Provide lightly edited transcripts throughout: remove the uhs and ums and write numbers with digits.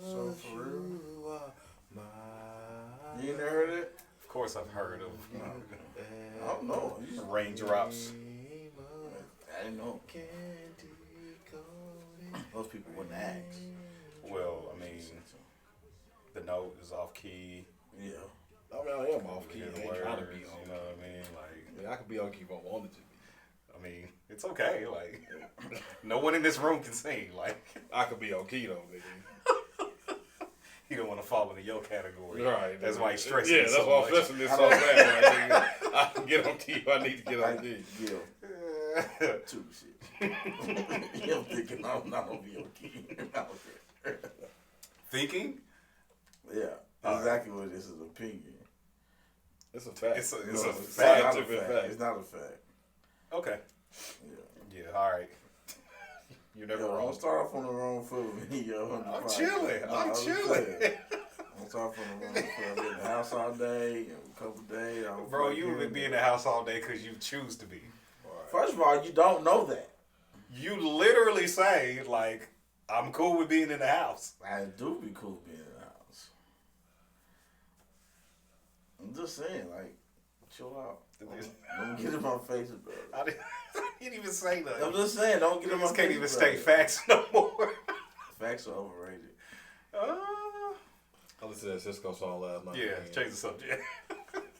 So for real? You ain't never heard of it? Of course I've heard of I don't know. raindrops. I didn't know. Most people wouldn't ask. Well, I mean, the note is off key. Yeah. I mean, I am off key. I ain't Words, trying to be on you know what I mean? Like, I mean, I could be on key if I wanted to be. I mean, it's okay. Like, no one in this room can sing. Like, I could be on key though, nigga. he don't want to fall into your category. Right. That's why he's stressing. Yeah, it that's so why I'm much. stressing this so bad. Like, nigga, I can get on key if I need to get on key. Yeah. Two shit. I'm thinking I'm not gonna be on key. Thinking? Yeah. Exactly what this is, an opinion. It's a fact. It's a It's not a scientific fact. fact. It's not a fact. Okay. Yeah. Yeah. All right. You're never Yo, wrong. don't start off on the wrong foot with me, yo. I'm chilling. I'm chilling. Don't start off on the wrong foot. I've been in the house all day, a couple of days. Bro, you would be in the house all day because you choose to be. First of all, you don't know that. You literally say, like, I'm cool with being in the house. I do be cool being in the house. I'm just saying, like, chill out. Don't get in my face about it. I didn't even say that. I'm just saying, don't get in my You face. can't even about state it. facts no more. Facts are overrated. I listened to that Cisco song last night. Yeah, man. change the subject.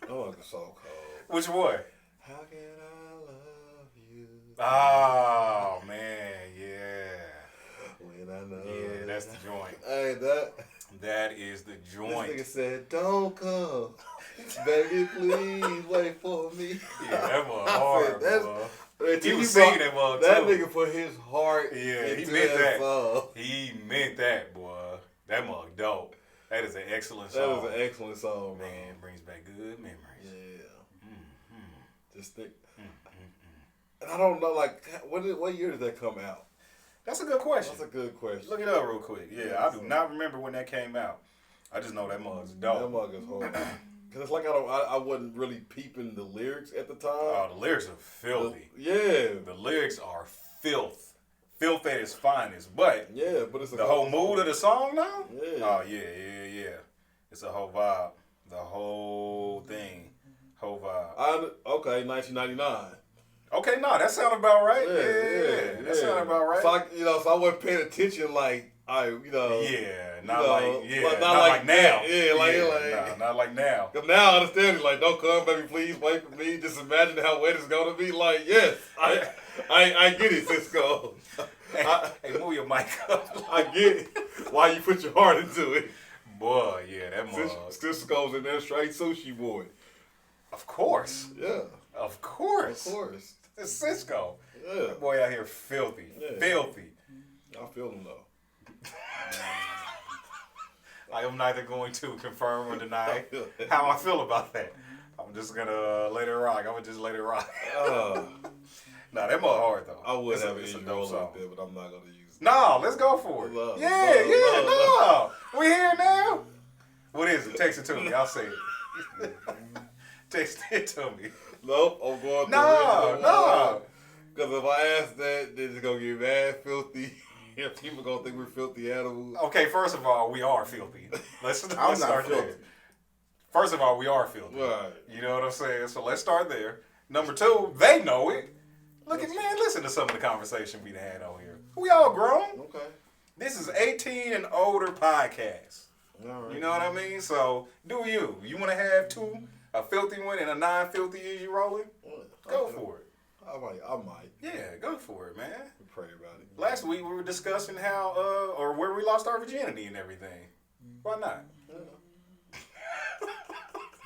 I like the song called. Which one? How can I love you? Oh, man, yeah. When I know. Yeah, that's the joint. Hey, That is the this joint. nigga said, "Don't come, baby, please wait for me." Yeah, that was I hard, said, bro. He was singing that mug, That too. nigga put his heart Yeah, he into meant that. song. He meant that, boy. That mug dope. That is an excellent That song. was an excellent song, man. Man, brings back good memories. Yeah. Mm-hmm. Just think. And I don't know, like, what year did that come out? That's a good question. That's a good question. Look it up real quick. Yeah, I do not remember when that came out. I just know that mug's dope. That mug is horrible. Cause it's like I wasn't really peeping the lyrics at the time. Oh, the lyrics are filthy. Yeah. The lyrics are filth. Filth at its finest. But Yeah, but it's a the whole mood of the song now? Yeah. Oh, yeah. It's a whole vibe. The whole thing. Whole vibe. Okay, 1999. Okay, no, that sounded about right. Yeah. That sounded about right. So I wasn't paying attention like Yeah, not not like now. Not like now. Cause now I understand it. Like, don't come, baby, please wait for me. Just imagine how wet it's gonna be. Like, yes, I get it, Cisco. Hey, move your mic up. I get it. Why you put your heart into it? Boy, yeah, that mug. Cisco's in there straight sushi boy. Of course. Yeah, Of course. of course. It's Cisco. Yeah, That boy out here filthy. Yeah. Filthy. I feel him though. I am neither going to confirm or deny how I feel about that. I'm just gonna let it rock. I'm gonna just let it rock. Nah, that mug hard though. I would It's a- have it's a an dope roll song. out there, but I'm not gonna use it. No, let's go for it. Love, No. We here now. What is it? Text it to me. I'll say it. Text it to me. Nope, I'm going. No. Because if I ask that, then it's gonna get mad filthy. And people gonna think we're filthy animals. Okay, first of all, we are filthy. Let's I'm not start filthy. there. First of all, we are filthy. Right. You know what I'm saying? So let's start there. Number two, they know it. Look at man, listen to some of the conversation we had on here. We all grown. Okay. This is 18 and older podcast. All right. You know what I mean? So do you? You want to have two, a filthy one and a non-filthy as you rolling? Go for it. I might. Yeah, go for it, man. We pray about it. Last week we were discussing how, or where we lost our virginity and everything. Why not?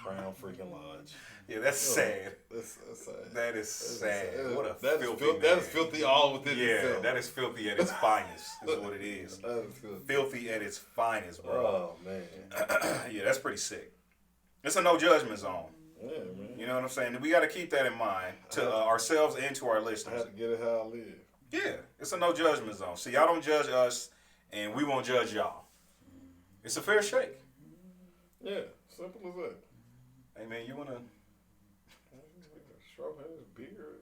Crown freaking Lodge. Yeah, that's sad. That's sad. That is sad. What a That is filthy filthy. man. That is filthy all within Yeah, itself. that is filthy at its finest. Is what it is. That is filthy. Filthy at its finest, bro. Oh man. Yeah, that's pretty sick. It's a no judgment zone. Yeah, man. You know what I'm saying? We got to keep that in mind to ourselves and to our I listeners. had to get it how I live. Yeah, it's a no judgment zone. See, y'all don't judge us, and we won't judge y'all. It's a fair shake. Yeah, simple as that. Hey man, you wanna? Stroking his beard,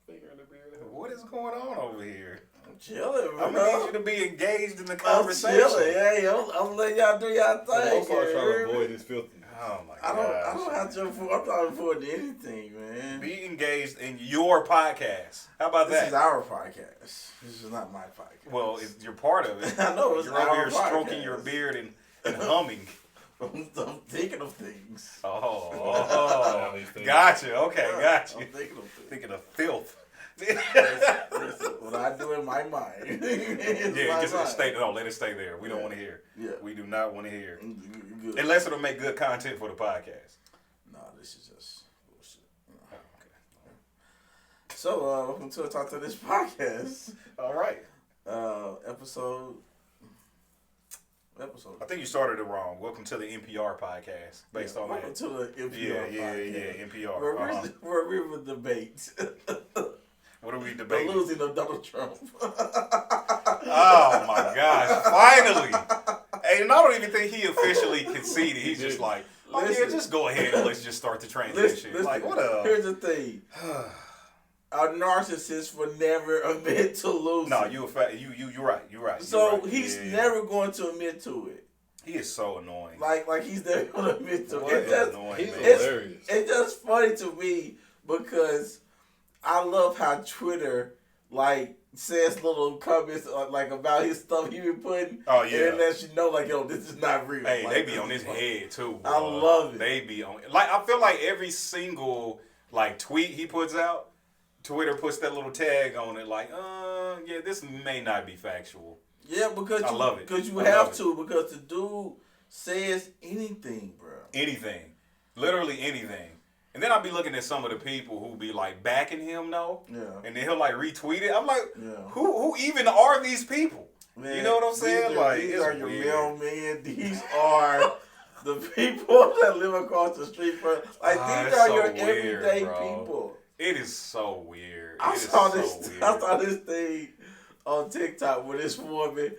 finger in the beard. What is going on over here? I'm chilling, bro. I'm gonna need you to be engaged in the I'm conversation. chilling. Hey, I'm letting y'all do y'all thing. I'm trying to avoid this filthiness. Oh my I god! don't have to afford. I'm not affording anything, man. Be engaged in your podcast. How about This that? is our podcast. This is not my podcast. Well, you're part of it. I know it's You're over our here stroking podcast. your beard and humming. I'm thinking of things. Oh, gotcha. Okay, gotcha. I'm thinking of things. Thinking of filth. Listen, what I do in my mind. Yeah, just stay. No, let it stay there. We don't want to hear. Yeah. We do not want to hear. Good. Unless it'll make good content for the podcast. No, this is just bullshit. Oh, okay. So, welcome to Talk to This Podcast. All right. Episode. I think you started it wrong. Welcome to the NPR podcast. Based on welcome that. to the NPR podcast. Yeah, NPR. Where we were debate. What are we The debating? losing of Donald Trump. Oh my gosh! Finally, hey, and I don't even think he officially conceded. He's just like, oh yeah, just go ahead and let's just start the transition. Listen, Like, what up? Here's the thing. A narcissist would never admit to losing. No, you're right. You're right. So he's never going to admit to it. He is so annoying. Like he's never going to admit to What it. is annoying, He's man. hilarious. It's just funny to me because I love how Twitter like says little comments like about his stuff he be putting. Oh yeah. And lets you know like, yo, this is not real. Hey, like, they be on his head too. Bro. I love it. They be on. Like I feel like every single like tweet he puts out, Twitter puts that little tag on it, like, yeah, this may not be factual. Yeah, because I love it. Because you I have love to. Because the dude says anything, bro. Anything, literally anything. And then I'll be looking at some of the people who be like backing him though, Yeah. and then he'll like retweet it. I'm like, Yeah. who even are these people? Man, You know what I'm saying? These It's are your weird. mailmen. These are the people that live across the street from. Like these it's are so your weird, everyday bro. people. It is so weird. I It is saw so this. weird. I saw this thing on TikTok where this woman,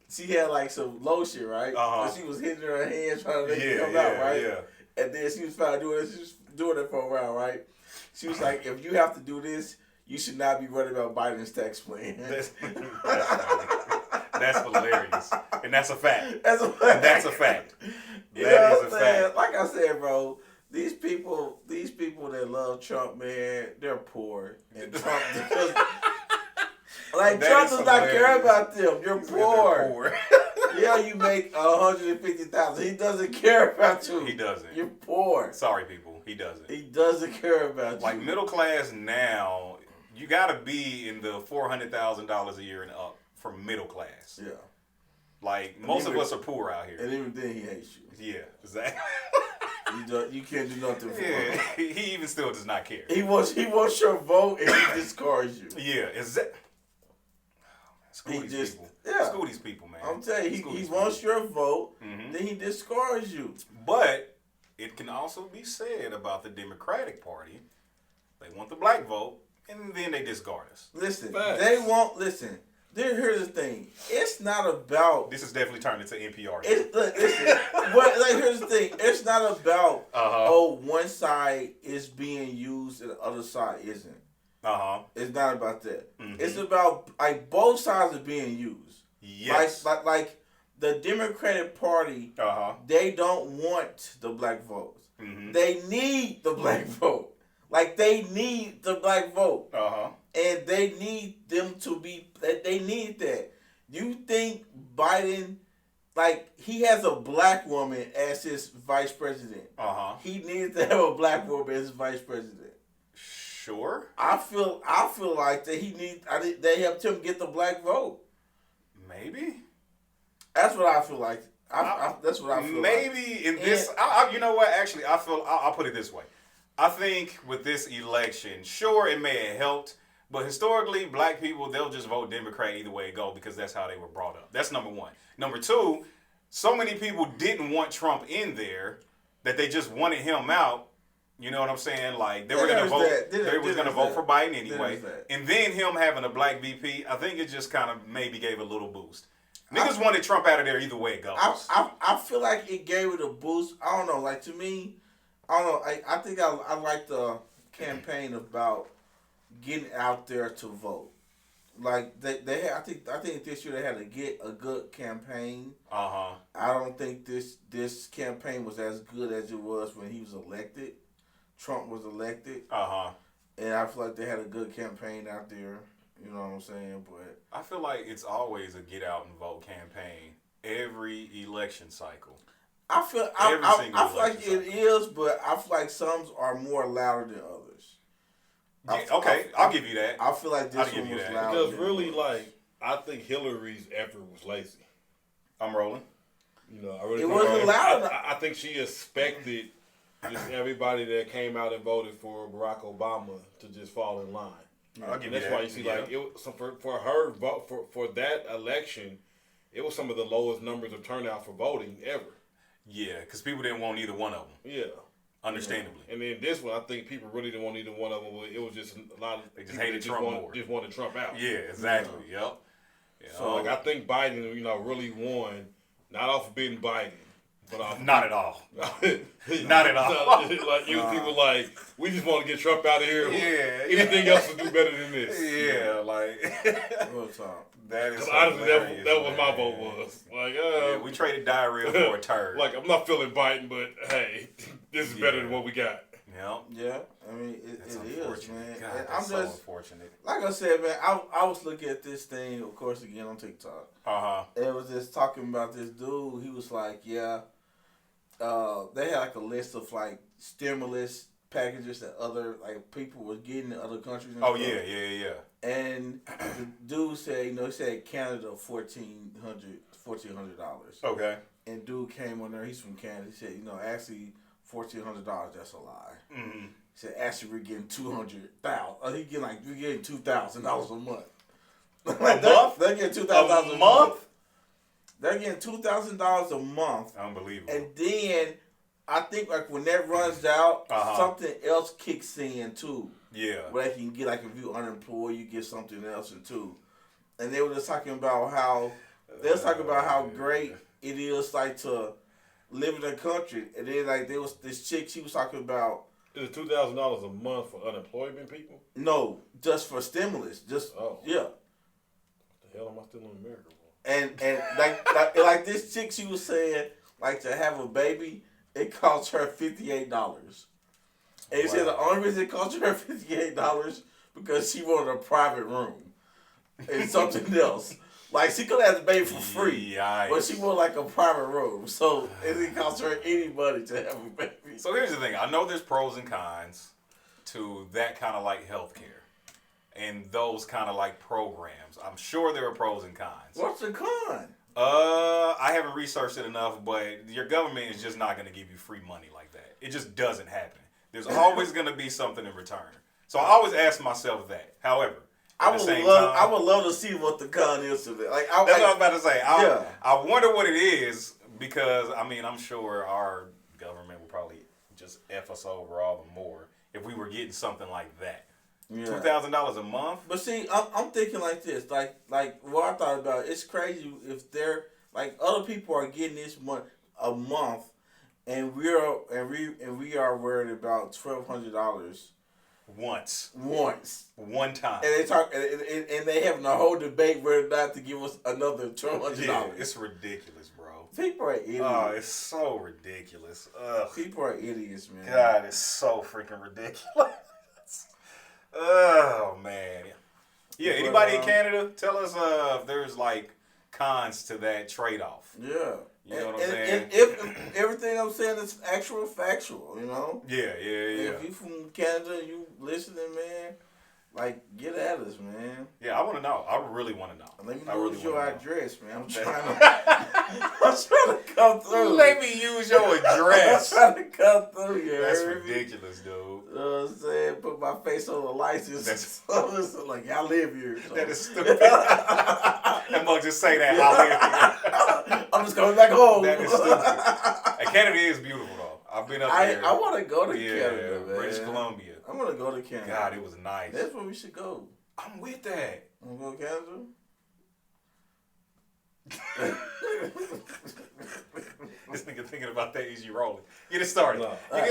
she had like some lotion, right? Uh-huh. And she was hitting her hand trying to make it Yeah, come out, yeah, right? yeah. And then she was found doing it. She was doing it for a while, right? She was like, if you have to do this, you should not be worried about Biden's tax plan. That's hilarious. And that's a fact. That's a fact. And that's a fact. You That know is what a I'm saying? fact. Like I said, bro, these people that love Trump, man, they're poor. And Trump, because, like, That Trump is does not care hilarious. about them. You're He said they're poor. Yeah, you make $150,000. He doesn't care about you. He doesn't. You're poor. Sorry, people. He doesn't. He doesn't care about Like you. middle class now, you got to be in the $400,000 a year and up for middle class. Yeah. Like most of us are poor out here. And even then, he hates you. Yeah, exactly. You can't do nothing for Yeah, him. he even still does not care. He wants your vote and he discards you. Yeah, is that? School He these just- people. yeah. School these people, man. I'm telling you, School he these wants people. your vote, Mhm. then he discards you. But it can also be said about the Democratic Party. They want the black vote, and then they discard us. Listen, Facts. they won't listen. Here's the thing. It's not about. This is definitely turned into NPR. Listen. Here's the thing. It's not about. Uh-huh. One side is being used and the other side isn't. Uh-huh. It's not about that. Mhm. It's about like both sides are being used. Yes. Like the Democratic Party. Uh-huh. They don't want the black vote. Mm-hmm. They need the black vote. Like they need the black vote. Uh-huh. And they need them to be, they need that. You think Biden, like, he has a black woman as his vice president. Uh-huh. He needs to have a black woman as his vice president. Sure. I feel like that they helped him get the black vote. Maybe. That's what I feel like. That's what I feel Maybe like. in this, you know what? Actually, I'll put it this way. I think with this election, sure, it may have helped, but historically, black people, they'll just vote Democrat either way it go because that's how they were brought up. That's number one. Number two, so many people didn't want Trump in there that they just wanted him out. You know what I'm saying? Like, they were going to vote. They was going to vote for Biden anyway. And then him having a black VP, I think it just kind of maybe gave a little boost. Niggas wanted Trump out of there either way it goes. I feel like it gave it a boost. I don't know. Like, to me, I don't know. I think I like the campaign about getting out there to vote. like they had, I think this year they had a good campaign. Uh-huh. I don't think this campaign was as good as it was when he was elected. Trump was elected. Uh-huh. And I feel like they had a good campaign out there. You know what I'm saying? But I feel like it's always a get out and vote campaign every election cycle. I feel like it is, but I feel like some are more louder than others. I'll give you that. I feel like this one was louder. Because really, like, I think Hillary's effort was lazy. I'm rolling. You know, I really it wasn't loud. I think she expected just everybody that came out and voted for Barack Obama to just fall in line. I'll give That's you why that. you see, like, it was, for her vote for that election, it was some of the lowest numbers of turnout for voting ever. Yeah, because people didn't want either one of them. Yeah. Understandably. And then this one, I think people really didn't want either one of them. It was just a lot of They just people hated that Trump more. just wanted Trump out. Yeah, exactly. Yep. So, like, I think Biden, really won, not off of being Biden, but off Not at all. Not at all. Like, it was people like, we just want to get Trump out of here. Yeah. Anything else will do better than this. Yeah, like Real talk. that is Honestly, hilarious, that was my man. vote was. Like, Yeah, we traded diarrhea for a turd. like, I'm not feeling Biden, but hey, this is better than what we got. Yep. Yeah, I mean it is, Unfortunate. man. God, And that's I'm so just unfortunate. like I said, man. I was looking at this thing, of course, again on TikTok. Uh-huh. It was just talking about this dude. He was like, yeah, they had like a list of like stimulus packages that other like people were getting in other countries. And Oh stuff. yeah. And the dude said, he said Canada $1,400. Okay. And dude came on there. He's from Canada. He said, actually $1,400. That's a lie. Mm-hmm. He said, actually we're getting $200,000. We're getting $2,000 a month. A month? They're getting $2,000 a month? They're getting $2,000 a month. Unbelievable. And then I think like when that runs out, something else kicks in too. Yeah. Where they can get like if you're unemployed, you get something else too. And they were just talking about how great it is like to live in a country. And then like there was this chick, she was talking about Is it $2,000 a month for unemployment people? no, just for stimulus. Yeah. What the hell am I still in America for? And like this chick, she was saying like to have a baby, it costs her $58. And she said the only reason it cost her $58 because she wanted a private room and something else. Like she could have had the baby for free, but she wanted like a private room, so it didn't cost her any money to have a baby. So here's the thing. I know there's pros and cons to that kind of like healthcare and those kind of like programs. I'm sure there are pros and cons. What's the con? I haven't researched it enough, but your government is just not going to give you free money like that. It just doesn't happen. There's always going to be something in return. So I always ask myself that. However, I would love to see what the con is to that. Like that's what I was about to say. I wonder what it is because I mean I'm sure our government will probably just F us over all the more if we were getting something like that. Yeah. $2,000 a month. But see, I'm thinking like this, like what I thought about. It's crazy if they're like other people are getting this a month, and we are worried about $1,200 once, one time, and they talk and they having a whole debate whether or not to give us another $1,200. Yeah, it's ridiculous, bro. People are idiots. Oh, it's so ridiculous. Ugh. People are idiots, man. God, it's so freaking ridiculous. Oh man. Yeah. Anybody in Canada? Tell us if there's like cons to that trade-off. Yeah. You know what I'm saying? And if everything I'm saying is factual, Yeah. If you from Canada, you listening, man, like get at us, man. Yeah, I want to know. I really want to know. Let me know your address, man. I'm trying to come through. Let me use your address. I'm trying to come through here. That's ridiculous, dude. You know what I'm saying? Put my face on the license. So like, y'all live here. So. That is stupid. That mug just say that. I live here. I'm just coming back home. That is stupid. And Canada is beautiful, though. I've been up there. I want to go to Canada, man. British Columbia. I want to go to Canada. God, it was nice. That's where we should go. I'm with that. Want to go to Canada? This nigga thinking about that as you rolling. Get it started. No, I'm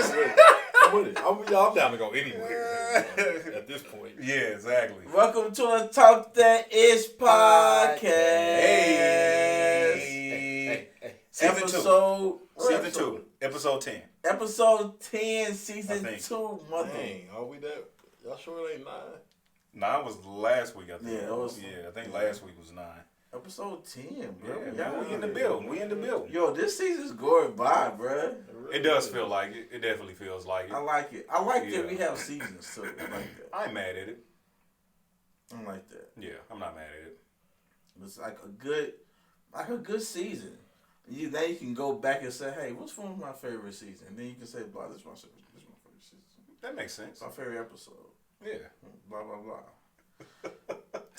with it. I'm down to go anywhere at this this point. Yeah, exactly. Welcome to the Talk That Ish podcast. Hey. Season Episode 2. Episode 10. Episode 10, season 2. Dang, are we that? Y'all sure it ain't 9? 9 was last week, I think. Yeah, it was. Yeah, I think last week was 9. Episode 10, bro. Yeah, we in the building. We in the building. Yo, this season's going by, bro. It does feel like it. It definitely feels like it. I like it. I like that we have seasons too. I like that. I ain't mad at it. I like that. Yeah, I'm not mad at it. It's like a good season. Now you can go back and say, hey, what's one of my favorite seasons? And then you can say, blah, this is my favorite season. That makes sense. It's my favorite episode. Yeah. Blah, blah, blah.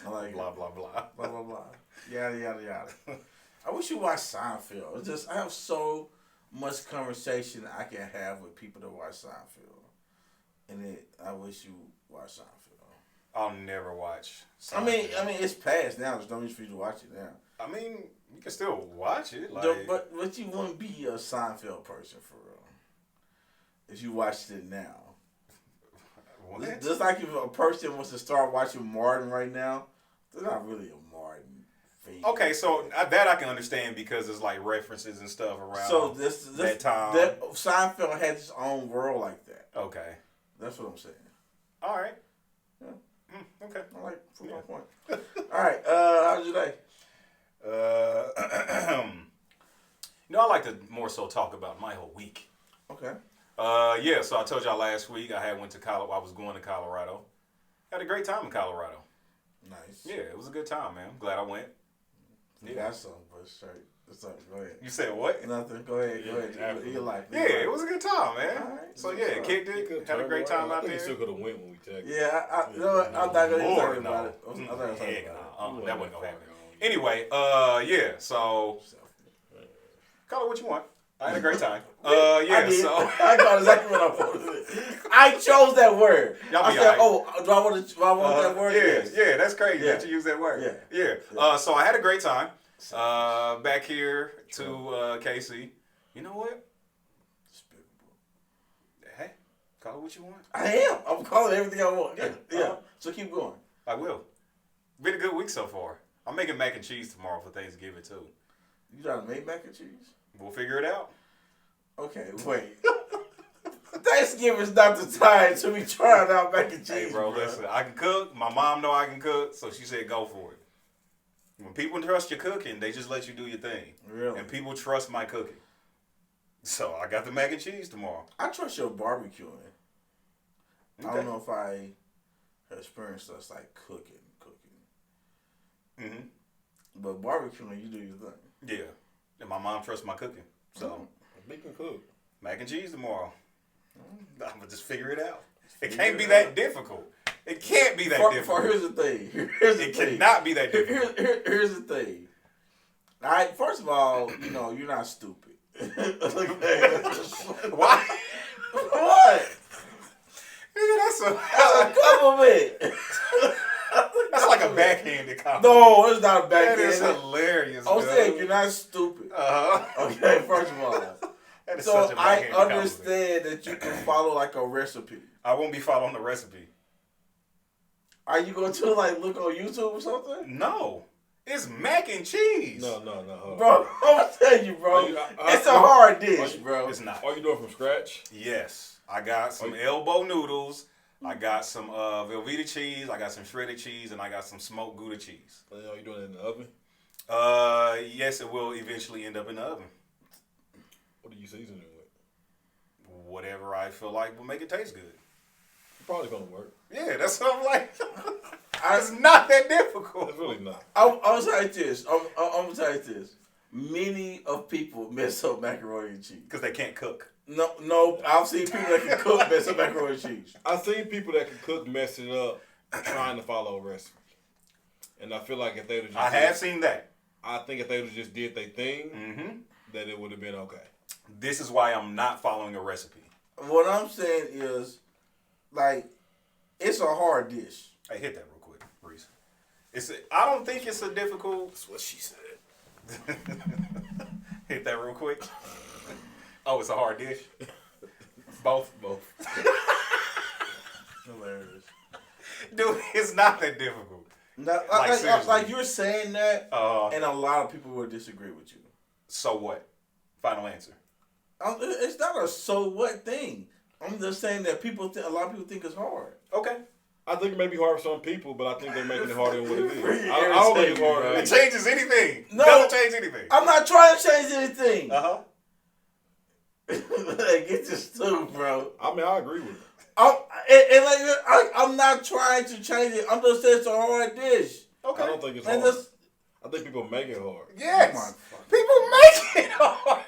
I like blah, it. blah, blah. Blah, blah, blah. Yada, yada, yada. I wish you watched Seinfeld. It's just, I have so much conversation I can have with people that watch Seinfeld. And I wish you watched Seinfeld. I'll never watch I mean, it's past now. There's no reason for you to watch it now. I mean, you can still watch it. Like, But you wouldn't be a Seinfeld person for real if you watched it now. what? Just like if a person wants to start watching Martin right now, they're not really a Martin fan. Okay, so that I can understand because there's like references and stuff around. So this that time. that Seinfeld had its own world like that. Okay. That's what I'm saying. All right. Yeah. Okay. I like my point. All right. How's your day? I like to more so talk about my whole week. Okay. Yeah. So I told y'all last week I went to Colorado. I was going to Colorado. Had a great time in Colorado. Nice. Yeah, it was a good time, man. I'm glad I went. You got something, but straight. What's up? Go ahead. You said what? Nothing. Go ahead. Go ahead. Your life. Yeah, it was a good time, man. All right. So yeah, kicked it. Had a great time out I think there. you still could have went when we tagged. Yeah, you know what? I'm not gonna Lord, talk no. about it. I'm not gonna talk Heck about no. That wasn't gonna happen. Anyway, yeah. So, call it what you want. I had a great time. Yeah. I did. So I got exactly what I wanted. I chose that word. Y'all I be said, all right. "Oh, do I want that word?" Yeah. That's crazy Yeah. that you use that word. Yeah. So I had a great time. Back here to KC. You know what? Hey, call it what you want. I am. I'm calling everything I want. Yeah. Yeah. So keep going. I will. Been a good week so far. I'm making mac and cheese tomorrow for Thanksgiving too. You trying to make mac and cheese? We'll figure it out. Okay, wait. Thanksgiving's not the time to be trying out mac and cheese. Hey, bro, listen. I can cook. My mom know I can cook, so she said go for it. When people trust your cooking, they just let you do your thing. Really? And people trust my cooking. So I got the mac and cheese tomorrow. I trust your barbecuing. Okay. I don't know if I have experienced us like cooking. Mm-hmm. But barbecuing, you do your thing. Yeah. And my mom trusts my cooking. So Make them cook. mac and cheese tomorrow. I'm going to just figure it out. It can't be that difficult. It can't be that difficult. Here's the thing. It cannot be that difficult. Here's the thing. All right, first of all, you're not stupid. Why? What? That's a compliment. That's like a backhanded compliment. No, it's not a That backhand. is hilarious. I'm dude. saying you're not stupid. Okay, first of all. That is So such a I backhanded compliment. understand that you can follow like a recipe. I won't be following the recipe. Are you going to like look on YouTube or something? No. It's mac and cheese. No. Hold on. Bro, I'm telling you, bro. Are It's a hard dish, bro. It's not. Are you doing it from scratch? Yes. I got some elbow noodles. I got some Velveeta cheese. I got some shredded cheese. And I got some smoked Gouda cheese. Are you doing it in the oven? Yes, it will eventually end up in the oven. What do you season it with? Whatever I feel like will make it taste good. Probably gonna work. Yeah, that's what I'm like. It's not that difficult. It's really not. I'm gonna tell you this. I'm gonna tell you this. Many of people mess up macaroni and cheese. Because they can't cook. No, I've seen people that can cook mess up macaroni and cheese. I've seen people that can cook mess it up trying to follow a recipe. And I feel like if they would just I have seen that. I think if they would just did their thing, that it would have been okay. This is why I'm not following a recipe. What I'm saying is, like, it's a hard dish. Hey, hit that real quick, Rece. I don't think it's a difficult. That's what she said. Hit that real quick. Oh, it's a hard dish. Both. Hilarious. Dude, it's not that difficult. No, seriously. like you're saying that, Uh-huh. and a lot of people will disagree with you. So what? Final answer. It's not a so what thing. I'm just saying that a lot of people think it's hard. Okay. I think it may be hard for some people, but I think they're making it harder than what it is. Pretty I don't think it's hard. irritating, It changes anything. No. Doesn't change anything. I'm not trying to change anything. Uh-huh. Like, get your stupid, bro. I mean, I agree with it. I'm not trying to change it. I'm just saying it's a hard dish. Okay. I don't think it's And hard. just, I think people make it hard. Yes. Oh my People make it hard.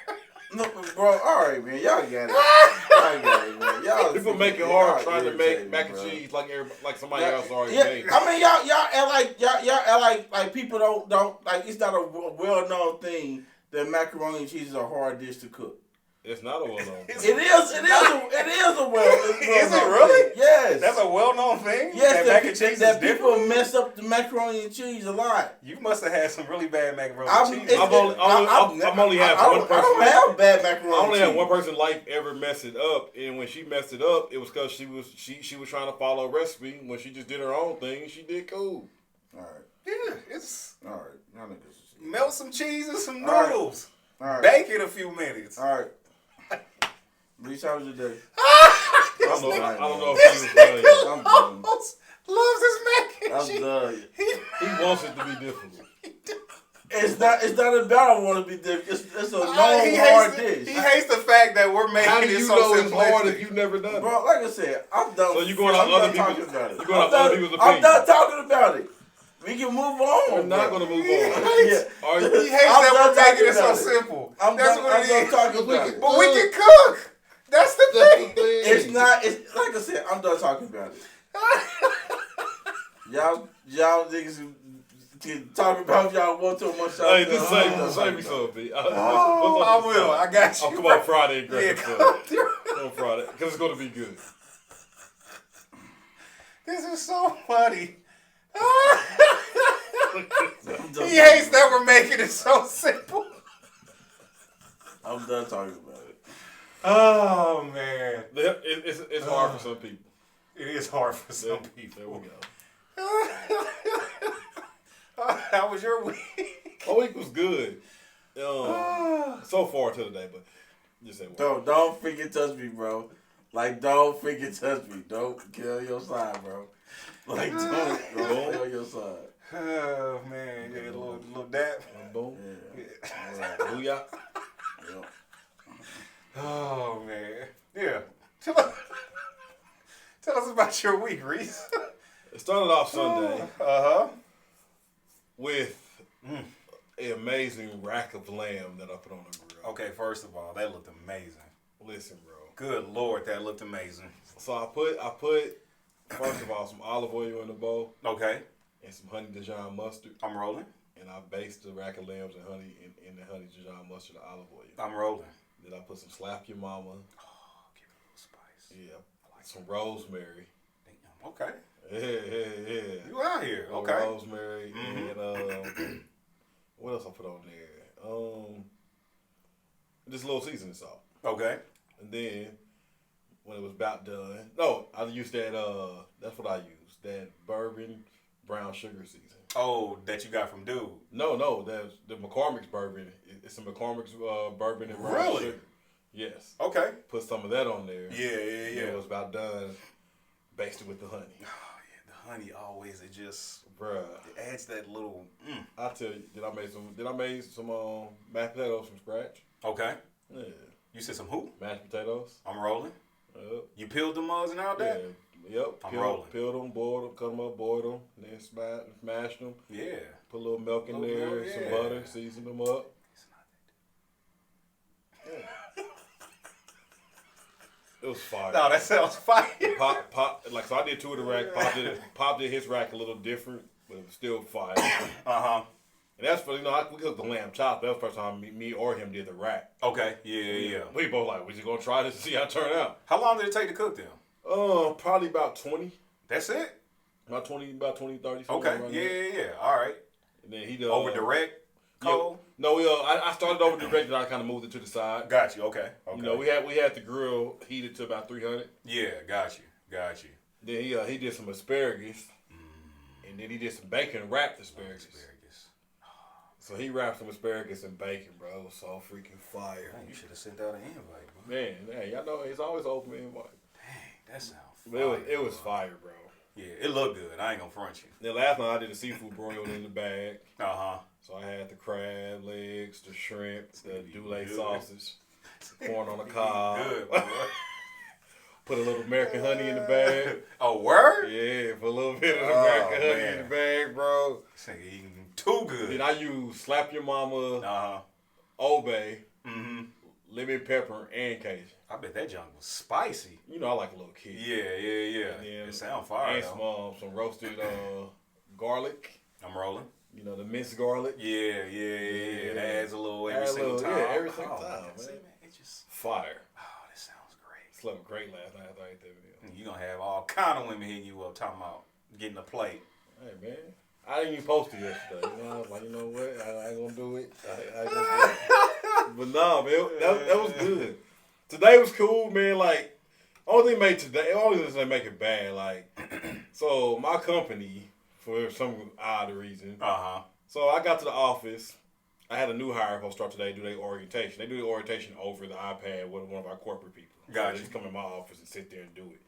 no, bro, all right, man. Y'all got it. Y'all got it, man. People make it hard trying to make mac and cheese like somebody else already made. I mean, y'all act like people don't like. It's not a well-known thing that macaroni and cheese is a hard dish to cook. It's not a well-known thing. It is a well. Is it really? Thing. Yes. That's a well-known thing? Yes, that mac and cheese that is people different? mess up the macaroni and cheese a lot. You must have had some really bad macaroni and cheese. I've only had one person. I don't have bad macaroni. I only and had one cheese. person in life ever mess it up, and when she messed it up, it was because she was trying to follow a recipe. When she just did her own thing, she did cool. All right, Yeah, it's all right. Y'all niggas. melt some cheese and some All right. noodles. All right, Bake it a few minutes. all right. Reese, how was your day? I don't know if he was done yet. I'm done. Almost loves his mac and I'm cheese. done. He wants it to be difficult. It's not about I want to be different. It's a long, He hard hates dish. He hates the fact that we're making How do it you so know it's hard simplistic. if you've never done it? Bro, like I said, I'm done. So you going I'm off done other talking people's- about it. you going I'm off other done- people's I'm done opinions. talking about it. We can move on. We're not bro. going to move He on. hates, Are he you? hates I'm that done we're making it talking so about it. simple. I'm That's done, what I'm it done is. talking about it. But we can cook. That's the thing. It's not. It's like I said. I'm done talking about it. Y'all niggas can talk about y'all want to much. Hey, just say me something, B. Oh, I will. I got you. Oh, come on Friday and grab Yeah, it. come through. Come on Friday, because it's going to be good. This is so funny. I'm done He hates that we're making it so simple. I'm done talking about it. Oh, man. It's hard for some people. It is hard for some people. There we go. How was your week? My week was good. So far to today, but just say what. Don't freaking touch me, bro. Like, don't freaking touch me. Don't kill your side, bro. Like, don't kill your side. Oh, man. Yeah, a little dap. Boom. Yeah. Booyah. Yeah. Oh, man. Yeah. Tell us about your week, Rece. It started off Sunday Uh-huh. with an amazing rack of lamb that I put on the grill. Okay, first of all, that looked amazing. Listen, bro. Good Lord, that looked amazing. So I put first of all some olive oil in the bowl Okay, and some honey Dijon mustard, I'm rolling. and I based the rack of lambs and honey in the honey Dijon mustard and olive oil. I'm rolling. Then I put some slap your mama. Oh, give it a little spice. Yeah. Some rosemary. Damn. Okay. Yeah. You out here. Okay. Rosemary and what else I put on there? Just a little seasoning salt. Okay. And then when it was about done, no, I used that. That's what I used. That bourbon brown sugar seasoning. Oh, that you got from Dude. No, that's the McCormick's bourbon. It's a McCormick's bourbon and brown Really? sugar. Yes. Okay. Put some of that on there. Yeah. When it was about done, based it with the honey. Oh, yeah. The honey always, it just, Bruh. it adds that little, I tell you, did I make some mashed potatoes from scratch? Okay. Yeah. You said some who? Mashed potatoes. I'm rolling. Yep. You peeled the mugs and all Yeah. that? Yep. I'm rolling. Peeled them, boiled them, cut them up, boiled them, then smashed them. Yeah. Put a little milk in Little there, milk, some yeah. butter, season them up. It was fire. No, that sounds fire. Pop, like, so I did two of the rack. Pop did his rack a little different, but it was still fire. Uh-huh. And that's for, we cooked the lamb chop. That was the first time me or him did the rack. Okay. Yeah. We both like, we just gonna try this and see how it turned out. How long did it take to cook them? Probably about 20. That's it? About 20, 30. Okay. Around there. Yeah. All right. And then he does. Over direct? Cold? No, I started over direct and I kind of moved it to the side. Got you. Okay. You know, we had the grill heated to about 300. Yeah, got you. Then he did some asparagus, and then he did some bacon wrapped asparagus. So he wrapped some asparagus and bacon, bro. It was so freaking fire. Man, you should have sent out an invite, bro. Man, hey, y'all know it's always open invite. Dang, that sounds fire. It was fire, bro. Yeah, it looked good. I ain't gonna front you. Then last night I did a seafood broiled in the bag. Uh-huh. So I had the crab legs, the shrimp, the dulé sausage, corn on the cob. Good, boy. Put a little American honey in the bag. Oh, word? Yeah, put a little bit of American honey in the bag, bro. This nigga eating too good. Then I use Slap Your Mama, Old Bay, lemon pepper, and Cajun. I bet that junk was spicy. You know I like a little kid. Yeah. It sound fire, and though. some roasted garlic. I'm rolling. You know, the minced garlic. Yeah. It adds a little every single time. Yeah, every single time, man. It just... Fire. Oh, this sounds great. Slept great last night after I ate that video. You gonna have all kind of women hitting you up talking about getting a plate. Hey, man. I didn't even post it yesterday. You know, I was like, you know what? I ain't gonna do it. I ain't gonna do it. But no, man, that was good. Today was cool, man. Like, only thing they make it bad. Like, so my company, for some odd reason, so I got to the office. I had a new hire supposed to start today, do their orientation. They do the orientation over the iPad with one of our corporate people. Gotcha. So they just come in my office and sit there and do it.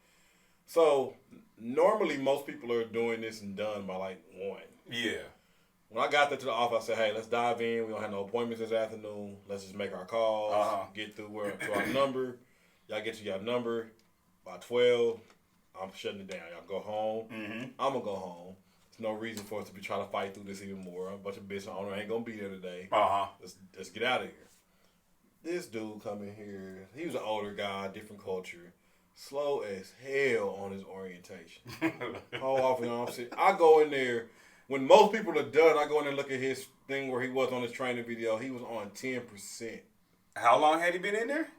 So normally most people are doing this and done by like 1. Yeah. When I got there to the office, I said, hey, let's dive in. We don't have no appointments this afternoon. Let's just make our calls, get through to our number. Y'all get to your number by 12. I'm shutting it down. Y'all go home. I'm going to go home. There's no reason for us to be trying to fight through this even more. A bunch of business owner ain't going to be there today. Let's get out of here. This dude come in here. He was an older guy, different culture. Slow as hell on his orientation. Whole office, I'm sitting. I go in there. When most people are done, I go in and look at his thing where he was on his training video. He was on 10%. How long had he been in there?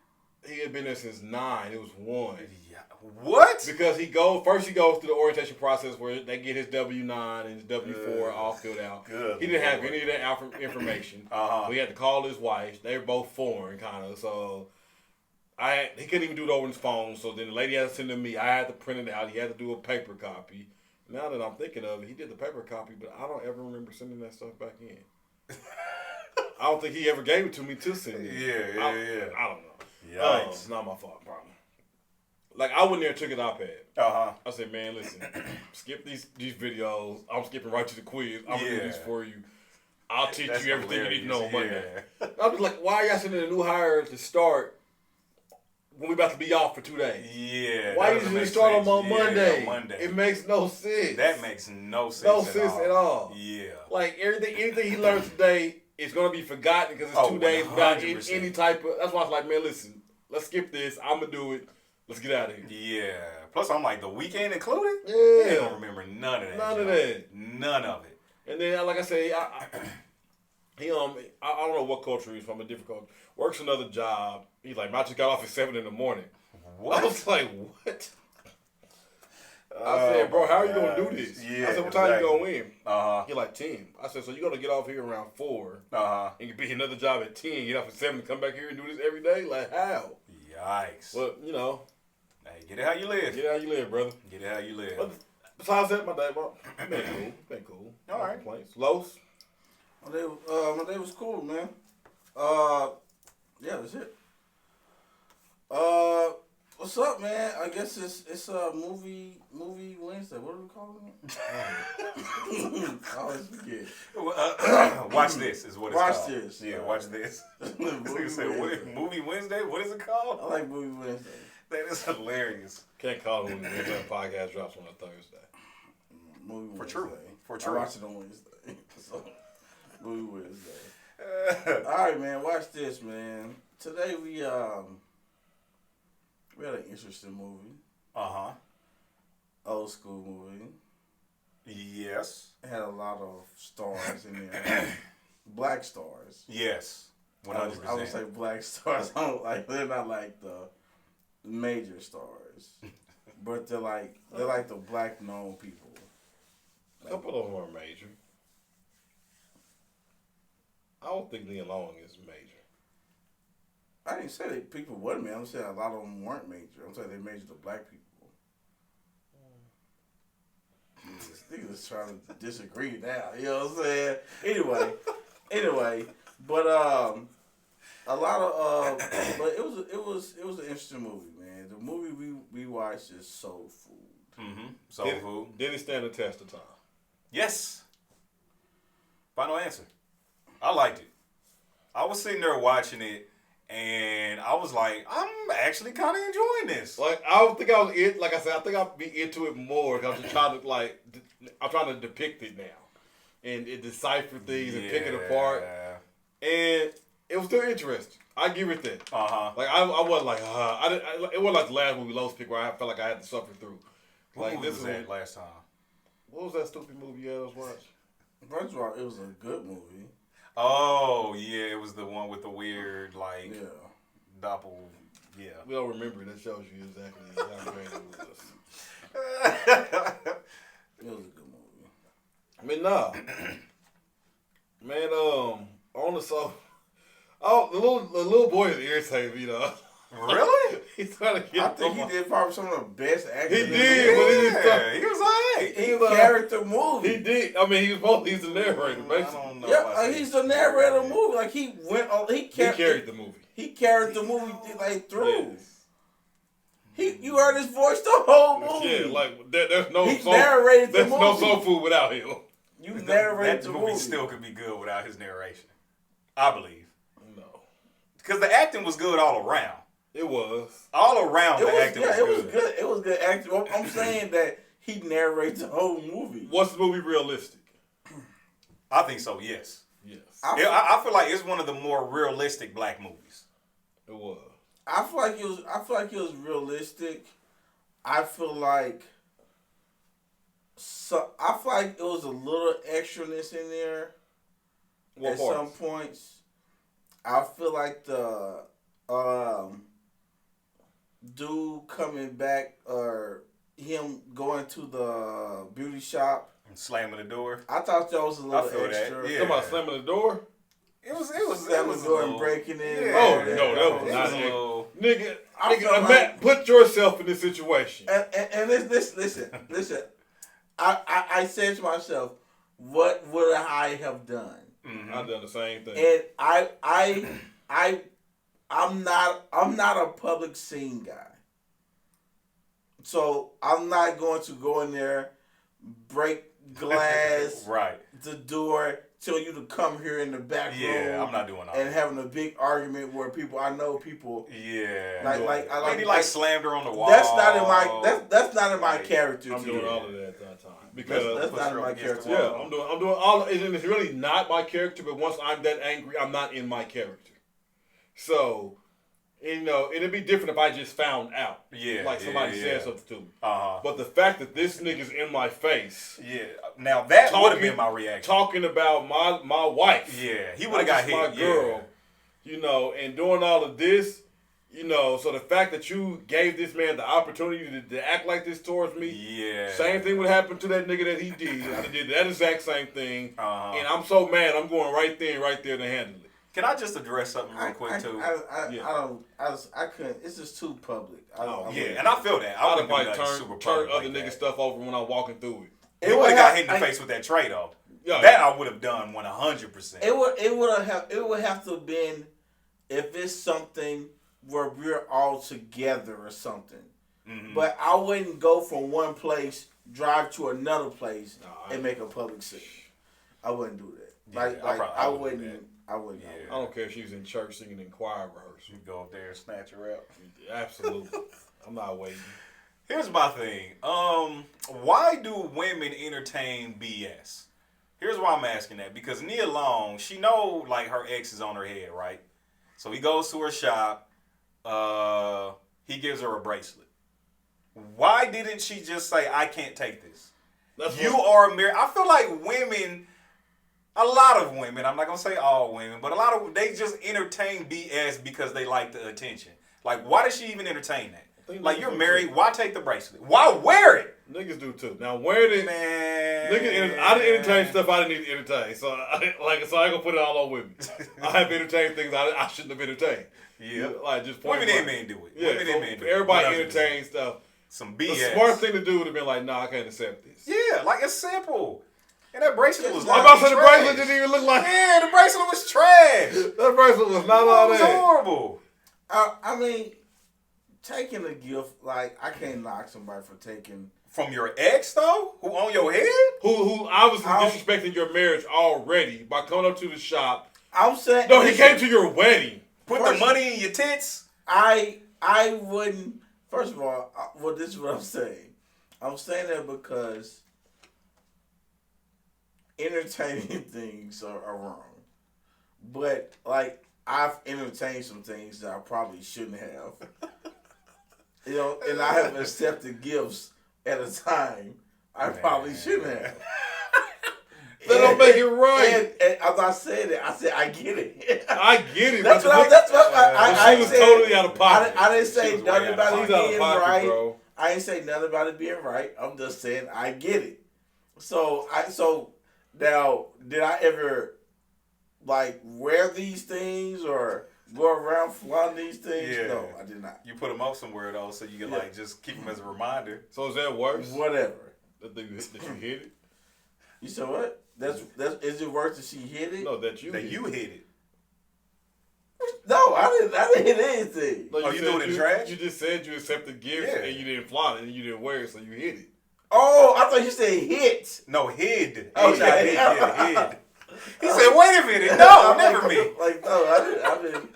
He had been there since 9. It was 1. Yeah. What? Because he goes through the orientation process where they get his W-9 and his W-4 all filled out. Good. He didn't have any of that information. So he had to call his wife. They were both foreign, kind of. So he couldn't even do it over his phone. So then the lady had to send it to me. I had to print it out. He had to do a paper copy. Now that I'm thinking of it, he did the paper copy, but I don't ever remember sending that stuff back in. I don't think he ever gave it to me to send it. Yeah. I don't know. Yikes. It's not my fault, problem. Like, I went there and took his iPad. I said, man, listen, skip these videos. I'm skipping right to the quiz. I'm going to do these for you. I'll teach you everything you need to know on Monday. I was like, why are y'all sending a new hire to start when we about to be off for 2 days? Yeah. Why you just start them on Monday? On Monday? It makes no sense. That makes no sense. No sense at all. Yeah. Like anything he learned today is gonna be forgotten because it's 2 days without any type of. That's why I was like, man, listen, let's skip this. I'm gonna do it. Let's get out of here. Yeah. Plus, I'm like, the weekend included. Yeah. I don't remember none of that. None of it. And then, like I say, I don't know what culture he's from, a different culture. Works another job. He's like, I just got off at 7 in the morning. What? I was like, what? I said, bro, how are you going to do this? Yeah, I said, what time you going to win? He like 10. I said, so you're going to get off here around 4 and you be another job at 10, get off at 7 to come back here and do this every day? Like, how? Yikes. Well, you know. Hey, get it how you live. Get it how you live, brother. Get it how you live. But besides that, my day, bro, been cool. All right. Complaints. Los? My day was cool, man. Yeah, that's it. What's up, man? I guess it's movie Wednesday. What are we calling it? I always forget. Watch this is what it's called. Watch this. Yeah, watch this. Movie Movie Wednesday? What is it called? I like movie Wednesday. That is hilarious. Can't call it when the podcast drops on a Thursday. Movie For Wednesday. true. For true. I watch it on Wednesday. So, movie Wednesday. All right, man. Watch this, man. Today we had an interesting movie. Old school movie. Yes. It had a lot of stars in there. Black stars. Yes. 100%. I would say black stars. They're not like the major stars, but they're like the black known people. A couple of them are major. I don't think Nia Long is major. I didn't say that people weren't major. I'm saying a lot of them weren't major. I'm saying they major to black people. Niggas trying to disagree now. You know what I'm saying? Anyway, but a lot of but it was an interesting movie, man. The movie we watched is Soul Food. Mm-hmm. Soul Food. Did it stand the test of time? Yes. Final answer. I liked it. I was sitting there watching it, and I was like, I'm actually kind of enjoying this. Like I don't think I was it. Like I said, I think I'll be into it more. Cause I'm just trying to I'm trying to depict it now, and decipher things and pick it apart. And it was still interesting. I give it that. Like I wasn't like it wasn't like the last movie Lowe's pick where I felt like I had to suffer through. What movie was that last time? What was that stupid movie you had us watch? First of all, it was a good movie. Oh yeah, it was the one with the weird doppel. Yeah, we don't remember. That shows you exactly how great it was. It was a good movie. I mean, nah, man. On the sofa. Oh, the little boy is irritating me though. Really? He's trying to get. I think he did probably some of the best acting. He did, but he was alright. He carried the movie. He did. I mean, he's the narrator, basically. I don't know. Yeah, he's the narrator of the movie. Like he went on. He carried the movie. He carried the movie through. Yes. You heard his voice the whole movie. Yeah, like there's no. He narrated the movie. There's no Soul Food without him. You narrated the movie. Still could be good without his narration. I believe. No. Because the acting was good all around. It was. All around the acting was good. It was good. It was good acting. I'm saying that he narrates the whole movie. Was the movie realistic? I think so, yes. Yes. I feel like it's one of the more realistic black movies. It was. I feel like it was realistic. I feel like it was a little extraness in there. What at parts? Some points. I feel like the dude coming back or him going to the beauty shop and slamming the door. I thought that was a little extra. That. Yeah. Talking about slamming the door? It was slamming the door and breaking it. Yeah. Oh no, that was not it. Nigga, Matt, put yourself in this situation. And listen. I said to myself, what would I have done? Mm-hmm. I've done the same thing. And I'm not a public scene guy. So I'm not going to go in there, break glass, right, the door, tell you to come here in the back room. Yeah, I'm not doing all and that. having a big argument where I know people. Yeah. Like slammed her on the wall. That's not in my character. I'm doing all of that at that time because that's not in my character. Yeah, I'm doing all. And it's really not my character. But once I'm that angry, I'm not in my character. So. It'd be different if I just found out. Yeah. Like somebody said something to me. Uh-huh. But the fact that this nigga's in my face. Yeah. Now that would have been my reaction. Talking about my wife. Yeah. He would have got hit. My girl. Yeah. And doing all of this, so the fact that you gave this man the opportunity to act like this towards me. Yeah. Same thing would happen to that nigga that he did. I did that exact same thing. Uh-huh. And I'm so mad, I'm going right there to handle it. Can I just address something real quick too? I couldn't. It's just too public. And I feel that. I would have turn other nigga stuff over when I'm walking through it. He would have got hit in the face with that tray though. Yeah, that I would have done 100%. It would have to have been if it's something where we're all together or something. Mm-hmm. But I wouldn't go from one place, drive to another place, and make a public scene. I wouldn't do that. Yeah, I wouldn't. I wouldn't. Yeah. I don't care if she was in church singing in choir rehearsal. You go up there and snatch her up. Absolutely. I'm not waiting. Here's my thing. Why do women entertain BS? Here's why I'm asking that. Because Nia Long, she know like her ex is on her head, right? So he goes to her shop. He gives her a bracelet. Why didn't she just say, I can't take this? You are married. I feel like women... A lot of women, I'm not going to say all women, but they just entertain BS because they like the attention. Like, why does she even entertain that? Like, you're married, why take the bracelet? Why wear it? Niggas do too. Now, wearing it, man. I didn't entertain stuff I didn't need to entertain. So I ain't going to put it all on women. I have entertained things I shouldn't have entertained. Yeah. Like, just women and men do it. Yeah, women and men do it. Everybody entertains stuff. some The BS. smart thing to do would have been like, nah, I can't accept this. Yeah, like it's simple. And that bracelet was I'm about to say the trash. bracelet didn't even look like. Yeah, the bracelet was trash. That bracelet was not all It was that. horrible. I mean, taking a gift, like, I can't knock somebody for taking. From your ex, though? Who on your head? Who obviously disrespecting your marriage already by coming up to the shop. I'm saying. No, he came to your wedding. Put the money in your tits? I wouldn't. First of all, well, this is what I'm saying. I'm saying that because entertaining things are wrong. But, like, I've entertained some things that I probably shouldn't have. You know, and I have accepted gifts at a time I probably shouldn't have. That don't make it right. And I'm not saying that. I said I get it. I get it. That's what I she was said. totally out of pocket. I didn't say nothing about it being right. Bro. I didn't say nothing about it being right. I'm just saying I get it. So now, did I ever like wear these things or go around flaunting these things? Yeah. No, I did not. You put them up somewhere, though, so you can, like, just keep them as a reminder. So is that worse? Whatever. That you hit it? You said what? That's is it worse that she hit it? No, that you hit it. No, I didn't hit anything. No, you threw it in trash? You just said you accepted gifts and you didn't flaunt it and you didn't wear it, so you hit it. Oh, I thought you said hit. No, hid. Okay. Hid. He said, wait a minute. No, never me. Like, no, I didn't.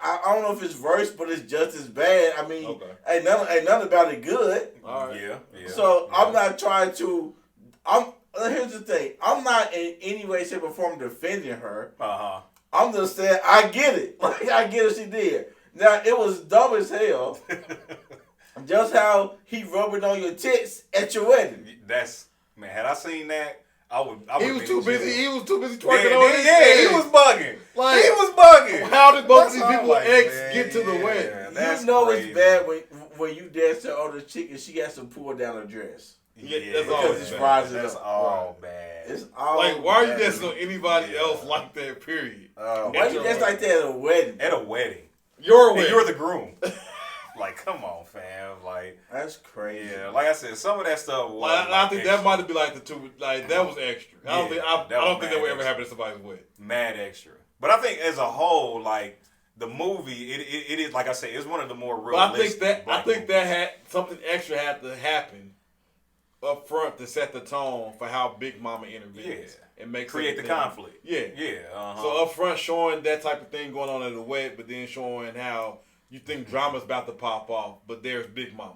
I don't know if it's worse, but it's just as bad. I mean, ain't nothing about it good. All right. Yeah. So I'm not trying to. Here's the thing. I'm not in any way, shape, or form defending her. I'm just saying I get it. Like I get what she did. Now it was dumb as hell. Just how he rubbing on your tits at your wedding. Man. Had I seen that, He was too busy. He was too busy twerking on his he was bugging. He was bugging. How did both of these people get to the wedding? You know crazy. It's bad when you dance to other chick and she has to pull down her dress. Yeah, that's all. It's rising That's up. all bad. It's all like, why are you dancing on anybody else like that? Period. Why you dance like that at a wedding? At a wedding. Your wedding. You're the groom. Like, come on, fam. Like, that's crazy. Yeah, like I said, some of that stuff was. I think that might be like the two. Like that was extra. I don't think that would ever happen to somebody's wedding. Mad extra. But I think as a whole, like the movie, it is like I say, it's one of the more realistic. I think that had something extra had to happen up front to set the tone for how Big Mama intervenes and create the conflict. Yeah. So up front showing that type of thing going on at the wedding, but then showing how you think drama's about to pop off, but there's Big Mama.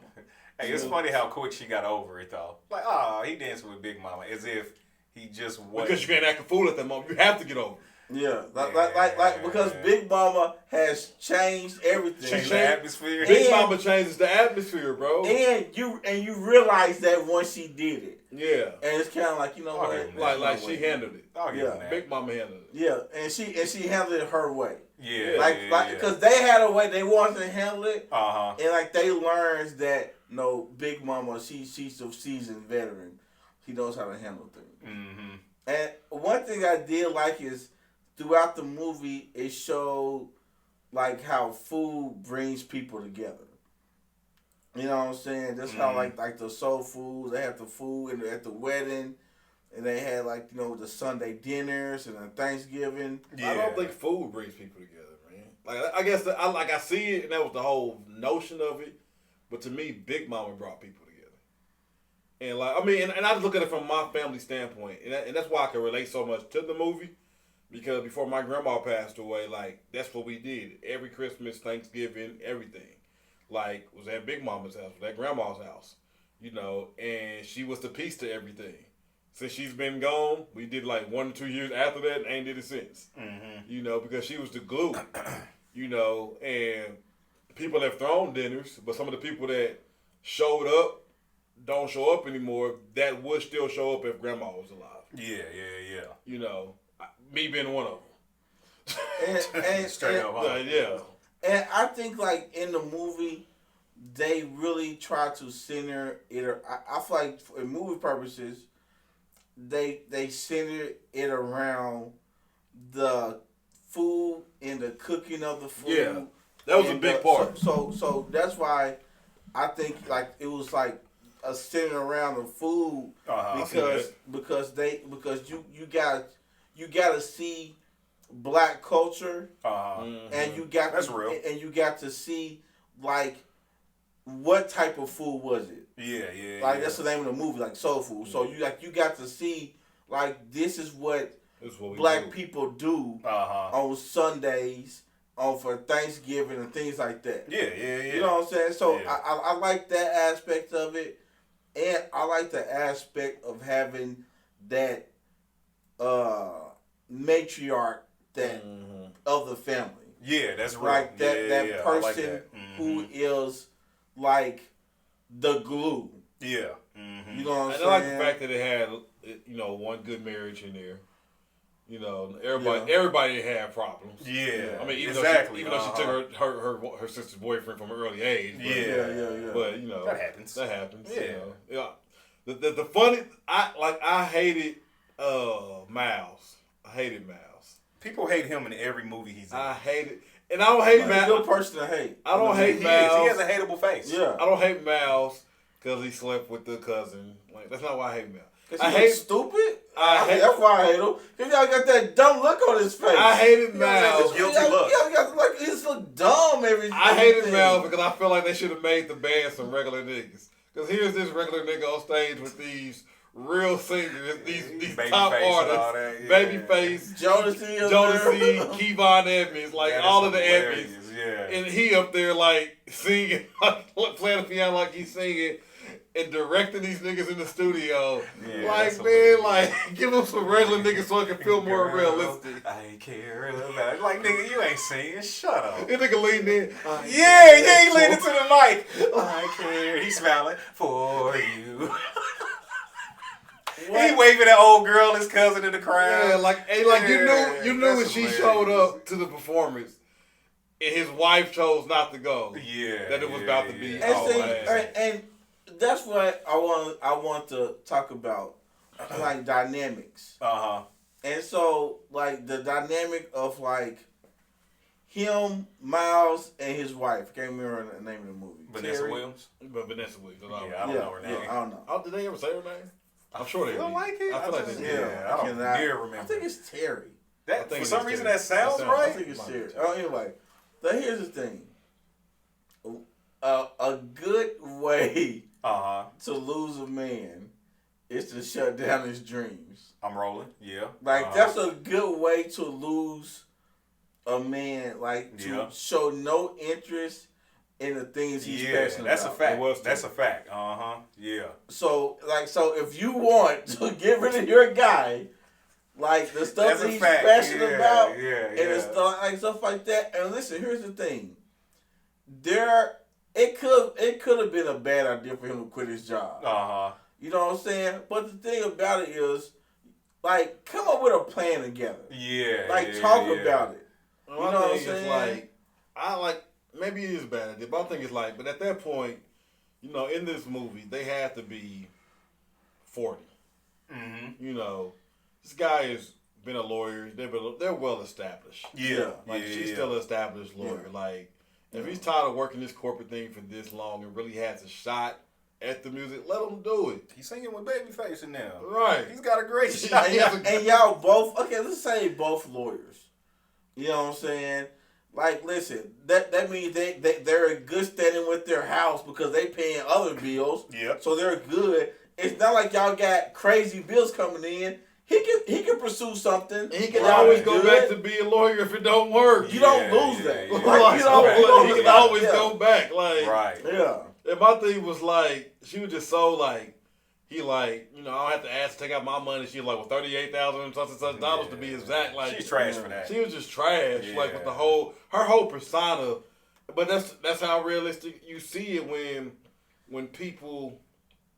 Hey, it's funny how quick she got over it though. Like, he dancing with Big Mama as if he just wasn't. Because you can't act a fool at that moment. You have to get over it. Yeah, like because Big Mama has changed everything. Changed the atmosphere. Big Mama changes the atmosphere, bro. And you realize that once she did it. Yeah. And it's kind of like, you know what? Like she handled it. Big Mama handled it. Yeah, and she handled it her way. Yeah. Because they had a way they wanted to handle it. And like they learned that Big Mama, she's a seasoned veteran. She knows how to handle things. Mm-hmm. And one thing I did like is throughout the movie, it showed like how food brings people together. You know what I'm saying? That's how like the soul food. They have the food at the wedding, and they had like the Sunday dinners and the Thanksgiving. Yeah. I don't think food brings people together, man. Like I guess I see it, and that was the whole notion of it. But to me, Big Mama brought people together. And like and I just look at it from my family standpoint, and that's why I can relate so much to the movie. Because before my grandma passed away, like, that's what we did. Every Christmas, Thanksgiving, everything. Like, was at Big Mama's house, was at Grandma's house, and she was the piece to everything. Since she's been gone, we did like 1 or 2 years after that and ain't did it since. Mm-hmm. Because she was the glue, and people have thrown dinners, but some of the people that showed up don't show up anymore that would still show up if Grandma was alive. Yeah. Me being one of them. And straight up. Yeah. And I think like in the movie, they really try to center it. I feel like for movie purposes, they center it around the food and the cooking of the food. That was a big part. So that's why I think like it was like a sitting around of food because you gotta see black culture and you got and you got to see like what type of food was it? Like that's the name of the movie, like soul food. So you got to see like this is what black people do on Sundays, for Thanksgiving and things like that. You know what I'm saying? So I like that aspect of it, and I like the aspect of having that matriarch of the family. Yeah, that's right. Like that person like that. Who is like the glue. Yeah. You know what I'm saying? I like the fact that it had, one good marriage in there. Everybody had problems. Yeah. I mean, even exactly. though she took her sister's boyfriend from an early age. But, That happens. Yeah. The funny, I hated Miles. I hated Miles. People hate him in every movie he's in. I hate it. And I don't hate Miles. He's a good person to hate. I don't hate Miles. He has a hateable face. Yeah. I don't hate Miles because he slept with the cousin. Like, that's not why I hate Miles. I hate stupid. That's why I hate him. Cause y'all got that dumb look on his face. I hated Miles. Guilty look. He just look dumb every. I hated Miles because I feel like they should have made the band some regular niggas. Because here's this regular nigga on stage with these real singers, these top artists, Babyface, Jodeci, Kevon Edmonds, like all of the Edmonds. Yeah. And he up there like singing, playing the piano like he's singing. And directing these niggas in the studio. Yeah, like, man, like, give them some regular niggas so it can feel more realistic. I care about it. Like, nigga, you ain't singing. Shut up. This nigga leaned in. He leaned into the mic. I care. He's smiling for you. He waving at old girl, his cousin in the crowd. Yeah, you knew when she showed up to the performance and his wife chose not to go. Yeah. That it was about to be. And that's what I want to talk about, like dynamics. And so, like the dynamic of like him, Miles, and his wife. Can't remember the name of the movie. Vanessa Williams. But Vanessa Williams. I don't know her name. I don't know. Did they ever say her name? I'm sure they did. You don't like it? I feel like they did. I don't dare remember. I think it's Terry. For some reason, that sounds right. I think it's Terry. Anyway, so here's the thing. A good way to lose a man is to shut down his dreams. I'm rolling. Yeah. Like that's a good way to lose a man. Like to show no interest in the things he's passionate that's about. a fact. That's a fact. Yeah. So if you want to get rid of your guy, like the stuff that he's passionate about, and the stuff like that. And listen, here's the thing. It could have been a bad idea for him to quit his job. You know what I'm saying? But the thing about it is, like, come up with a plan together. Talk about it. You know what I'm saying? Maybe it is a bad idea, but I think it's like, but at that point, in this movie, they had to be 40. This guy has been a lawyer. They're well established. She's still an established lawyer. Like, if he's tired of working this corporate thing for this long and really has a shot at the music, let him do it. He's singing with Babyface in now. Right. He's got a great shot. And y'all both, let's say both lawyers. You know what I'm saying? Like, listen, that means they're in good standing with their house because they paying other bills. So they're good. It's not like y'all got crazy bills coming in. He can pursue something. And he can always go back to being a lawyer if it don't work. You don't lose that. He can always go back. And my thing was like, she was just so like, he like, I don't have to ask to take out my money. She was like, well, $38,000 such and such dollars to be exact. Like, she's trash for that. She was just trash. Like with her whole persona. But that's how realistic you see it when people,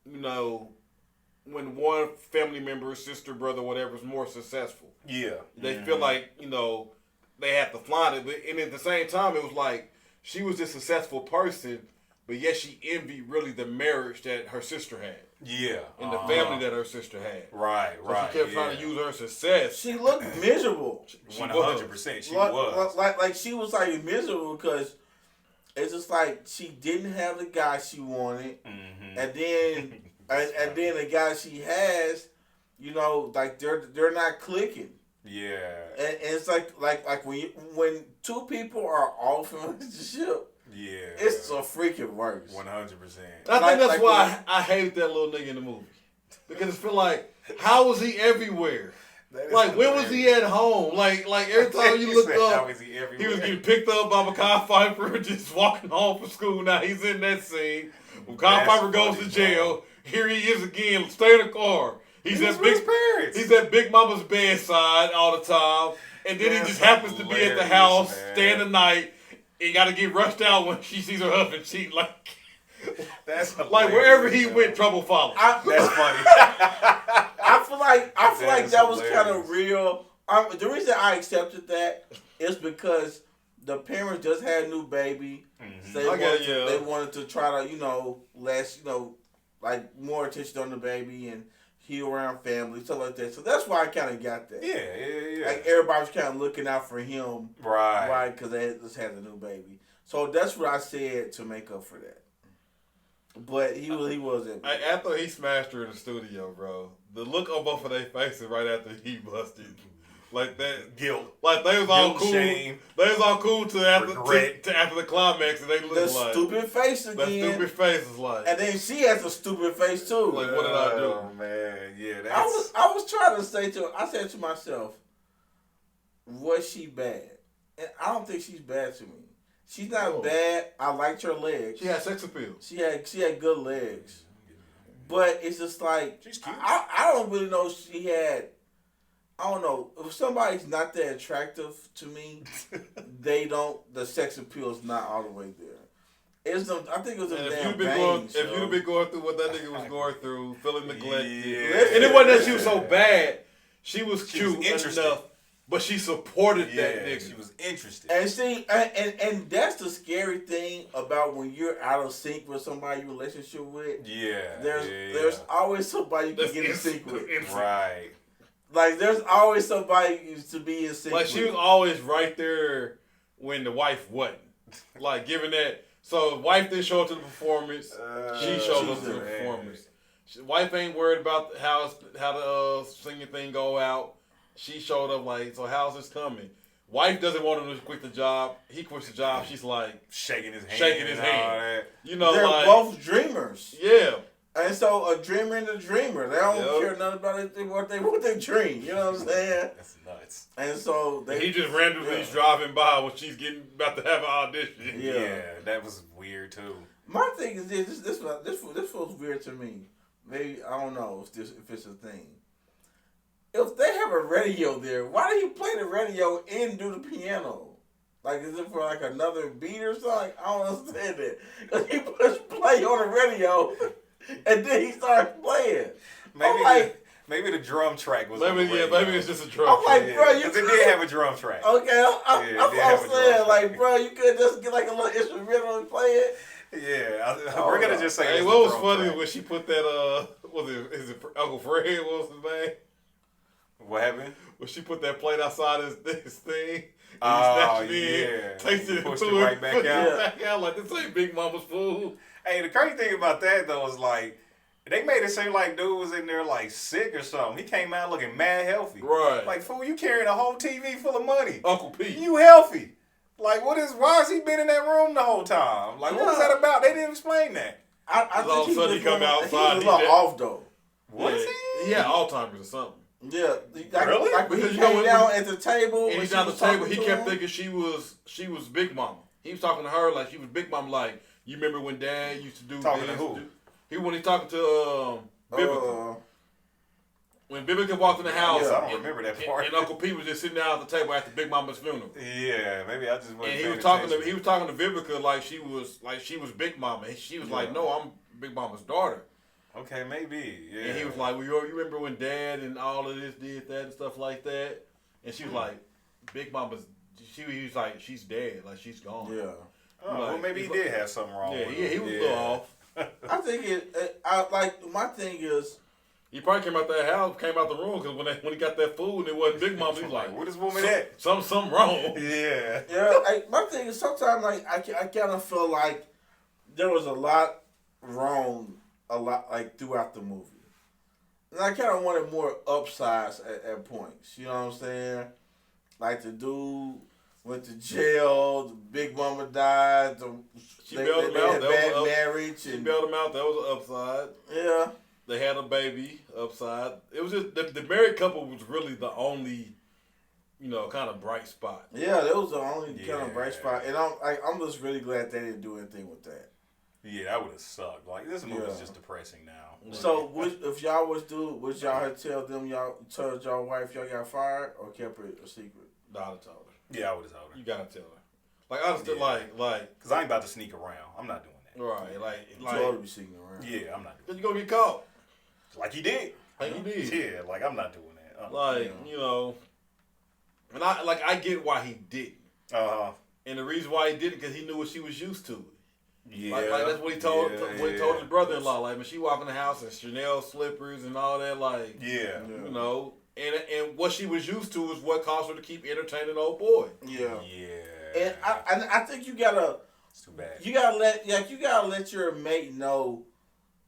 when one family member, sister, brother, whatever, is more successful. They feel like, they have to flaunt it. But and at the same time, it was like she was this successful person, but yet she envied really the marriage that her sister had. And the family that her sister had. Right. She kept trying to use her success. She looked miserable. 100%. She was. Like she was like miserable because it's just like she didn't have the guy she wanted, and then and then the guy she has, you know, like they're not clicking. Yeah. And it's like when two people are off in a relationship, it's a freaking worse. 100%. I think that's why I hate that little nigga in the movie. Because I feel like, how was he everywhere? Like, when was he at home? Like every time you look up, he was getting picked up by Makai Pfeiffer, just walking home from school. Now he's in that scene. When Makai Pfeiffer goes to jail, here he is again, stay in the car. He's at Big Mama's bedside all the time. And then he just happens to be at the house, staying the night, and got to get rushed out when she sees her husband cheating. That's like wherever he went, trouble followed. That's funny. I feel like that was kind of real. The reason I accepted that is because the parents just had a new baby. So they wanted to try to, you know, like more attention on the baby and heal around family, stuff like that. So that's why I kind of got that. Yeah. Like everybody was kind of looking out for him, right? Because they just had a new baby. So that's what I said to make up for that. But he wasn't. After he smashed her in the studio, bro, the look on both of their faces right after he busted, like that guilt, like they was all cool. Shame. They was all cool to after the climax, and they looked like stupid face again. That stupid face is like, and then she has a stupid face too. Like, what did I do? Oh man, yeah. I was trying to say I said to myself, was she bad? And I don't think she's bad to me. She's not bad. I liked her legs. She had sex appeal. She had good legs. But it's just like, she's cute. I don't really know if she had, I don't know. If somebody's not that attractive to me, the sex appeal is not all the way there. I think it was a damn bangs. If you'd have been going through what that nigga was going through, feeling neglected. Yeah. And it wasn't that she was so bad. She was cute enough. But she supported that nigga. She was interested. And see, and that's the scary thing about when you're out of sync with somebody you're in a relationship with. Yeah. There's always somebody you can get in sync with. Right. Like, there's always somebody to be in sync with. Like, she was always right there when the wife wasn't. Like, given that. So, the wife didn't show up to the performance. She showed up to the performance. Wife ain't worried about how the singing thing go out. She showed up like, so how's this coming? Wife doesn't want him to quit the job. He quits the job. She's like shaking his hand. You know, they're both dreamers. Yeah. And so a dreamer and a dreamer, they don't care nothing about it, what they dream. You know what I'm saying? That's nuts. And so he just randomly driving by when she's about to have an audition. Yeah, that was weird too. My thing is this feels weird to me. Maybe I don't know if it's a thing. If they have a radio there, why do you play the radio and do the piano? Like, is it for like another beat or something? I don't understand that. Because he pushed play on the radio, and then he starts playing. Maybe the drum track was. Maybe it's just a drum. I'm like, bro, you because it did have a drum track. Okay, I'm saying, like, bro, you could just get like a little instrumental and play it. Yeah, we're gonna just say. Hey, what was funny when she put that is it Uncle Fred? What was his name? What happened? When she put that plate outside his thing. Oh, tasted it, pushed it right back out. Yeah, like, this ain't Big Mama's food. Hey, the crazy thing about that, though, is like, they made it seem like dude was in there, like, sick or something. He came out looking mad healthy. Right. Like, fool, you carrying a whole TV full of money. Uncle Pete. You healthy. Like, why has he been in that room the whole time? Like, what was that about? They didn't explain that. I think all of a sudden he come outside. He was a little off, though. Was he? He had Alzheimer's or something. Yeah, really? Like when he came down at the table, and he's down the table. He kept thinking she was Big Mama. He was talking to her like she was Big Mama. Like, you remember when Dad used to do talking this? To who? When he talking to Vivica. When Vivica walked in the house, I don't remember that part. And Uncle Pete was just sitting down at the table after Big Mama's funeral. Yeah, maybe I just wasn't. And he was talking to Vivica like she was Big Mama. And she was like, no, I'm Big Mama's daughter. Okay, maybe. Yeah. And he was like, well, you remember when Dad and all of this did that and stuff like that? And she was like, Big Mama's. He was like, she's dead, like she's gone. Yeah. Oh, well, maybe he did have something wrong. Yeah, with he was a little off. I think my thing is, He probably came out the room because when he got that food and it wasn't Big Mama, he was like, "Where this woman at? Something wrong." Yeah. Yeah. My thing is sometimes like I kind of feel like there was a lot wrong, like throughout the movie, and I kind of wanted more upsides at points. You know what I'm saying? Like the dude went to jail. The Big Mama died. She bailed him out. Bad marriage. She bailed him out. That was an upside. Yeah. They had a baby. Upside. It was just the married couple was really the only, kind of bright spot. Yeah, that was the only kind of bright spot, and I'm just really glad they didn't do anything with that. Yeah, that would have sucked. Like this movie is just depressing now. So, if y'all would y'all had told y'all wife y'all got fired or kept it a secret? No, I'd have told her. Yeah, I would have told her. You gotta tell her. Like honestly, like, because I ain't about to sneak around. I'm not doing that. Right, like you ought to be sneaking around. Yeah, I'm not doing that. You gonna get caught. Like he did. Like he did. Yeah, like I'm not doing that. And I get why he didn't. And the reason why he did it because he knew what she was used to. Yeah, like that's what he told his brother-in-law. Like when she walked in the house in Chanel slippers and all that, like and what she was used to is what caused her to keep entertaining old boy. Yeah, yeah. And I think you gotta. It's too bad. You gotta let your mate know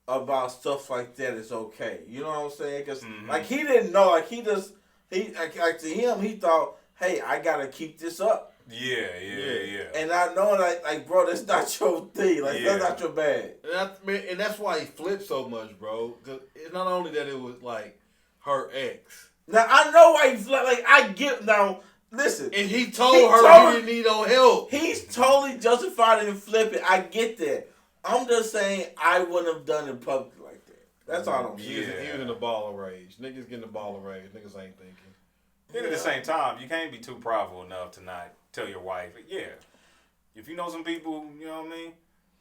about stuff like that is okay. You know what I'm saying? Because like he didn't know. Like to him he thought, hey, I gotta keep this up. Yeah. And I know, like, bro, that's not your thing. Like, that's not your bag. And that's why he flipped so much, bro. Because it's not only that it was, like, her ex. Now, I know why he flipped. Like, I get, now, listen. And he told her he didn't need no help. He's totally justified in flipping. I get that. I'm just saying I wouldn't have done it publicly like that. That's all I'm saying. He was in a ball of rage. Niggas getting a ball of rage. Niggas ain't thinking. Then at the same time, you can't be too prideful enough to not tell your wife, if you know some people, you know what I mean,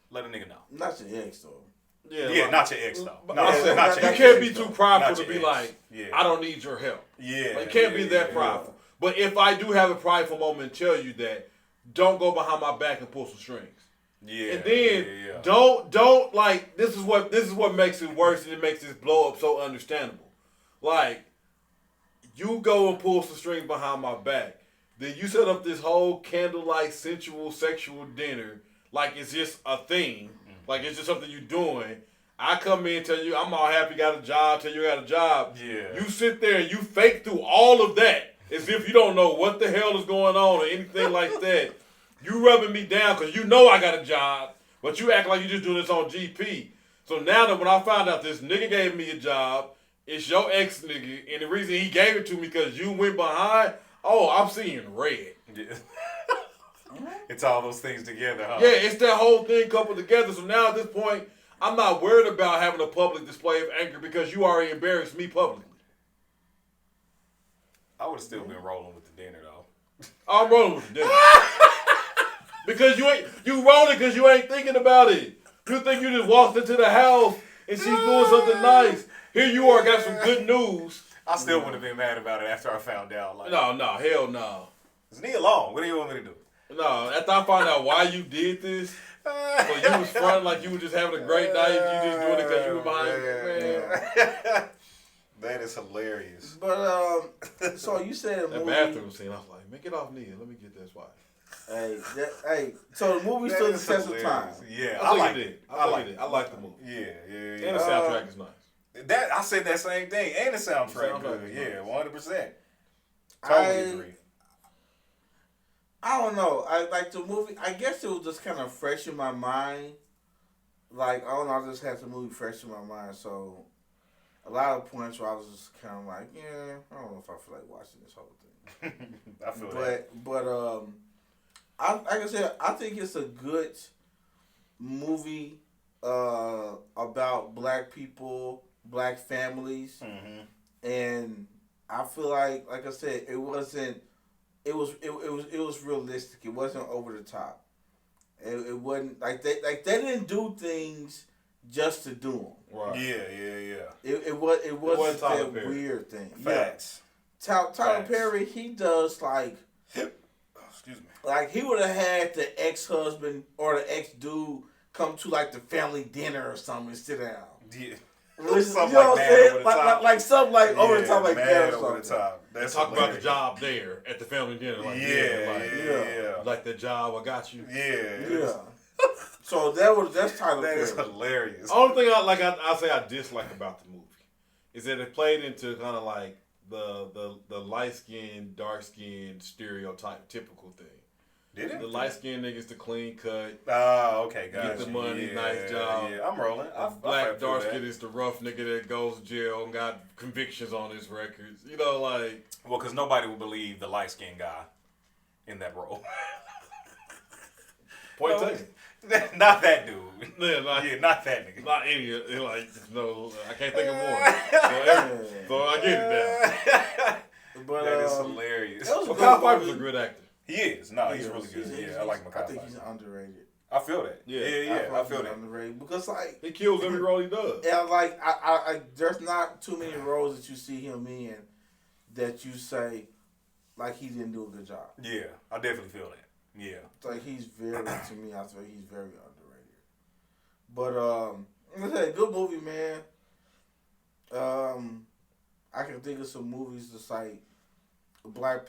let a nigga know. Not your ex, though. Yeah, not your ex, though. You can't be too prideful to be like, I don't need your help. Yeah. Like, you can't be that prideful. But if I do have a prideful moment and tell you that, don't go behind my back and pull some strings. Yeah. And then don't like this is what makes it worse and it makes this blow up so understandable. Like, you go and pull some strings behind my back. Then you set up this whole candlelight, sensual, sexual dinner like it's just a thing. Like it's just something you're doing. I come in and tell you I'm all happy, got a job, tell you I got a job. Yeah. You sit there and you fake through all of that as if you don't know what the hell is going on or anything like that. You rubbing me down because you know I got a job, but you act like you just doing this on GP. So now that when I found out this nigga gave me a job, it's your ex nigga, and the reason he gave it to me because you went behind, I'm seeing red. Yeah. It's all those things together, huh? Yeah, it's that whole thing coupled together. So now at this point, I'm not worried about having a public display of anger because you already embarrassed me publicly. I would have still been rolling with the dinner, though. I'm rolling with the dinner. Because you rolling because you ain't thinking about it. You think you just walked into the house and she's doing something nice. Here you are, got some good news. I still would have been mad about it after I found out. Like, No, hell no. Just leave alone. What do you want me to do? No, after I found out why you did this, so you was fronting like you were just having a great night, you just doing it because you were behind me, man. That is hilarious. But, so you said that bathroom scene, I was like, man, get off Nia. Let me get this wife. So the movie stood the test of time. Yeah, I like it. I like the movie. Yeah. And the soundtrack is nice. I said that same thing, and the soundtrack good. Yeah, 100%. Totally agree. I don't know. I like the movie. I guess it was just kind of fresh in my mind. Like, I don't know. I just had the movie fresh in my mind. So, a lot of points where I was just kind of like, I don't know if I feel like watching this whole thing. I feel that. But like I said, I think it's a good movie about black people, black families, and I feel like I said, it was realistic. It wasn't over the top. It wasn't like they didn't do things just to do them. Right. Yeah. It wasn't that weird thing. Facts. Yeah. Tyler Perry, he does like. Excuse me. Like he would have had the ex-husband or the ex-dude come to like the family dinner or something and sit down. Yeah. Something you know like what I'm man saying? over the top. Like something like over the top, like man that or over the something. top. That's Talk about the hilarious. job there at the family dinner. Like, Yeah. like the job, I got you. Yeah. So that's title That is character. hilarious. Only thing I say I dislike about the movie is that it played into kind of like the light skinned, dark skinned stereotype typical thing. Did it? The light skinned niggas the clean cut. Oh, okay, Get gotcha. the money, nice job. Yeah, I'm rolling. Black dark skin is the rough nigga that goes to jail and got convictions on his records. You know, like. Well, because nobody would believe the light skinned guy in that role. Point taken. Not that dude. Yeah, not that nigga. Not any. Like, no, I can't think of more. So I get it now. But that is hilarious. Kyle Pfeiffer's a good actor. He is. No, he's really good. I like Mackay. I think he's underrated. I feel that. Yeah. I feel that. Underrated because like he kills every role he does. Yeah, like I there's not too many roles that you see him in that you say like he didn't do a good job. Yeah, I definitely feel that. Yeah. It's like he's very to me. I feel he's very underrated. But like I said, good movie, man. I can think of some movies that's like black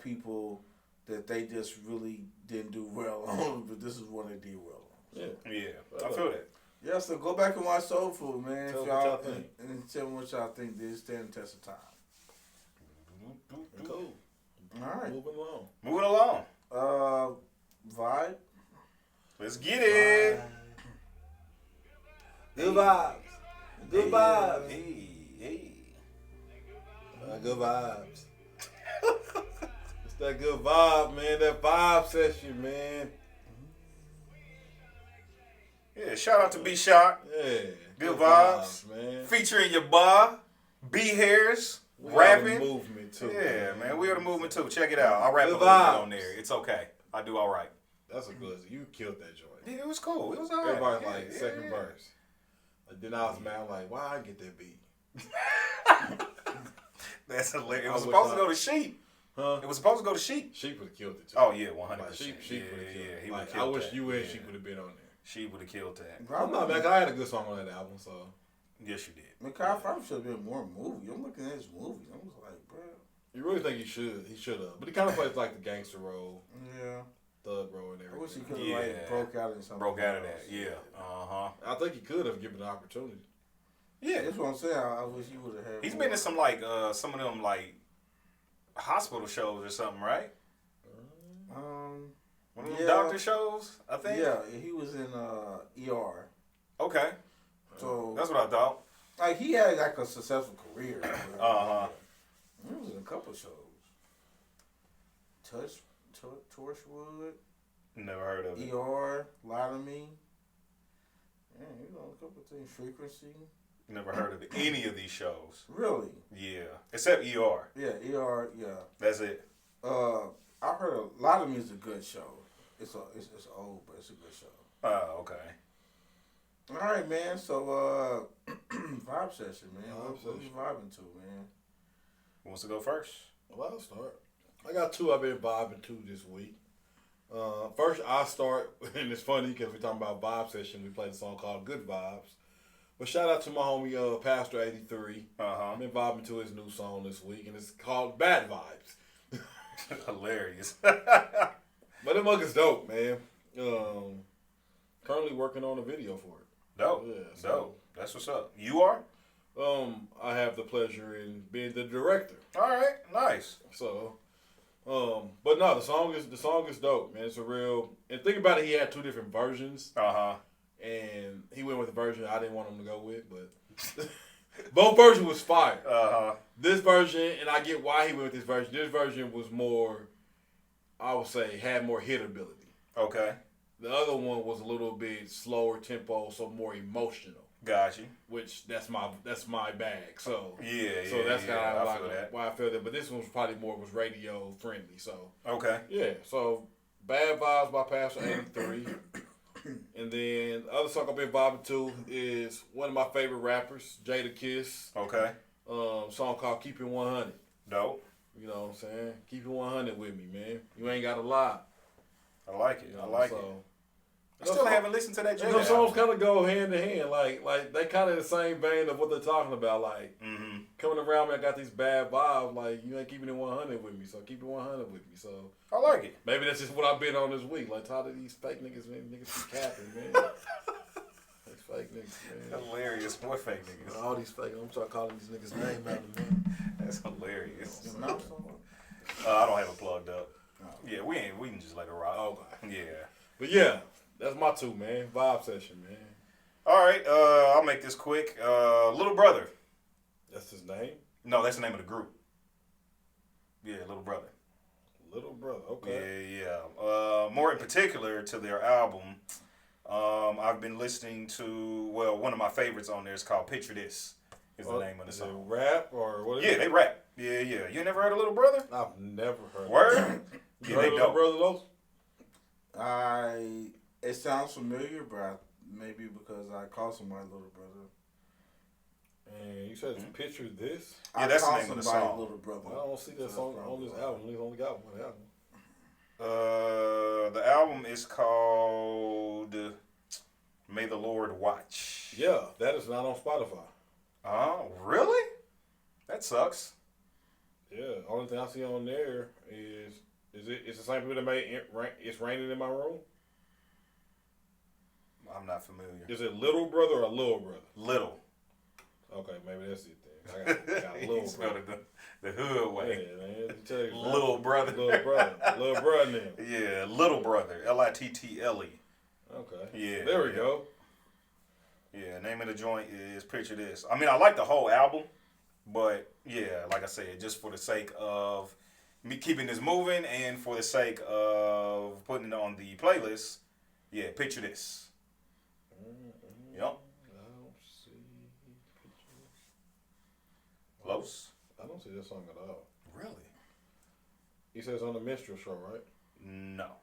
people that they just really didn't do well on, but this is one they did well on. Yeah. I feel that. Yeah, so go back and watch Soul Food, man. Tell If us what y'all y'all think. and tell me what y'all think. They stand the test of time. Cool. All right. Moving along. Vibe. Let's get it. Good vibes. Good vibes. Hey. Good vibes. It's that good vibe, man. That vibe session, man. Yeah, shout out to B.Shot. Yeah. Good vibes. man. Featuring your bar, B.Harris, We rapping. are the movement too. Yeah, man. We are the movement too. Check it out. I rap a Good little bit vibes. on there. It's okay. I do all right. That's a good. You killed that joint. Yeah, it was cool. It was all right. Everybody like second verse. Like, then I was mad. I'm like, why I get that beat? That's hilarious. It I was wish supposed to I- go to Sheep. Huh? It was supposed to go to Sheep. Sheep would have killed it too. Oh yeah, 100%. Like, Sheep would have killed it. He would have Like, killed I wish that. you and Yeah. Sheep would have been on there. She would have killed that. I'm not mad. I had a good song on that album, so. Yes, you did. Kyle Pfeiffer should have been more movie. I'm looking at his movies. I was like, bro. You really think he should? He should have. But he kind of plays like the gangster role, Yeah. thug role, and I wish he everything. could have Yeah. like broke out in something. Broke out of that. else. Yeah. I think he could have given the opportunity. Yeah. That's what I'm saying. I wish he would have had. He's more. been in some like some of them like hospital shows or something, right? One of them doctor shows, I think. Yeah, he was in ER. Okay. So That's what I thought. like he had like a successful career. He was in a couple shows. Torchwood, Never heard of it. ER, Lie to Me. Yeah, he was on a couple things. Frequency. Never heard of any of these shows. Really? Yeah. Except ER. Yeah, ER. Yeah. That's it. I heard a lot of me is a good show. It's old, but it's a good show. Oh, okay. All right, man. So vibe session, man. Vibe What session. you vibing to, man? Who wants to go first? Well, I'll start. I got two I've been vibing to this week. First, I'll start, and it's funny because we're talking about vibe session. We played a song called Good Vibes. But shout out to my homie Pastor 83. I've been vibing to his new song this week, and it's called Bad Vibes. Hilarious. But the mug is dope, man. Currently working on a video for it. Dope. Yeah, so- Dope. That's what's up. You are? I have the pleasure in being the director. All right. Nice. So, but no, the song is dope, man. It's a real, and think about it, he had two different versions, and he went with the version I didn't want him to go with, but both versions was fire. This version, and I get why he went with this version. This version was more, I would say, had more hit ability. Okay. The other one was a little bit slower tempo, so more emotional. Got you. Which that's my bag. So Yeah. that's kind of I feel that. why I feel that. But this one was probably more was radio friendly. So Okay. yeah. So Bad Vibes by Pastor 83. And then the other song I've been vibing to is one of my favorite rappers, Jada Kiss. Okay. Song called Keep It 100. Dope. You know what I'm saying? Keep it 100 with me, man. You ain't got to lie. I like it. You know, I like so it. I still haven't listened to that Jada Those songs album. kind of go hand in hand. Like they kind of in the same vein of what they're talking about. Like, coming around me, I got these bad vibes. Like, you ain't keeping it 100 with me, so keep it 100 with me. So I like it. maybe that's just what I've been on this week. Like, tired of these fake niggas, man. Niggas be capping, man. These fake niggas, man. Hilarious. More fake niggas. All these fake. I'm trying to call these niggas names out of man. That's hilarious. I don't have it plugged up. Yeah, we can just let it rock. Okay. Yeah. But yeah, that's my two, man. Vibe session, man. All right, I'll make this quick. Little Brother. That's his name? No, that's the name of the group. Yeah, Little Brother. Little Brother, okay. Yeah. More in particular to their album, I've been listening to, well, one of my favorites on there is called Picture This, is the name of the song. Is it rap or what is it? Yeah, they rap. Yeah. You never heard of Little Brother? I've never heard Word? of it. Yeah, they Little dope. Brother Los? It sounds familiar, but maybe because I call somebody Little Brother. And you said Picture This? Yeah, that's the name of the song. Little Brother. I don't see that song on this album. He's only got one album. The album is called May the Lord Watch. Yeah, that is not on Spotify. Oh, really? That sucks. Yeah, only thing I see on there is it's the same people that made It's Raining in My Room? I'm not familiar. Is it Little Brother or Little Brother? Little. Okay, maybe that's it then. I got Little Brother. The hood way. Yeah, man. Tell you, Little Brother. Little Brother. Little Brother then. Yeah, Little Brother. Little. Okay. Yeah. There we go. Yeah, name of the joint is Picture This. I mean, I like the whole album, but yeah, like I said, just for the sake of me keeping this moving and for the sake of putting it on the playlist, yeah, Picture This. Yep. I don't see pictures. Close. I don't see this song at all. Really? He says on the Minstrel Show, right? No.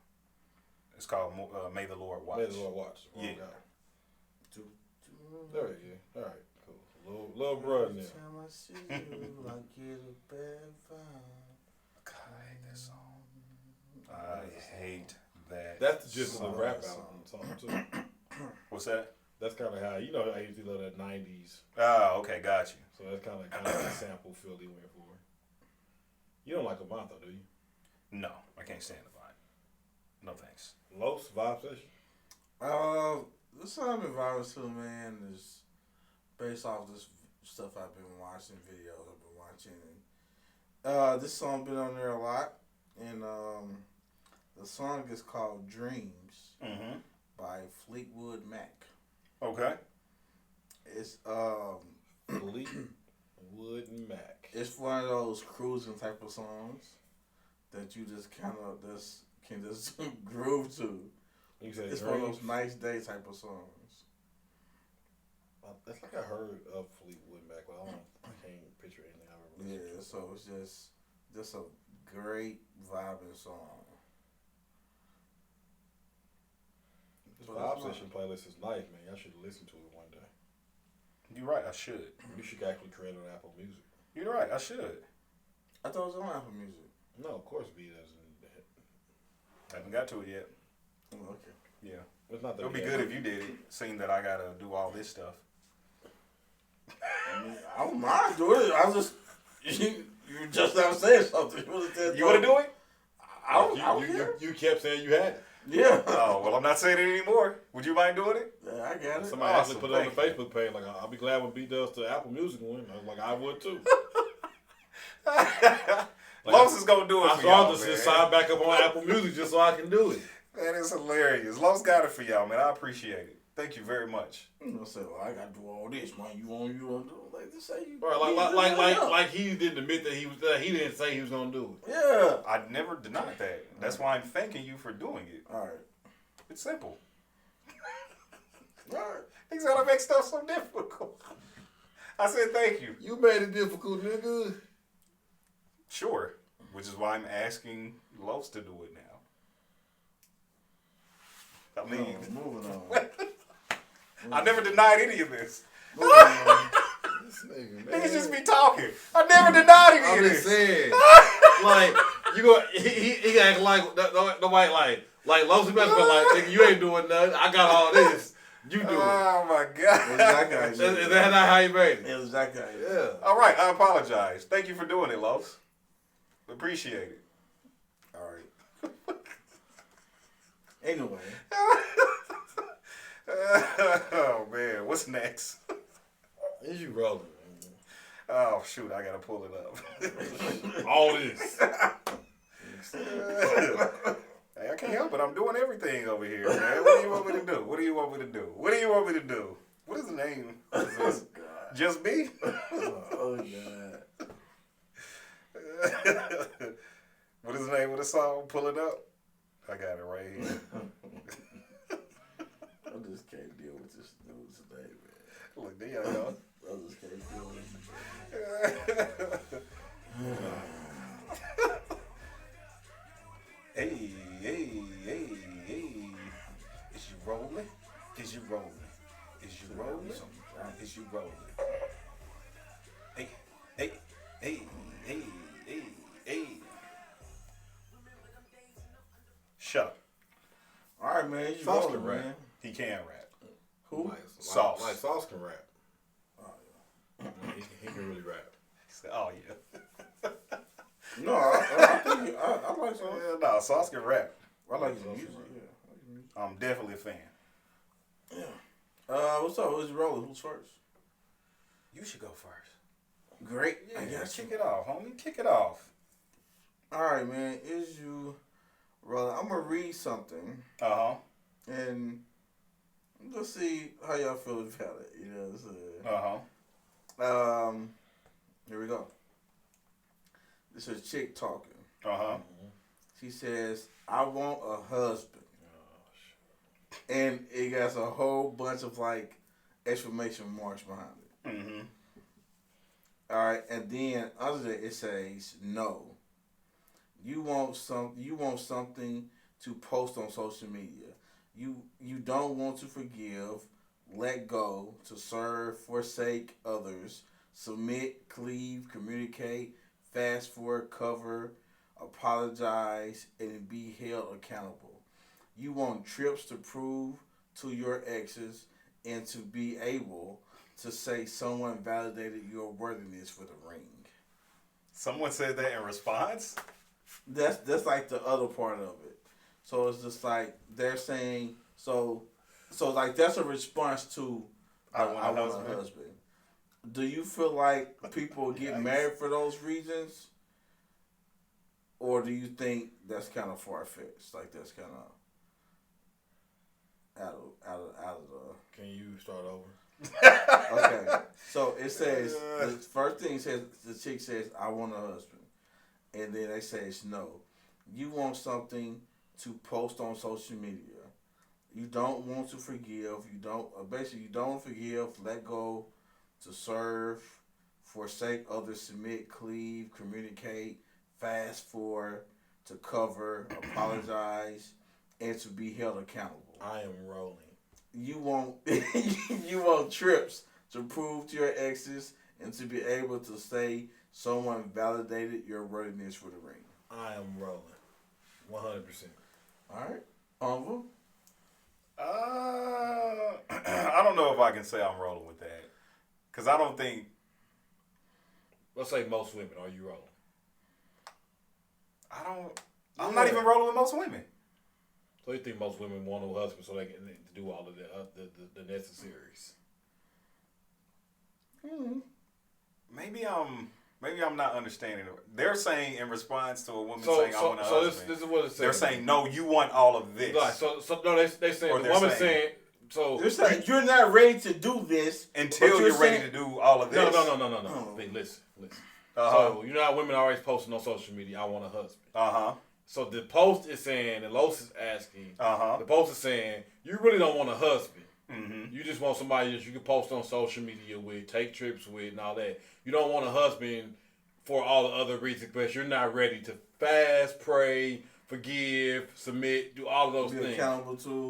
It's called May the Lord Watch. May the Lord Watch. Yeah. There you go. All right, cool. Little Brother then. Time I see you, I get a bad vibe. God, I hate that song. I hate that. That's the gist of the rap album song too. What's that? That's kind of how I usually love that '90s. Oh, okay, got you. So that's kind of the sample feel he went for. You don't like Avant though, do you? No, I can't stand the vibe. No thanks. Los Vibe Session. The song I've been vibing to, man, is based off this stuff I've been watching, videos I've been watching. And, this song been on there a lot, and the song is called Dreams by Fleetwood Mac. Okay. It's Fleetwood Mac. It's one of those cruising type of songs that you just kind of can just groove to. You said it's Dreams? one of those nice day type of songs. That's like I heard of Fleetwood Mac, but I can't picture anything I've ever listened to. So it's just a great vibing song. This Vibe Session playlist is nice, man. Y'all should listen to it one day. You're right, I should. You should actually create it on Apple Music. You're right, I should. I thought it was on Apple Music. No, of course B doesn't. I haven't got to it yet. Oh, okay. Yeah. It's not that It would be good if you did it, seeing that I gotta do all this stuff. I mean, I don't mind doing it. I just you just now saying something. You wanna do it? You kept saying you had it. Yeah. Oh, well, I'm not saying it anymore. Would you mind doing it? Yeah, I got it. Somebody Awesome, actually put it on the thank Facebook page. Like, I'll be glad when B does the Apple Music one. I was like, I would too. Los is gonna do it for y'all, just man. sign back up on Apple Music just so I can do it. That is hilarious. Los got it for y'all, man. I appreciate it. Thank you very much. You know, say, well, I gotta do all this, man. You want to do it? Like this? Say you. Right, like he didn't admit that he was there. He didn't say he was gonna do it. Yeah. I never denied that. That's why I'm thanking you for doing it. All right. It's simple. All right. He's gotta make stuff so difficult. I said thank you. You made it difficult, nigga. Sure. Which is why I'm asking Los to do it now. I mean, Moving on. I never denied any of this. This nigga, man. Niggas just be talking. I never denied any I'm of just this. saying. Like, you go, he act like, nobody like, Like, Los Angeles, like, nigga, you ain't doing nothing. I got all this. You do it. Oh my God. Is that not how you made it? It was exactly how you made Yeah. All right, I apologize. Thank you for doing it, Los. Appreciate it. All right. Anyway. Oh man, what's next? Is you rolling? Oh shoot, I gotta pull it up. All this. Hey, I can't help it. I'm doing everything over here, man. What do you want me to do? What do you want me to do? What do you want me to do? What is the name? What is this? God. Just me? Oh, God. What is the name of the song? Pull it up. I got it right here. I just can't deal with this news today, man. Look, there you go. I just can't deal with it. Hey, hey, hey, hey. Is you rolling? Is you rolling? Is you rolling? Is you rolling? Hey, hey, hey, hey, hey, hey. Shut up. All right, man. You Sauce rolling, can rap. man. He can rap. Who? Sauce. Like Sauce can rap. Oh, yeah. He can really rap. He said, oh, yeah. No, I think I like Sauce. Yeah, no, Sauce can rap. I like his music. Yeah, I like his music. I'm definitely a fan. Yeah. What's up? Who's rolling? Who's first? You should go first. Great. Yeah, I got you. kick it off, homie. Kick it off. All right, man. Is you rolling? I'm gonna read something, Uh-huh. and let's see how y'all feel about it. You know what I'm saying? Uh-huh. Here we go. This is a chick talking. Uh-huh. She says, "I want a husband," and it got a whole bunch of like exclamation marks behind it. Mm-hmm. All right, and then under that it says, "No, you want something to post on social media. You don't want to forgive, let go, to serve, forsake others, submit, cleave, communicate, fast forward, cover, apologize, and be held accountable. You want trips to prove to your exes and to be able to say someone validated your worthiness for the ring." Someone said that in response? That's like the other part of it. So it's just like they're saying so like that's a response to I want a husband. husband. Do you feel like people get married for those reasons? Or do you think that's kind of far fetched? Like that's kind of out of the. Can you start over? Okay, so it says the first thing says the chick says, "I want a husband," and then they say no. You want something to post on social media. You don't want to forgive. You don't forgive. Let go, to serve, forsake others, submit, cleave, communicate, fast forward, to cover, apologize, and to be held accountable. I am rolling. You want trips to prove to your exes and to be able to say someone validated your worthiness for the ring. I am rolling. 100%. All right, Uncle. I don't know if I can say I'm rolling with that. Because I don't think... Let's say most women. Are you rolling? I'm not even rolling with most women. So you think most women want a husband so they can do all of the necessaries? Mm-hmm. Maybe I'm not understanding it. They're saying in response to a woman saying I want a husband. So this is what it says. They're saying no, you want all of this. Right. So no, they saying the woman saying so. They're saying you're not ready to do this until you're ready to do all of this. No. Hey, listen. Uh-huh. So you know how women are always posting on social media, "I want a husband." Uh-huh. So the post is saying, and Los is asking. Uh-huh. The post is saying you really don't want a husband. Mm-hmm. You just want somebody that you can post on social media with, take trips with, and all that. You don't want a husband for all the other reasons, but you're not ready to fast, pray, forgive, submit, do all of those things.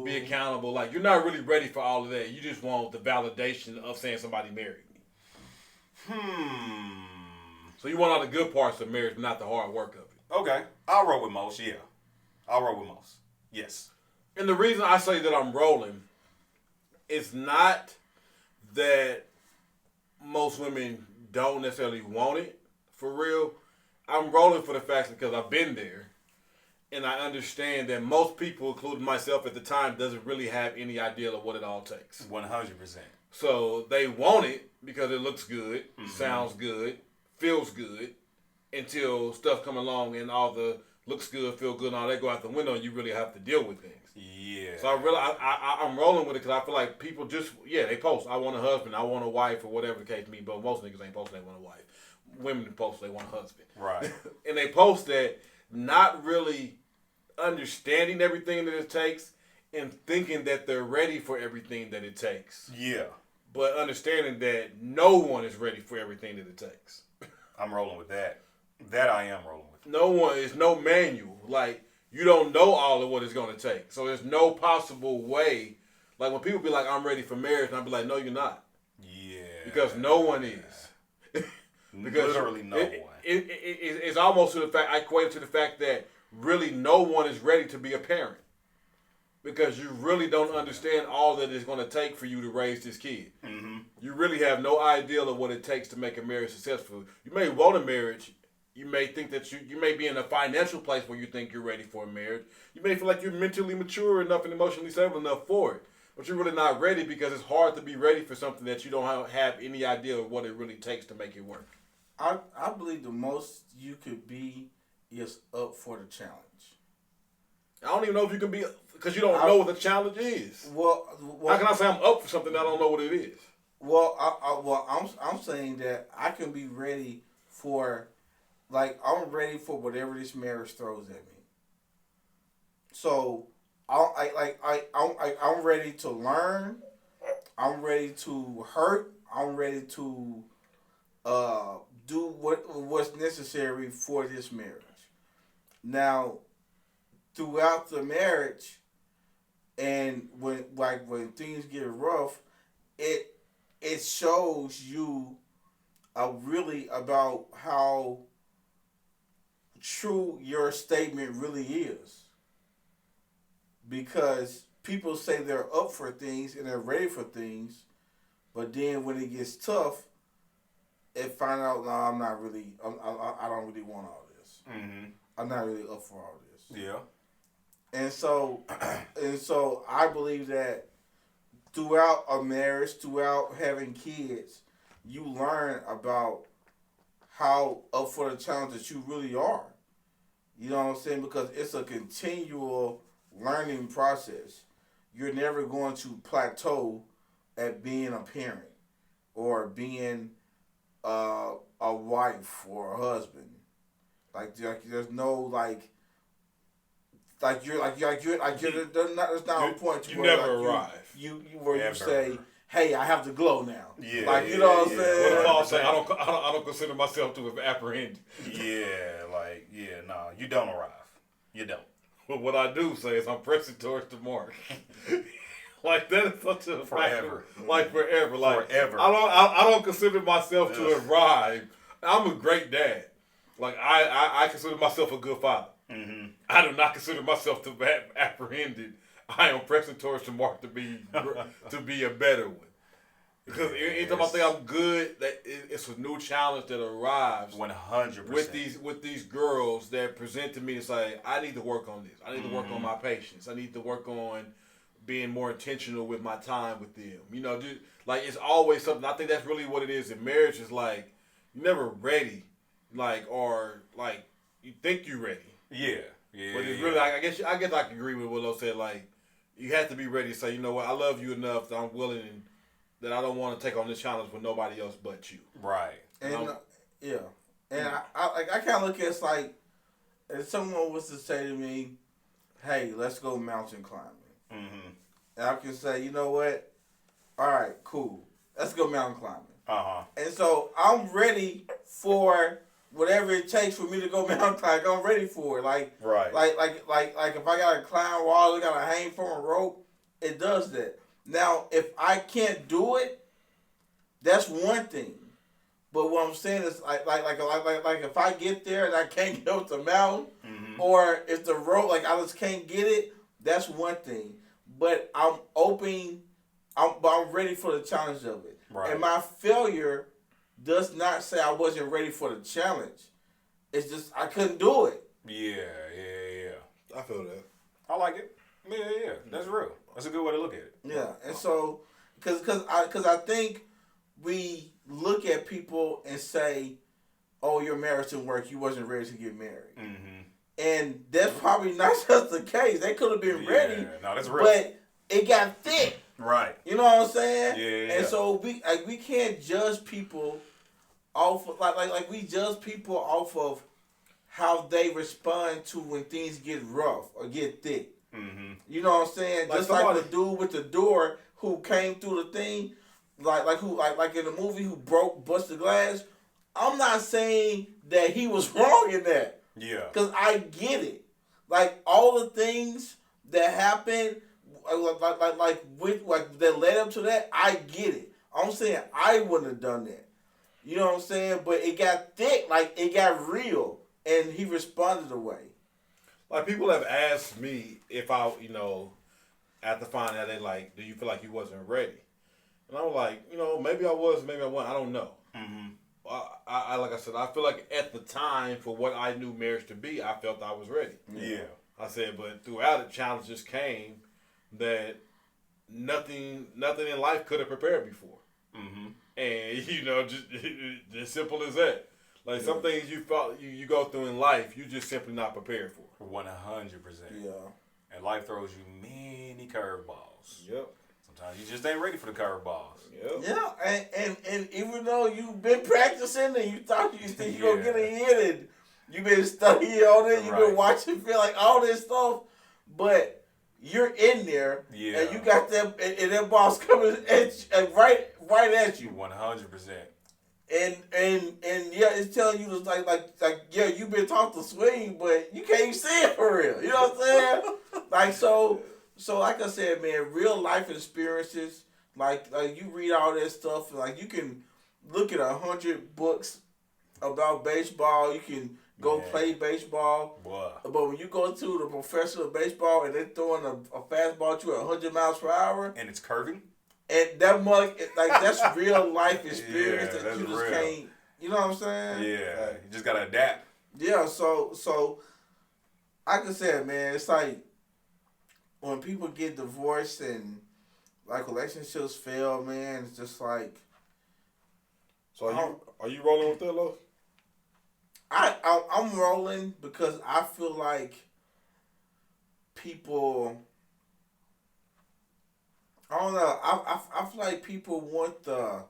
Be accountable. Like, you're not really ready for all of that. You just want the validation of saying somebody married me. So you want all the good parts of marriage, but not the hard work of it. Okay. I'll roll with most, yeah. I'll roll with most. Yes. And the reason I say that I'm rolling is not that most women don't necessarily want it for real. I'm rolling for the fact because I've been there. And I understand that most people, including myself at the time, doesn't really have any idea of what it all takes. 100%. So they want it because it looks good, sounds good, feels good, until stuff come along and all the looks good, feel good, and all that go out the window, and you really have to deal with things. Yeah. So I'm rolling with it because I feel like people just, they post, I want a husband, I want a wife, or whatever the case may be, but most niggas ain't posting they want a wife. Women post they want a husband. Right. And they post that not really understanding everything that it takes and thinking that they're ready for everything that it takes. Yeah. But understanding that no one is ready for everything that it takes. I'm rolling with that. That I am rolling with. No one, is no manual. Like, you don't know all of what it's going to take. So there's no possible way. Like, when people be like, I'm ready for marriage, and I'll be like, no, you're not. Yeah. Because no one is. Because literally no one. It's almost to the fact, I equate it to the fact that really no one is ready to be a parent. Because you really don't understand all that it's going to take for you to raise this kid. Mm-hmm. You really have no idea of what it takes to make a marriage successful. You may want a marriage. You may think that you may be in a financial place where you think you're ready for a marriage. You may feel like you're mentally mature enough and emotionally stable enough for it. But you're really not ready because it's hard to be ready for something that you don't have any idea of what it really takes to make it work. I believe the most you could be is up for the challenge. I don't even know if you can be, because you don't know what the challenge is. Well, how can I say I'm up for something that I don't know what it is? Well, I'm saying that I can be ready for, like, I'm ready for whatever this marriage throws at me. So I'm ready to learn. I'm ready to hurt. I'm ready to do what's necessary for this marriage. Now, throughout the marriage, and when things get rough, it shows you really about how true your statement really is. Because people say they're up for things and they're ready for things, but then when it gets tough, they find out, no, I'm not really, I don't really want all this. Mm-hmm. I'm not really up for all this. Yeah. And so I believe that throughout a marriage, throughout having kids, you learn about how up for the challenge that you really are. You know what I'm saying? Because it's a continual learning process. You're never going to plateau at being a parent or being a wife or a husband. Like there's no there's not a point to you where never arrive. You say, hey, I have to glow now. Yeah, you know what I'm saying? What Paul say? I don't consider myself to have apprehended. You don't arrive. You don't. But what I do say is I'm pressing towards the mark. Like, that is such a forever. Like forever. Like forever. I don't consider myself to have arrived. I'm a great dad. Like I consider myself a good father. Mm-hmm. I do not consider myself to have apprehended. I am pressing towards the mark to be a better one. Because anytime I think I'm good, that it's a new challenge that arrives. 100%. With these girls that present to me and say, I need to work on this. I need to work on my patience. I need to work on being more intentional with my time with them. You know, just, like, it's always something. I think that's really what it is in marriage. Is like you're never ready, or you think you're ready. Yeah. But it's really, I guess I can agree with Willow said. Like, you have to be ready to say, you know what, I love you enough that I'm willing that I don't want to take on this challenge with nobody else but you. Right. And and I kind of look at it like, if someone was to say to me, hey, let's go mountain climbing. Mm-hmm. And I can say, you know what? All right, cool. Let's go mountain climbing. Uh-huh. And so I'm ready for whatever it takes for me to go mountain climbing. I'm ready for it. Like if I gotta climb walls, I gotta hang from a rope, it does that. Now, if I can't do it, that's one thing. But what I'm saying is, like if I get there and I can't get up the mountain, mm-hmm. or if the rope, I just can't get it, That's one thing. But I'm open. I'm ready for the challenge of it. Right. And my failure does not say I wasn't ready for the challenge. It's just I couldn't do it. Yeah. I feel that. I like it. Yeah. That's real. That's a good way to look at it. Yeah, and so because I think we look at people and say, "Oh, your marriage didn't work. You wasn't ready to get married." Mm-hmm. And that's probably not just the case. They could have been ready. No, that's real. But it got thick. Right. You know what I'm saying? Yeah. And so we can't judge people off of, like we judge people off of how they respond to when things get rough or get thick. Mm-hmm. You know what I'm saying? Just like the dude with the door who came through the thing, like in the movie who busted glass. I'm not saying that he was wrong in that. Yeah. Because I get it. Like all the things that happened, that led up to that, I get it. I'm saying I wouldn't have done that. You know what I'm saying? But it got thick, like it got real, and he responded away. Like people have asked me if I, after finding out, they like, do you feel like you wasn't ready? And I was like, maybe I was, maybe I wasn't. I don't know. Mm-hmm. I like I said, I feel like at the time for what I knew marriage to be, I felt I was ready. Yeah. I said, but throughout it, challenges came that nothing in life could have prepared me for. Mm-hmm. And just simple as that. Like some things you felt you go through in life, you just simply not prepared for. 100%. Yeah. And life throws you many curveballs. Yep. Sometimes you just ain't ready for the curveballs. Yep. Yeah, and even though you've been practicing and you thought you think you're gonna get it in, and you've been studying on it, you've been watching, feel like all this stuff, but you're in there, and you got that, and that boss coming right at you. 100%. And yeah, it's telling you like yeah, you've been taught to swing, but you can't even see it for real. You know what I'm saying? Like so like I said, man, real life experiences. Like you read all that stuff. Like you can look at 100 books about baseball. You can go play baseball. Boy. But when you go to the professional baseball and they're throwing a fastball at you at 100 miles per hour, and it's curving. And that mug, that's real life experience that you just can't. You know what I'm saying? Yeah, you just gotta adapt. Yeah, so like I said, man, it's like when people get divorced and like relationships fail, man, it's just like. So are you rolling with that, Lo? I'm rolling because I feel like people. I don't know. I feel like people want the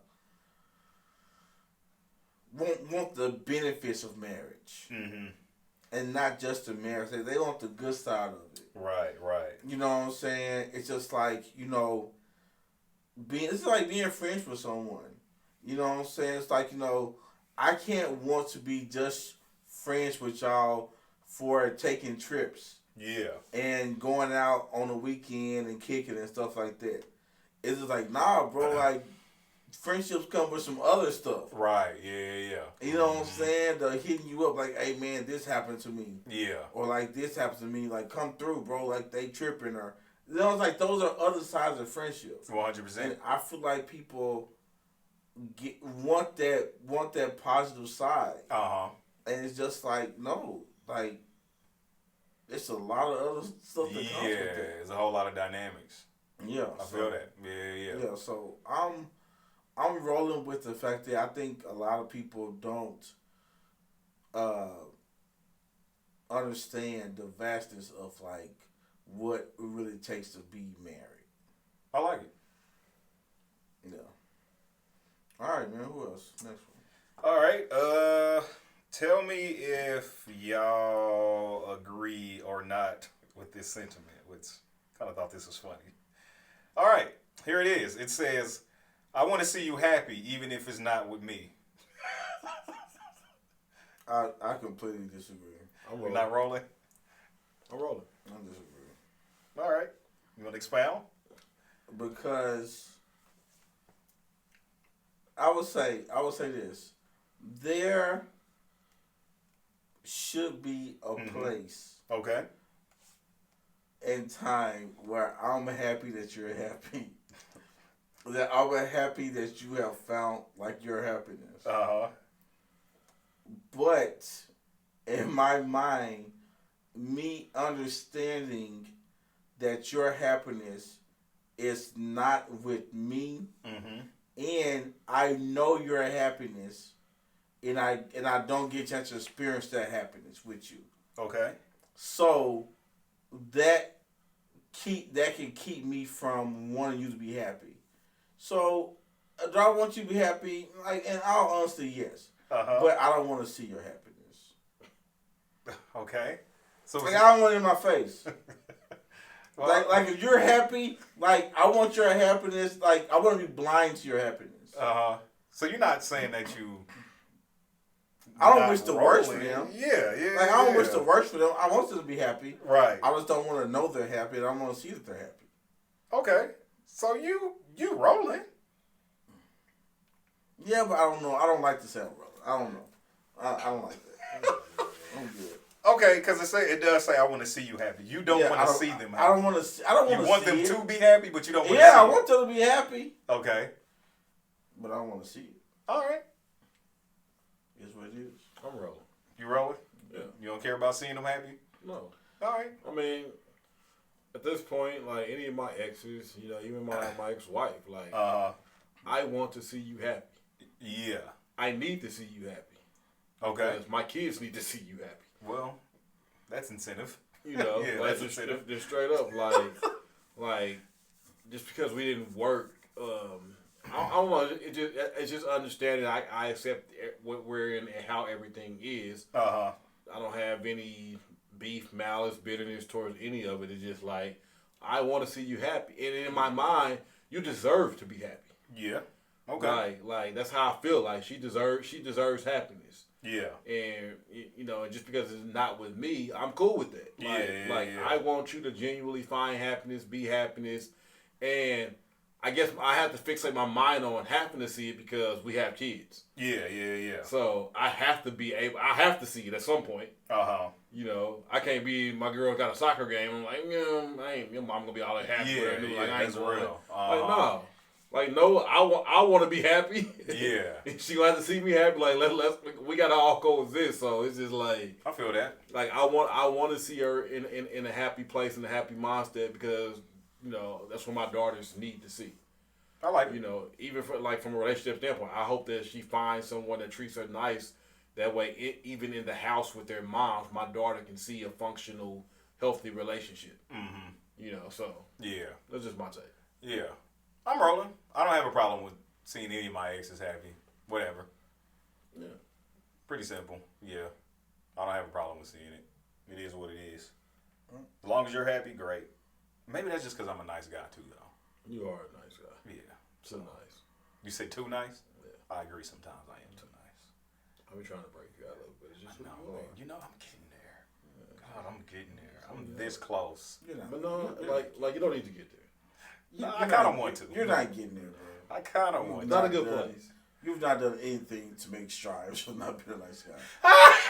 benefits of marriage, and not just the marriage. They want the good side of it. Right. You know what I'm saying? It's just like it's like being friends with someone. You know what I'm saying? It's like I can't want to be just friends with y'all for taking trips. Yeah. And going out on the weekend and kicking and stuff like that. It's just like, nah, bro, like, friendships come with some other stuff. Right, yeah. You know what I'm saying? The hitting you up like, hey, man, this happened to me. Yeah. Or like, this happened to me. Like, come through, bro. Like, they tripping or... It's like, those are other sides of friendship. 100%. And I feel like people want that positive side. Uh-huh. And it's just like, no, like... It's a lot of other stuff that comes with it. Yeah, there's a whole lot of dynamics. Yeah. I feel that. Yeah. Yeah, so I'm rolling with the fact that I think a lot of people don't understand the vastness of like what it really takes to be married. I like it. Yeah. All right, man. Who else? Next one. All right. Tell me if y'all agree or not with this sentiment, which kind of thought this was funny. All right, here it is. It says, I want to see you happy even if it's not with me. I completely disagree. You're not rolling? I'm rolling. I disagree. All right. You want to expound? Because I would say this. There should be a place Okay. in time where I'm happy that you're happy. That I'm happy that you have found like your happiness. But in my mind, me understanding that your happiness is not with me, and I know your happiness, and I don't get a chance to experience that happiness with you. Okay. So that can keep me from wanting you to be happy. So do I want you to be happy? Like, in all honesty, yes. But I don't want to see your happiness. Okay. So like, I don't want it in my face. Well, like if you're happy, like I want your happiness. Like I want to be blind to your happiness. So you're not saying that you. I don't wish the worst for them. Yeah. Like I don't wish the worst for them. I want them to be happy. Right. I just don't want to know they're happy. And I want to see that they're happy. Okay. So you rolling. Yeah, but I don't know. I don't like the sound rolling. I don't know. I don't like that. I'm good. Okay, because it does say I want to see you happy. You don't want to see them happy. I don't want to see. I don't want to. You want them to be happy, but you don't want to see. Yeah, I want them to be happy. Okay. But I don't want to see it. All right. It's what it is. I'm rolling. You rolling? Yeah. You don't care about seeing them happy? No. All right. I mean, at this point, like any of my exes, you know, even my ex-wife, like, I want to see you happy. Yeah. I need to see you happy. Okay. Because my kids need to see you happy. Well, that's incentive. You know, yeah, like that's just straight up, like just because we didn't work, I don't know. It's just understanding. I accept what we're in and how everything is. I don't have any beef, malice, bitterness towards any of it. It's just like I want to see you happy, and in my mind, you deserve to be happy. Yeah. Okay. Like that's how I feel. Like she deserves happiness. Yeah. And you know, just because it's not with me, I'm cool with that. Like, I want you to genuinely find happiness, be happiness, and I guess I have to fixate my mind on having to see it because we have kids. Yeah. So I have to see it at some point. You know, I can't be, my girl got a soccer game. I'm like, your mom gonna be all that happy. That's real. Like, no. Like, no, I want to be happy. Yeah. She gonna have to see me happy. Like, we gotta all coexist. So it's just like, I feel that. Like, I want to see her in a happy place, in a happy mindset, because you know that's what my daughters need to see. I like it. You know, even from a relationship standpoint, I hope that she finds someone that treats her nice. That way, even in the house with their moms, my daughter can see a functional, healthy relationship. Mm-hmm. You know, so yeah, that's just my take. Yeah. I'm rolling. I don't have a problem with seeing any of my exes happy. Whatever. Yeah. Pretty simple. Yeah. I don't have a problem with seeing it. It is what it is. As long as you're happy, great. Maybe that's just because I'm a nice guy too, though. You are a nice guy. Yeah. Too nice. You say too nice? Yeah. I agree sometimes I am too nice. I'll be trying to break you out a little bit. It's just you know, I'm getting there. Yeah. God, I'm getting there. I'm this close. But no, like you don't need to get there. No, I kind of want to. You're not getting there, bro. I kind of want to. Not a good place. You've not done anything to make strides. You've not been a nice guy.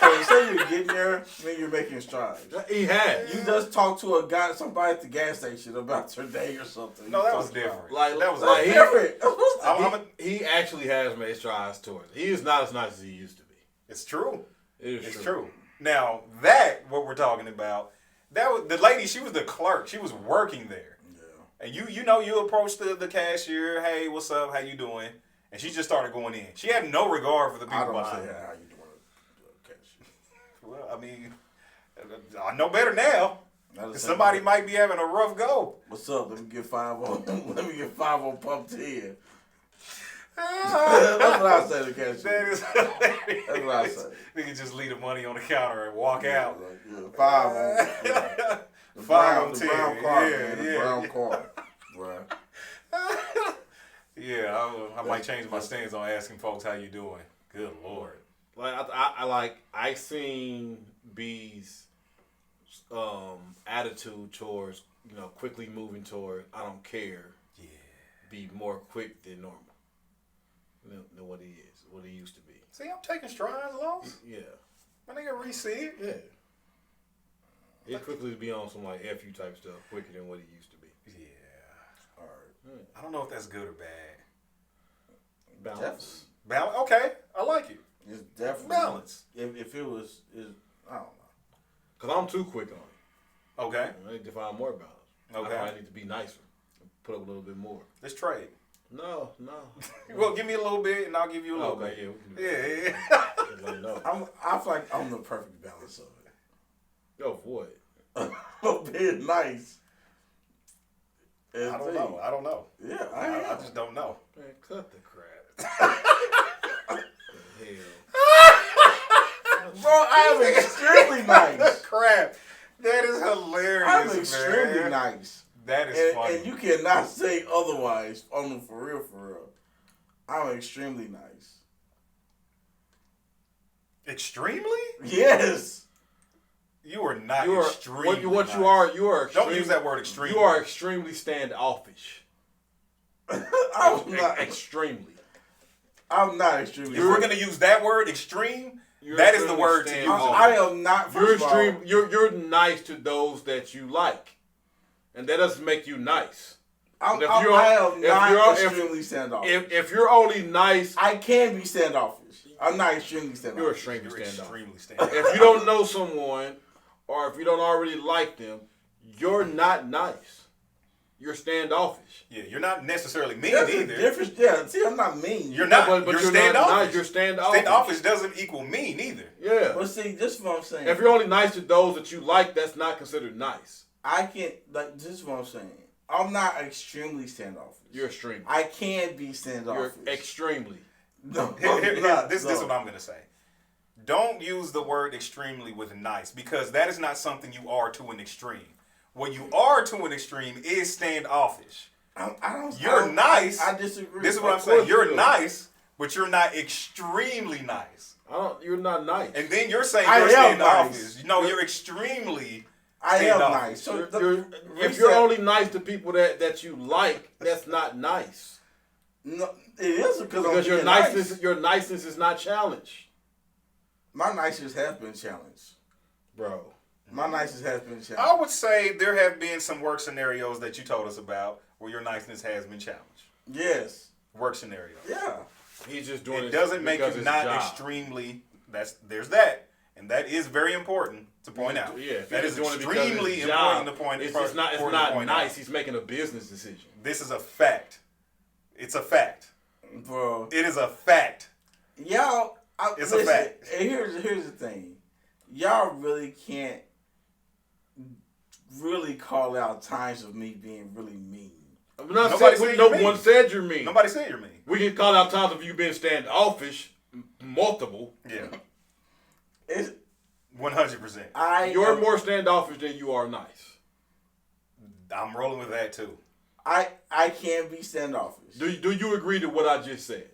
So say you're getting there, then you're making strides. He has. You just talked to somebody at the gas station about their day or something. No, that was different. That was different. He actually has made strides towards it. He is not as nice as he used to be. It's true. It's true. Now, what we're talking about, that was the lady, she was the clerk. She was working there. And you approached the cashier, hey, what's up, how you doing? And she just started going in. She had no regard for the people behind her. I don't say how you doing, cashier. Well, I mean, I know better now. Somebody might be having a rough go. What's up? Let me get 5 on pump 10. That's what I say to cashier. That is hilarious. That's what I say. Nigga just leave the money on the counter and walk out. Like, 5 on. The brown car, the brown car, bro. Yeah, I might change my stance on asking folks how you doing. Good Lord. Like I seen B's attitude towards quickly moving toward I don't care. Yeah. Be more quick than normal than what he used to be. See, I'm taking strides, Los. Yeah. My nigga Rece. Yeah. It quickly be on some like FU type stuff quicker than what it used to be. Yeah. All right. I don't know if that's good or bad. Balance. Balance. Okay, I like it. It's definitely balance. If it was, I don't know. Cause I'm too quick on it. Okay. I need to find more balance. Okay. I probably need to be nicer. Put up a little bit more. Let's trade. No. Well, give me a little bit, and I'll give you a little bit. Yeah, we can do that. Yeah. I feel like I'm the perfect balance of it. Yo, for what? Being nice. I don't know. Yeah, I just don't know. Man, cut the crap. Hell. Bro, I am extremely nice. Crap. That is hilarious, I'm extremely man. nice. That is funny. And you cannot say otherwise on the for real. I'm extremely nice. Extremely? Yes. You are not You are extremely what nice. you are. You are. Don't use that word extreme. You are extremely standoffish. I'm not. Extremely. I'm not extremely. If we're gonna use that word, extreme, You're that is the extremely word to use. I am not. You're First of all, extreme. You're nice to those that you like, and that doesn't make you nice. I am not extremely standoffish. If you're only nice, I can be standoffish. I'm not extremely standoffish. you're extremely You're standoffish. extremely standoffish. If you don't know someone, or if you don't already like them, you're not nice. You're standoffish. Yeah, you're not necessarily mean There's a either. difference. Yeah, see, I'm not mean. You're not. But you're you're standoffish. not nice. You're standoffish. Standoffish doesn't equal mean either. Yeah. But see, this is what I'm saying. If you're only nice to those that you like, that's not considered nice. I can't. Like, this is what I'm saying. I'm not extremely standoffish. You're extreme. I can be standoffish. You're extremely. No, This is what I'm gonna say. Don't use the word extremely with nice, because that is not something you are to an extreme. What you are to an extreme is standoffish. You're nice. I disagree. This is what I'm saying. You're nice, but you're not extremely nice. You're not nice. And then you're saying I you're am standoffish. nice. No, you're extremely I am standoffish. nice. So if you're only nice to people that you like, that's not nice. No, it is Because your niceness is not challenged. My niceness has been challenged. Bro. My niceness has been challenged. I would say there have been some work scenarios that you told us about where your niceness has been challenged. Yes. Work scenarios. Yeah. He's just doing It doesn't make you not extremely. There's that, and that is very important to point out. Yeah, that is doing extremely important to point. It's not nice. He's making a business decision. This is a fact. It's a fact, Bro. It is a fact. Y'all. It's listen, a fact. Here's the thing. Y'all really can't really call out times of me being really mean. No one said you're mean. Nobody said you're mean. We can call out times of you being standoffish, multiple. Yeah. It's 100%. You're more standoffish than you are nice. I'm rolling with that too. I can't be standoffish. Do you agree to what I just said?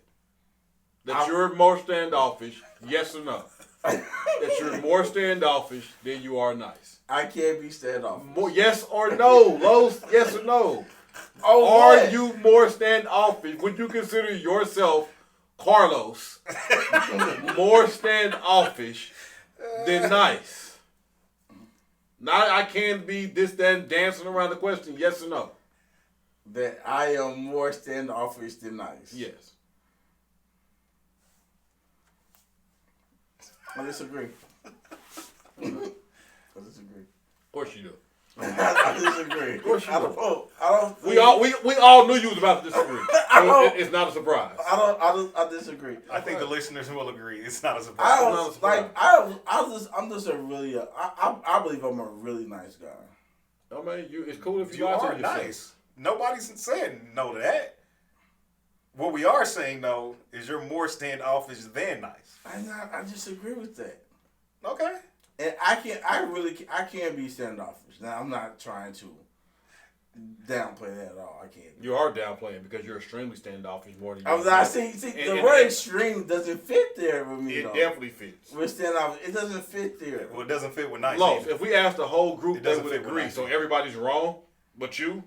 That you're more standoffish, yes or no? That you're more standoffish than you are nice. I can't be standoffish. Yes or no? Los, yes or no? Oh, are what? you more standoffish? Would you consider yourself, Carlos, more standoffish than nice? Now I can't be this, that, and dancing around the question, yes or no? That I am more standoffish than nice. Yes. I disagree. I disagree. Of course you do. I disagree. Of course you do. I don't. We all knew you was about to disagree. It's not a surprise. I disagree. I think the listeners will agree. It's not a I surprise. don't like. I'm just a really. I believe I'm a really nice guy. I mean, it's cool if you are lie to yourself. nice. Nobody's saying no to that. What we are saying though is you're more standoffish than nice. I disagree with that. Okay. And I can't be standoffish. Now I'm not trying to downplay that at all. I can't. You are downplaying because you're extremely standoffish more than you I see the word extreme doesn't fit there with me. It definitely fits. With standoffish, it doesn't fit there. Well, it doesn't fit with nice. Los, if we asked the whole group, they would fit with agree. nice. So everybody's wrong, but you?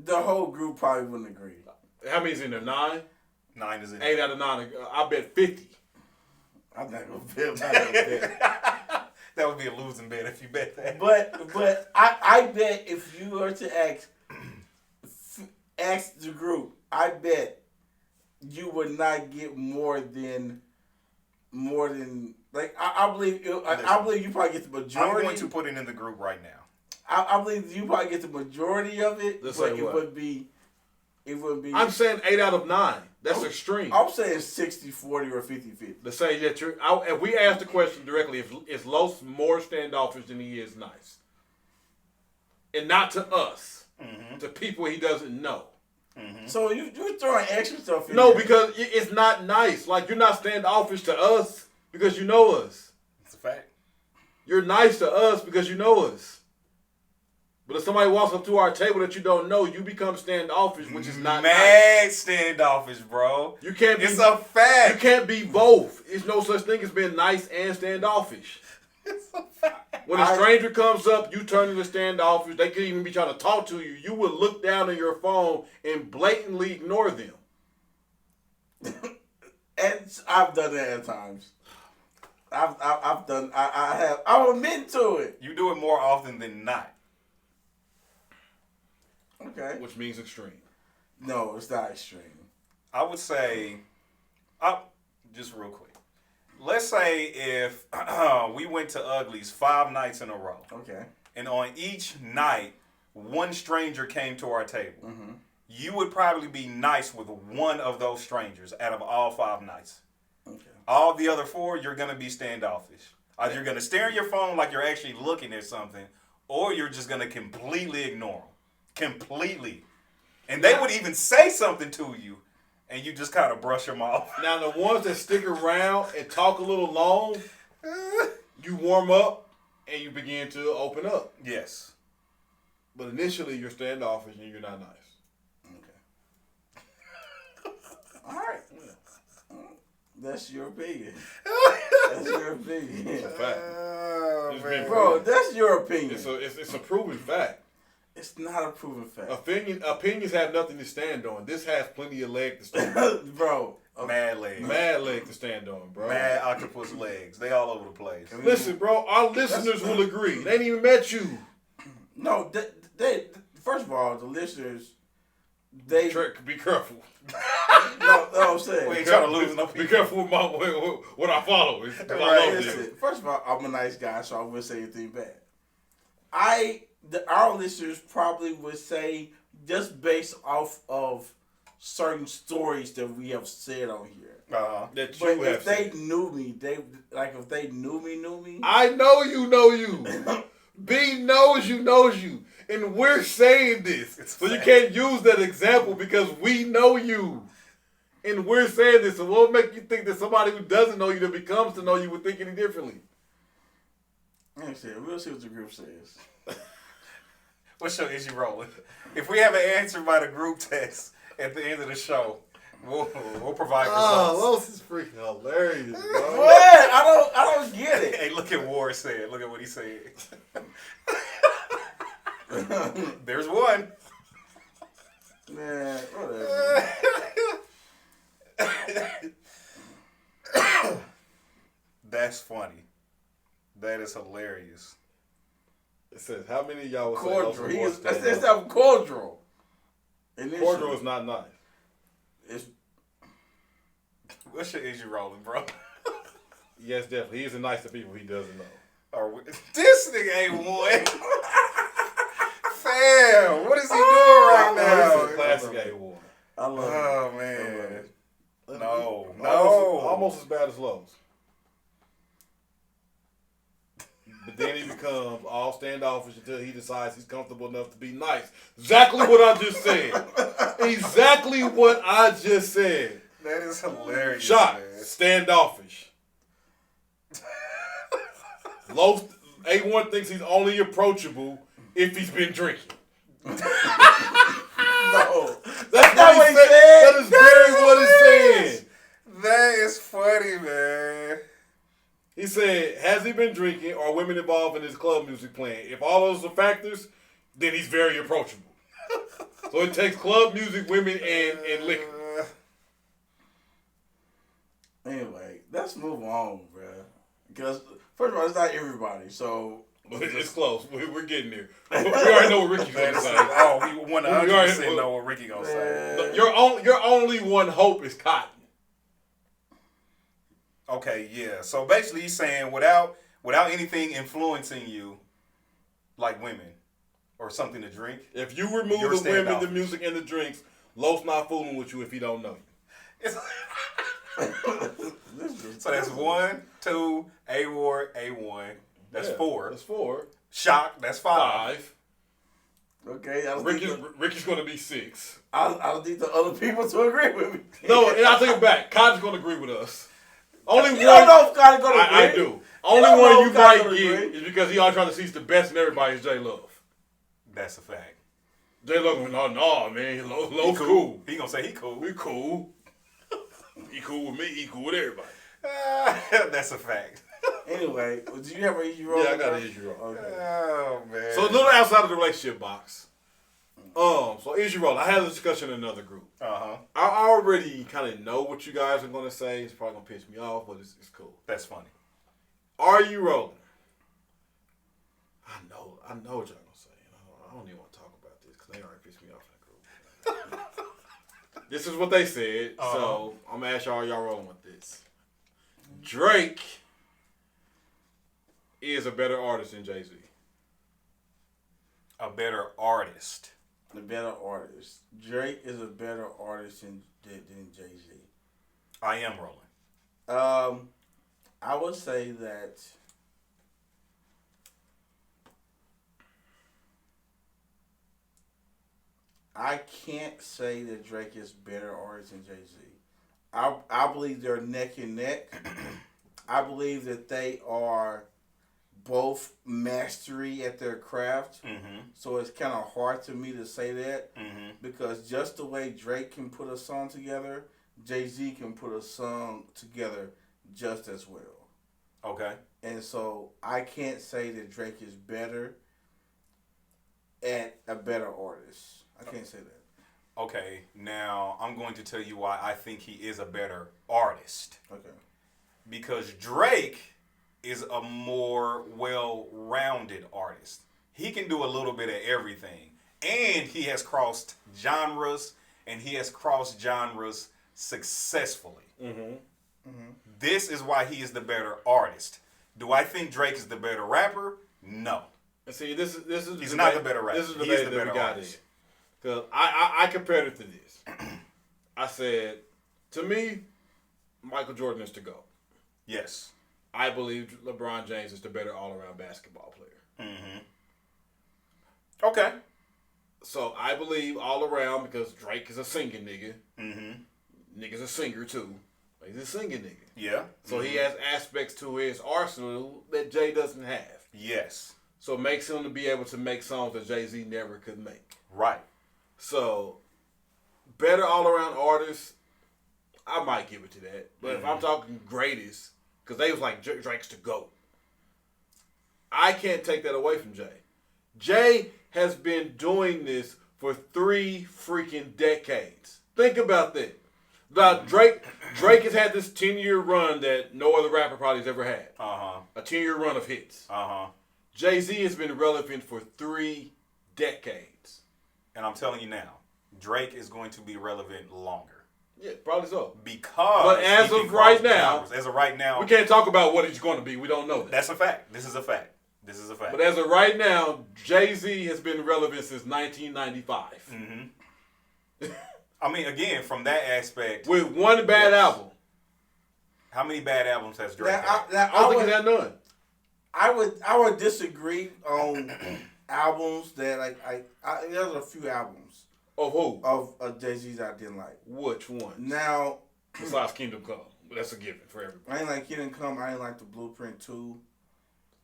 The whole group probably wouldn't agree. How many's in there? 9? 9 is in 8 out of 9. I bet 50. I'm not gonna bet. That would be a losing bet if you bet that. But I bet if you were to ask the group, I bet you would not get more than like I believe you probably get the majority. I'm going to put it in the group right now. I believe you probably get the majority of it, but it would be. I'm saying 8 out of 9. That's extreme. I'm saying 60-40 or 50-50. To say that if we ask the question directly, is Los more standoffish than he is nice? And not to us, to people he doesn't know. Mm-hmm. So you're throwing extra stuff in No, there. because it's not nice. Like, you're not standoffish to us because you know us. It's a fact. You're nice to us because you know us. But if somebody walks up to our table that you don't know, you become standoffish, which is not nice. Standoffish, bro. You can't be. It's a fact. You can't be both. There's no such thing as being nice and standoffish. It's a fact. When a stranger comes up, you turn into standoffish. They could even be trying to talk to you. You would look down at your phone and blatantly ignore them. And I've done that at times. I've done. I have. I'll admit to it. You do it more often than not. Okay. Which means extreme. No, it's not extreme. I would say, just real quick. Let's say if we went to Ugly's 5 nights in a row. Okay. And on each night, one stranger came to our table. Mm-hmm. You would probably be nice with one of those strangers out of all 5 nights. Okay. All the other 4, you're going to be standoffish. Either you're going to stare at your phone like you're actually looking at something, or you're just going to completely ignore them. Completely. And they would even say something to you, and you just kind of brush them off. Now, the ones that stick around and talk a little long, you warm up and you begin to open up. Yes. But initially, you're standoffish and you're not nice. Okay. All right. That's your opinion. That's your opinion. It's a fact. Bro, that's your opinion. It's a proven fact. It's not a proven fact. Opinions have nothing to stand on. This has plenty of leg to stand on. Bro. Mad legs. Mad leg to stand on, bro. Mad octopus legs. They all over the place. Listen, bro, our listeners will agree. They ain't even met you. No, they first of all, the listeners, they... Be careful. No, I'm saying. We ain't trying to lose no people. Be careful with what I follow. Listen, first of all, I'm a nice guy, so I wouldn't say anything bad. Our listeners probably would say, just based off of certain stories that we have said on here. That But you if have they knew me, if they knew me. I know you know you. B knows you. And we're saying this. So you can't use that example because we know you. And we're saying this. So what make you think that somebody who doesn't know you that becomes to know you would think any differently? We'll see what the group says. What show is you rolling? If we have an answer by the group text at the end of the show, we'll provide results. Oh, Los is freaking hilarious, bro. What? I don't get it. Hey, look at War said. Look at what he said. There's one. Man, whatever. That's funny. That is hilarious. It says, how many of y'all would cordial. say It's not cordial. Cordial is not nice. It's... What shit is you rolling, bro? Yes, definitely. He isn't nice to people he doesn't know. This nigga ain't one. Fam, what is he doing right now? This is classic A1. I love it. Oh, man. No. Almost as bad as Lowe's. But then he becomes all standoffish until he decides he's comfortable enough to be nice. Exactly what I just said. Exactly what I just said. That is hilarious. Shot. Man. Standoffish. Lowe's A1 thinks he's only approachable if he's been drinking. No. That's what he said. That is very what he said. That is funny, man. He said, has he been drinking or women involved in his club music playing? If all those are factors, then he's very approachable. So it takes club music, women, and liquor. Anyway, let's move on, bro. Because first of all, it's not everybody, so it's close. We're getting there. We already know what Ricky's going to say. Oh, we 100% know what Ricky gonna say. Your only one hope is Cotton. Okay, yeah. So basically, he's saying without anything influencing you, like women or something to drink. If you remove the women, the music, and the drinks, Los not fooling with you if he don't know you. So that's 1, 2, A-Ward, A1. That's 4. That's 4. Shock, that's 5. Okay, Ricky's going to be 6. I don't need the other people to agree with me. No, and I'll take it back. Cotton's going to agree with us. Only you one. Don't know if Cotton's going to agree. I do. Only one you might get is because he always trying to see the best in everybody is J Love. That's a fact. J Love, no, man. Love's cool. He gonna say he cool. We cool. He cool with me. He cool with everybody. That's a fact. Anyway, do you have an easy roll? Yeah, I got an easy roll. Okay. Oh man. So a little outside of the relationship box. So easy roll. I had a discussion in another group. I already kind of know what you guys are gonna say. It's probably gonna piss me off, but it's cool. That's funny. Are you rolling? I know what y'all gonna say. I don't even want to talk about this because they already pissed me off in the group. This is what they said, so I'm gonna ask y'all rolling with this. Drake is a better artist than Jay-Z. A better artist. A better artist. Drake is a better artist than Jay-Z. I am rolling. I would say that I can't say that Drake is better artist than Jay-Z. I believe they're neck and neck. I believe that they are both mastery at their craft. So it's kind of hard to me to say that because just the way Drake can put a song together, Jay-Z can put a song together just as well. Okay. And so I can't say that Drake is better at a better artist. I can't say that. Okay, now I'm going to tell you why I think he is a better artist. Okay. Because Drake is a more well-rounded artist. He can do a little bit of everything. And he has crossed genres, and he has crossed genres successfully. This is why he is the better artist. Do I think Drake is the better rapper? No. See, this is he's not the better rapper. This is the he is the better artist. Because I compared it to this. I said, to me, Michael Jordan is to go. Yes. I believe LeBron James is the better all-around basketball player. Okay. So I believe all around because Drake is a singing nigga. Nigga's a singer too. He's a singing nigga. Yeah. So he has aspects to his arsenal that Jay doesn't have. Yes. So it makes him to be able to make songs that Jay-Z never could make. Right. So, better all-around artist, I might give it to that. But if I'm talking greatest, because they was like Drake's to GOAT, I can't take that away from Jay. Jay has been doing this for 3 freaking decades. Think about that. Now, Drake has had this 10-year run that no other rapper probably has ever had. A 10-year run of hits. Jay-Z has been relevant for 3 decades. And I'm telling you now, Drake is going to be relevant longer. Yeah, probably so. Because but as of right now, we can't talk about what he's going to be. We don't know that. That's a fact. This is a fact. But as of right now, Jay-Z has been relevant since 1995. I mean, again, from that aspect, with 1 bad album. How many bad albums has Drake had? I don't think he's had none. I would disagree on albums that there's a few albums of who of Jay-Z's I didn't like. Which one? Now, besides Kingdom Come, that's a given for everybody. I ain't like Kingdom Come. I ain't like the Blueprint 2,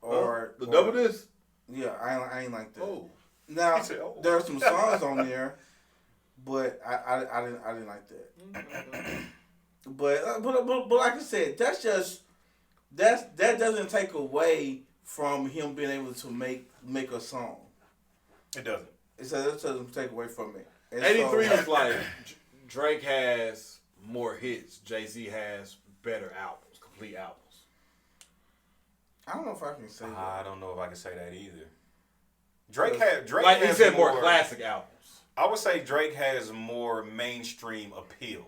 or the Double Disc. Yeah, I ain't like that. Oh, now there are some songs on there, but I didn't like that. But like I said, that's just. That doesn't take away from him being able to make a song. It doesn't. That doesn't take away from it. And 83 is like Drake has more hits. Jay-Z has better albums, complete albums. I don't know if I can say that. I don't know if I can say that either. Drake like has he said, more classic albums. I would say Drake has more mainstream appeal.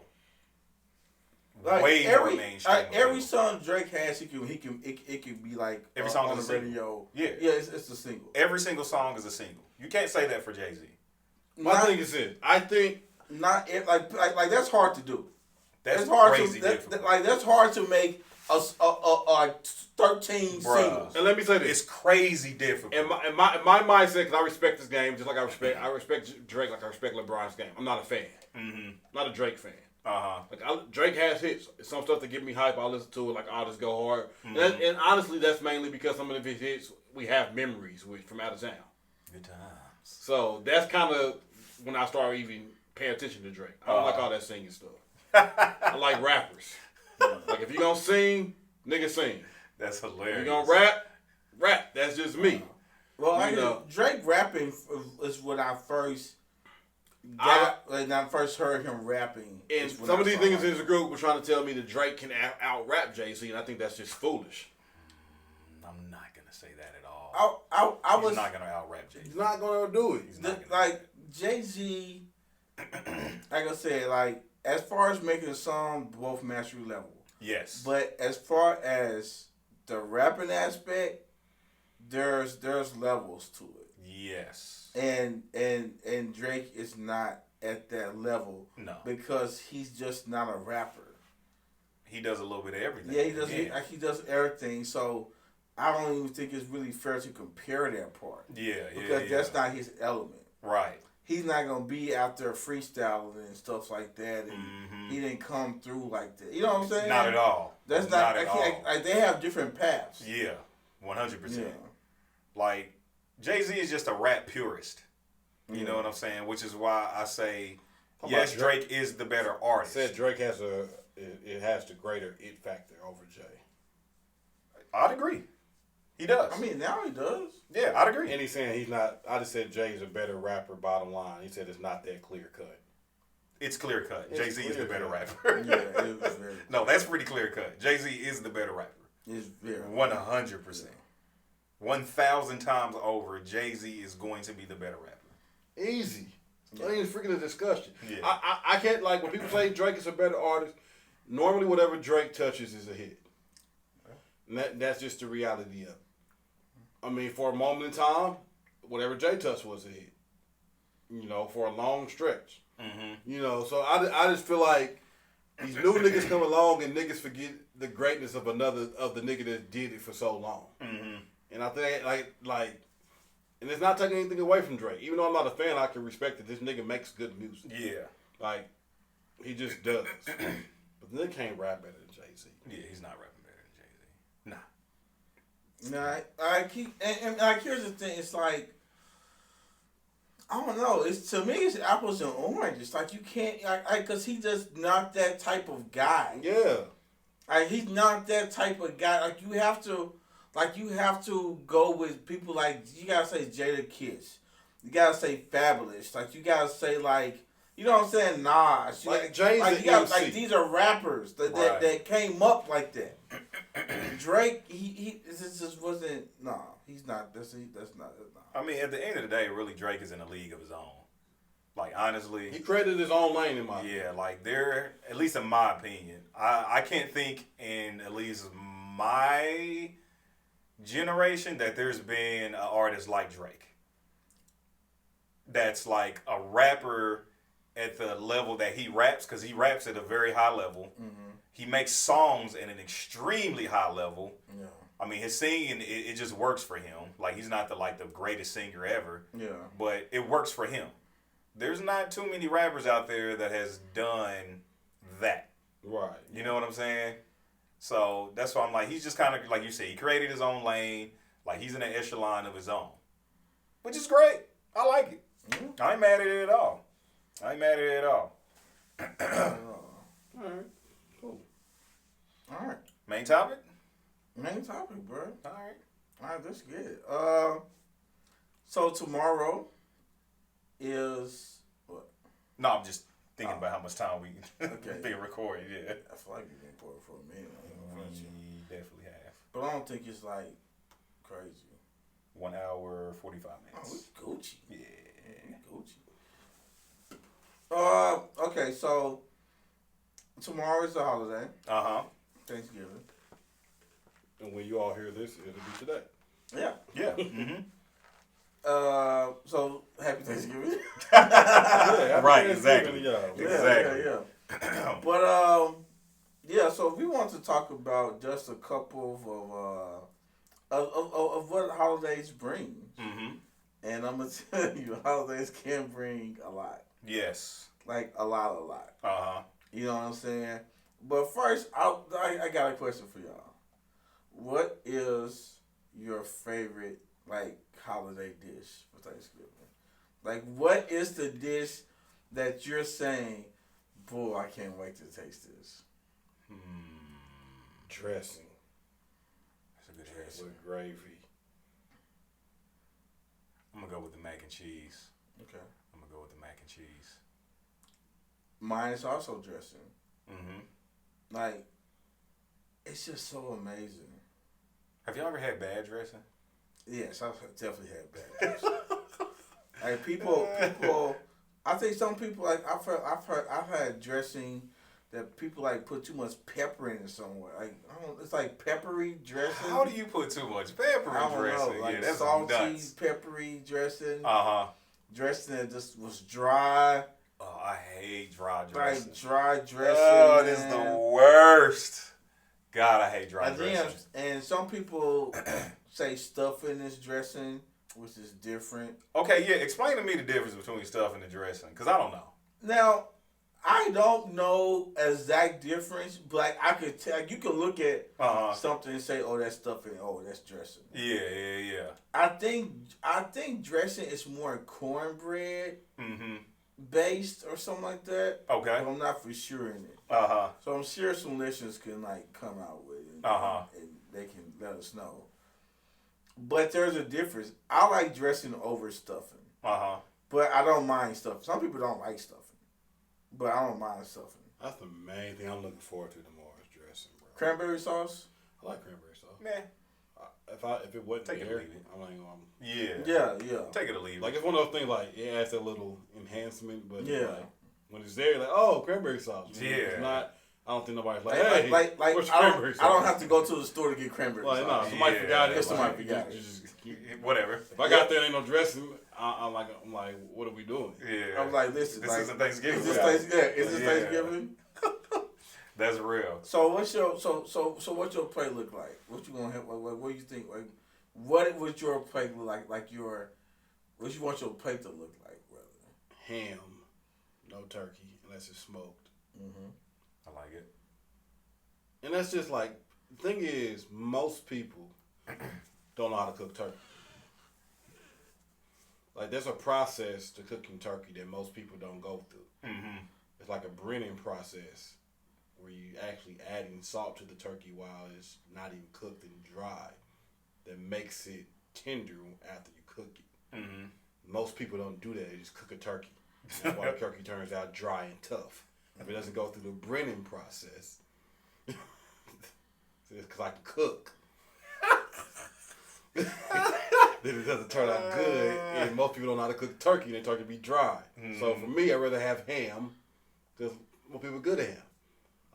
Like Way more mainstream. Every song Drake has, it can be like every song on is the a single. radio. Yeah, it's a single. Every single song is a single. You can't say that for Jay-Z. My thing is this. I think not like that's hard to do. That's hard crazy. That's hard to make a 13 singles. And let me say this: it's crazy difficult. In my mindset, because I respect this game, just like I respect Drake, like I respect LeBron's game. I'm not a fan. Mm-hmm. Not a Drake fan. Like Drake has hits. Some stuff that get me hype. I'll listen to it. Like I'll just go hard. Mm-hmm. And honestly, that's mainly because some of his hits we have memories with from out of town. Good times. So that's kind of when I started even paying attention to Drake. I don't like all that singing stuff. I like rappers. Like if you gonna sing, nigga sing. That's hilarious. If you gonna rap. That's just me. Well, Drake rapping is when I first when I first heard him rapping. And some of these niggas in this group were trying to tell me that Drake can out-rap Jay-Z, and I think that's just foolish. I'm not gonna say that at all. He's not gonna out-rap Jay-Z. He's not gonna do it. Like Jay-Z, like I said, like as far as making a song, both mastery level. Yes. But as far as the rapping aspect, there's levels to it. Yes. And Drake is not at that level. No. Because he's just not a rapper. He does a little bit of everything. Yeah, he does. He does everything. So I don't even think it's really fair to compare that part. Because that's not his element. Right. He's not gonna be out there freestyling and stuff like that, and he didn't come through like that. You know what I'm saying? Not at all. That's not at all. Like they have different paths. Yeah, 100%. Yeah. Like Jay-Z is just a rap purist. You know what I'm saying? Which is why I say yes, Drake is the better artist. I said Drake has the greater it factor over Jay. I'd agree. He does. I mean, now he does. Yeah, I'd agree. And he's saying he's not. I just said Jay's a better rapper. Bottom line, he said it's not that clear cut. It's clear cut. Jay-Z is the better rapper. Yeah, it was very. No, that's pretty clear cut. Jay-Z is the better rapper. It's very 100%. 1,000 times over, Jay-Z is going to be the better rapper. Easy. It's not even freaking a discussion. Yeah. I can't, like, when people say Drake is a better artist, normally whatever Drake touches is a hit. And that's just the reality of it. I mean, for a moment in time, whatever Jay touched was a hit. You know, for a long stretch. Mm-hmm. You know, so I just feel like these new niggas come along and niggas forget the greatness of the nigga that did it for so long. Mm-hmm. And I think, like, and it's not taking anything away from Drake. Even though I'm not a fan, I can respect that this nigga makes good music. Yeah. Like, he just does. But the nigga can't rap better than Jay-Z. Yeah, he's not rapping better than Jay-Z. Nah. Nah, I keep and like here's the thing. It's like I don't know. It's to me, it's apples and oranges. Like you can't because he's just not that type of guy. Yeah. Like he's not that type of guy. Like you have to go with people like you gotta say Jada Kiss. You gotta say Fabulous. Like you gotta say like you know what I'm saying? Nas. Like Jay's like, the you got, MC. like these are rappers that came up like that. Drake, he this just wasn't. Nah, he's not. That's not. I mean, at the end of the day, really, Drake is in a league of his own. Like, honestly. He created his own lane in my opinion. Yeah, like, at least in my opinion, I can't think in at least my generation that there's been an artist like Drake. That's like a rapper at the level that he raps, because he raps at a very high level. Mm-hmm. He makes songs at an extremely high level. Yeah. I mean, his singing, it just works for him. Like, he's not the greatest singer ever. Yeah. But it works for him. There's not too many rappers out there that has done that. Right. You know what I'm saying? So that's why I'm like, he's just kind of, like you said, he created his own lane. Like, he's in an echelon of his own. Which is great. I like it. Mm-hmm. I ain't mad at it at all. All right. Cool. All right. Main topic? Main topic, bro. All right, let's get it. So tomorrow is what? No, I'm just thinking about how much time we okay. been recording. Yeah. I feel like we've been recording for a minute. We definitely have. But I don't think it's like Crazy. 1 hour 45 minutes. Oh, we Gucci. Yeah. Gucci. Okay, so tomorrow is the holiday. Thanksgiving. And when you all hear this, it'll be today. Yeah. Yeah. Mm-hmm. So happy Thanksgiving. Yeah, right. Exactly. Exactly. Yeah. But yeah. So we want to talk about just a couple of what holidays bring. Mm-hmm. And I'm gonna tell you, holidays can bring a lot. Yes. Like a lot. You know what I'm saying? But first, I got a question for y'all. What is your favorite holiday dish for Thanksgiving? Like, what is the dish that you're saying, boy, I can't wait to taste this? Dressing. That's a good answer. With gravy. I'm gonna go with the mac and cheese. Okay. I'm gonna go with the mac and cheese. Mine is also dressing. Mm-hmm. Like, it's just so amazing. Have y'all ever had bad dressing? Yes, I've definitely had bad dressing. Like people. I think some people I've had dressing that people put too much pepper in it somewhere. It's like peppery dressing. How do you put too much pepper I in don't dressing? know, like Yeah, that's salty, nuts. peppery dressing. Dressing that just was dry. Oh, I hate dry dressing. Like dry dressing. Oh, this is the worst. God, I hate dry dressing. And some people say stuffing is dressing, which is different. Okay, yeah. Explain to me the difference between stuffing and dressing, because I don't know. Now, I don't know exact difference, but I could tell. You can look at something and say, "Oh, that's stuffing. Oh, that's dressing." Yeah. I think dressing is more cornbread based or something like that. Okay. But I'm not for sure in it. So I'm sure some listeners can come out with it and they can let us know. But there's a difference. I like dressing over stuffing. But I don't mind stuffing. Some people don't like stuffing. But I don't mind stuffing. That's the main thing I'm looking forward to tomorrow is dressing, bro. Cranberry sauce? I like cranberry sauce. Man. If it wasn't Take it or there, leave it. I'm like, Yeah. Take it or leave it. like it's one of those things it adds a little enhancement, but Yeah. When it's there, oh, cranberry sauce. Yeah. It's not. I don't think nobody's like, Like, hey, where's cranberry sauce? I don't have to go to the store to get cranberry sauce. No, somebody forgot it. Somebody forgot it. Whatever. If I got there and ain't no dressing, I'm like, what are we doing? Yeah. I'm like, listen. This isn't Thanksgiving. Is this Thanksgiving? Is this Thanksgiving? That's real. So what's your plate look like? What you gonna have? What do you think? What would your plate look like? What you want your plate to look like, brother? Ham, no turkey unless it's smoked. I like it. And that's just the thing is, most people don't know how to cook turkey. There's a process to cooking turkey that most people don't go through. It's like a Brennan process where you actually adding salt to the turkey while it's not even cooked and dry that makes it tender after you cook it. Most people don't do that. They just cook a turkey. That's why the turkey turns out dry and tough. If it doesn't go through the Brennan process, it's because I can cook. Then it doesn't turn out good, and most people don't know how to cook turkey, and the turkey be dry. So for me, I'd rather have ham, because most people are good at ham.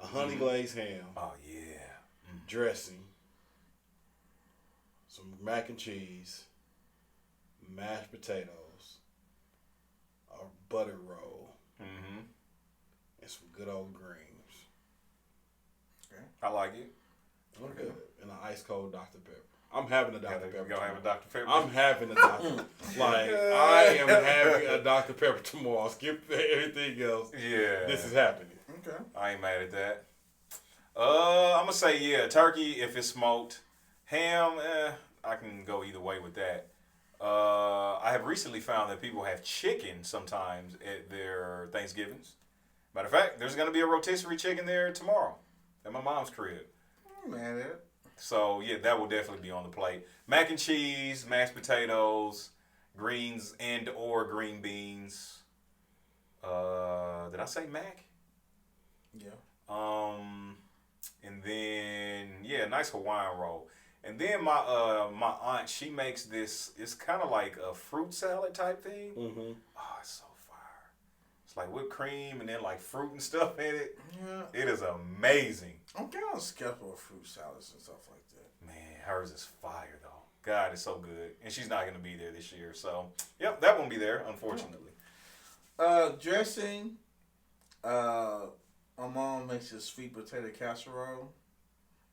A honey glazed ham. Oh, yeah. Dressing. Some mac and cheese. Mashed potatoes. A butter roll. And some good old greens. Okay. I like it. Okay. And an ice cold Dr. Pepper. I'm having a Dr. Pepper. You gonna have a Dr. Pepper? I'm having a Dr. I am having a Dr. Pepper tomorrow. Skip everything else. Yeah. This is happening. Okay. I ain't mad at that. I'm gonna say turkey if it's smoked. Ham, I can go either way with that. I have recently found that people have chicken sometimes at their Thanksgivings. Matter of fact, there's gonna be a rotisserie chicken there tomorrow at my mom's crib. Man, it. So yeah, that will definitely be on the plate. Mac and cheese, mashed potatoes, greens and or green beans. Did I say mac? Yeah. And then nice Hawaiian roll. And then my aunt, she makes this. It's kind of like a fruit salad type thing. Mm-hmm. Oh, it's so fire! It's like whipped cream and then like fruit and stuff in it. Yeah, it is amazing. I'm kind of skeptical of fruit salads and stuff like that. Man, hers is fire though. God, it's so good. And she's not gonna be there this year, so yep, that won't be there, unfortunately. Dressing. My mom makes a sweet potato casserole.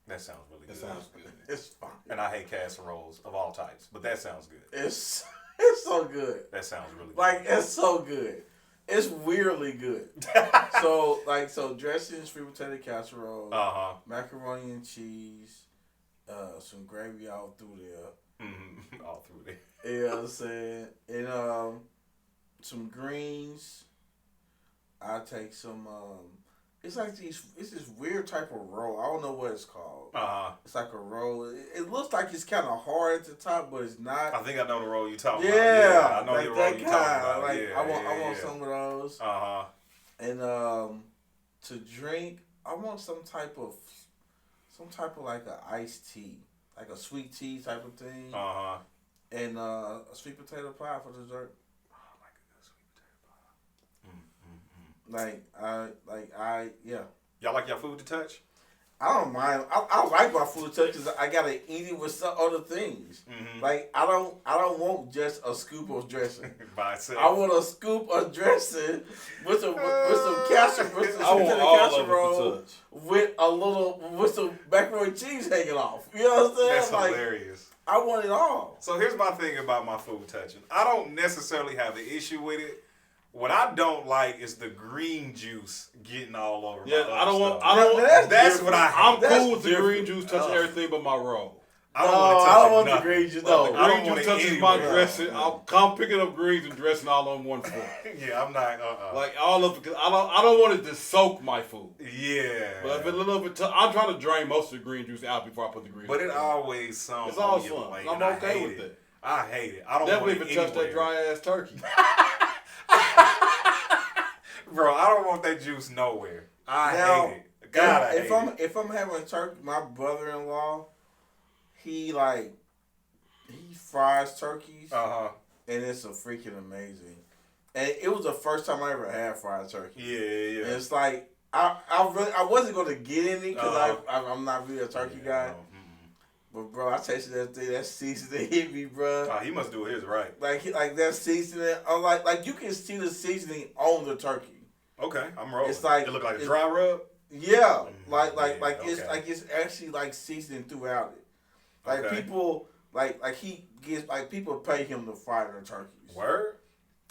That sounds really good. That sounds good. It's fine. And I hate casseroles of all types, but that sounds good. It's so good. That sounds really good. Like, it's so good. It's weirdly good. so dressing, sweet potato casserole, macaroni and cheese, some gravy all through there. Mm-hmm. All through there. You know what I'm saying? And some greens. I take some. It's like it's this weird type of roll. I don't know what it's called. It's like a roll. It looks like it's kind of hard at the top, but it's not. I think I know the roll you're talking about. Yeah, I know like the roll that you're talking about. Like yeah, I want some of those. And to drink, I want some type of like an iced tea, like a sweet tea type of thing. And a sweet potato pie for dessert. Yeah. Y'all like your food to touch? I don't mind. I like my food to touch because I gotta eat it with some other things. Mm-hmm. Like I don't want just a scoop of dressing. By itself. I want a scoop of dressing with some casserole with some macaroni and cheese hanging off. You know what I'm saying? That's hilarious. I want it all. So here's my thing about my food touching. I don't necessarily have the issue with it. What I don't like is the green juice getting all over my That's what I hate. I'm cool with the green juice touching everything but my roll. I don't want the green juice. No, the green juice touches my dressing. I'm picking up greens and dressing all on one foot. Yeah, I'm not. Like all of because I don't want it to soak my food. Yeah. But if it's a little bit, I'm trying to drain most of the green juice out before I put the green. But it always sounds. It's all fun. I'm okay with it. I hate it. I don't definitely want it even touch that dry ass turkey. Bro, I don't want that juice nowhere. I hate it. God, I hate it. If I'm having turkey, my brother-in-law, he fries turkeys, and it's a freaking amazing. And it was the first time I ever had fried turkey. Yeah. And it's like I wasn't gonna get any because I'm not really a turkey guy. But bro, I tasted that thing. That seasoning hit me, bro. He must do his right. Like that seasoning. Like you can see the seasoning on the turkey. Okay, I'm rolling. It's like it look like a dry rub. Yeah, it's actually like seasoning throughout it. Like people he gets people pay him to fry their turkeys. Word.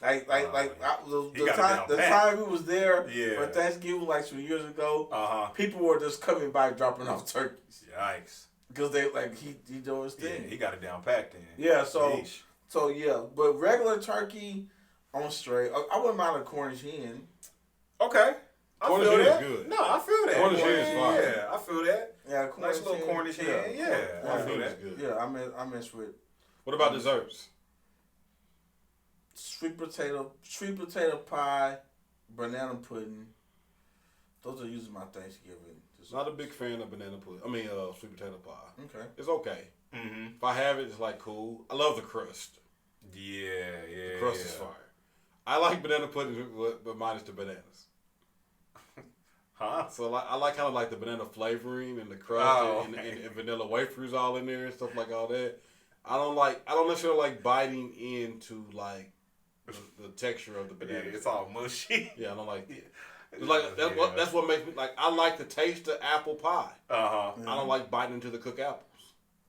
The time we was there for Thanksgiving like some years ago, people were just coming by dropping off turkeys. Yikes. Because they he do his thing. Yeah, he got it down packed in. Yeah, so yeah, but regular turkey, I'm straight. I wouldn't mind a Cornish hen. Okay. I Cornish hen is good. No, I feel that. Cornish hen is fine. Yeah, I feel that. Yeah, nice little Cornish hen. Yeah, I feel that. Good. Yeah, I mess with. What about desserts? Sweet potato pie, banana pudding. Those are usually my Thanksgiving. Not a big fan of banana pudding. I mean, sweet potato pie. Okay. It's okay. Mm-hmm. If I have it, it's like cool. I love the crust. Yeah. The crust is fire. I like banana pudding, but minus the bananas. Huh? So I like kind of like the banana flavoring and the crust and vanilla wafers all in there and stuff like all that. I don't necessarily like biting into like the texture of the banana. Yeah, it's all mushy. Yeah, I don't like it. That's what makes me like. I like the taste of apple pie. I don't like biting into the cooked apples.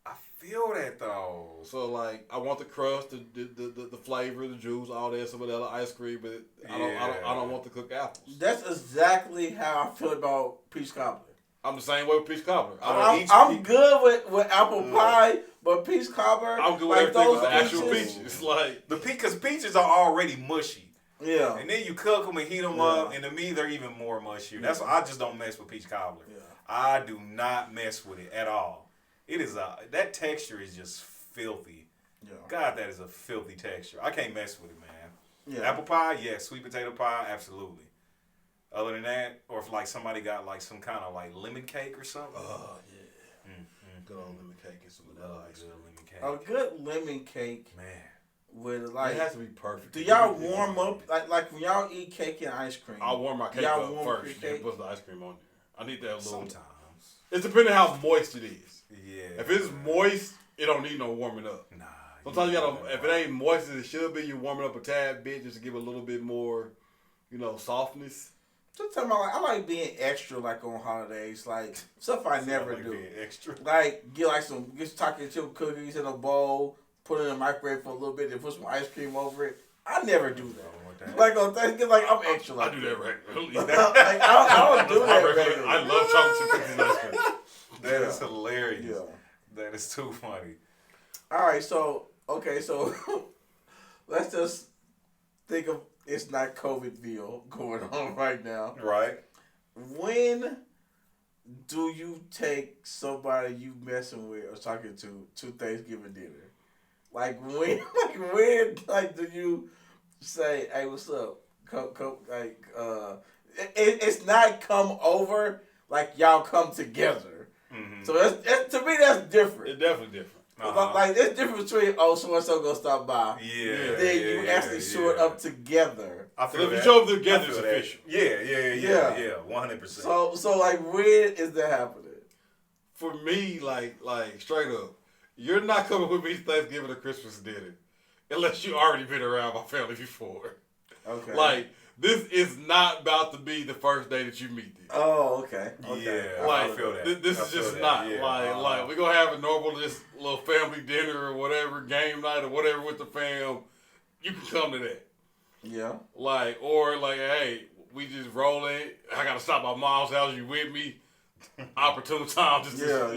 I feel that though. So like, I want the crust, the flavor, the juice, all that, some vanilla ice cream, but I don't want the cooked apples. That's exactly how I feel about peach cobbler. I'm the same way with peach cobbler. I'm good with apple pie, but peach cobbler. I'm good with everything with the actual peaches. Like because peaches are already mushy. Yeah. And then you cook them and heat them up, and to me, they're even more mushy. That's why I just don't mess with peach cobbler. Yeah. I do not mess with it at all. It is that texture is just filthy. Yeah. God, that is a filthy texture. I can't mess with it, man. Yeah. Apple pie, yes. Sweet potato pie, absolutely. Other than that, or if like somebody got like some kind of like lemon cake or something. Oh yeah. good old lemon cake and some vanilla ice cream. Lemon cake. A good lemon cake, Man. With like, it has to be perfect. Do y'all warm up like when y'all eat cake and ice cream? I warm my cake up first. Then put the ice cream on there. I need that a little. Sometimes. It's depending how moist it is. Yeah. If it's moist, it don't need no warming up. Nah. Sometimes you gotta. If it ain't moist as it should be, you warm it up a tad bit just to give it a little bit more, softness. Sometimes I like being extra, like on holidays, like stuff I never do. Being extra. Like get some chocolate chip cookies in a bowl, put it in the microwave for a little bit, then put some ice cream over it. I never do that. Like on Thanksgiving, like I'm extra. Like I do that regularly. Like, I don't do that regularly. I love chocolate chip cookies and ice cream. That is hilarious. Yeah. That is too funny. All right, so let's just think of it's not COVIDville going on right now. Right. When do you take somebody you messing with or talking to Thanksgiving dinner? Like when do you say, "Hey, what's up?" Come, like it's not come over. Like y'all come together. Mm-hmm. So that's to me that's different. It's definitely different. Uh-huh. Like there's difference between so and so gonna stop by. Yeah. Then you actually show it up together. I feel if that. you show up together, it's official. Yeah. 100%. So like when is that happening? For me, like straight up, you're not coming with me Thanksgiving or Christmas dinner unless you already been around my family before. Okay. Like this is not about to be the first day that you meet them. Oh, okay. Yeah, like I feel that. This is just not like we're gonna have a normal just little family dinner or whatever, game night or whatever with the fam. You can come to that. Yeah. Or hey, we just rolling. I gotta stop by mom's house. You with me? Opportune time. Yeah.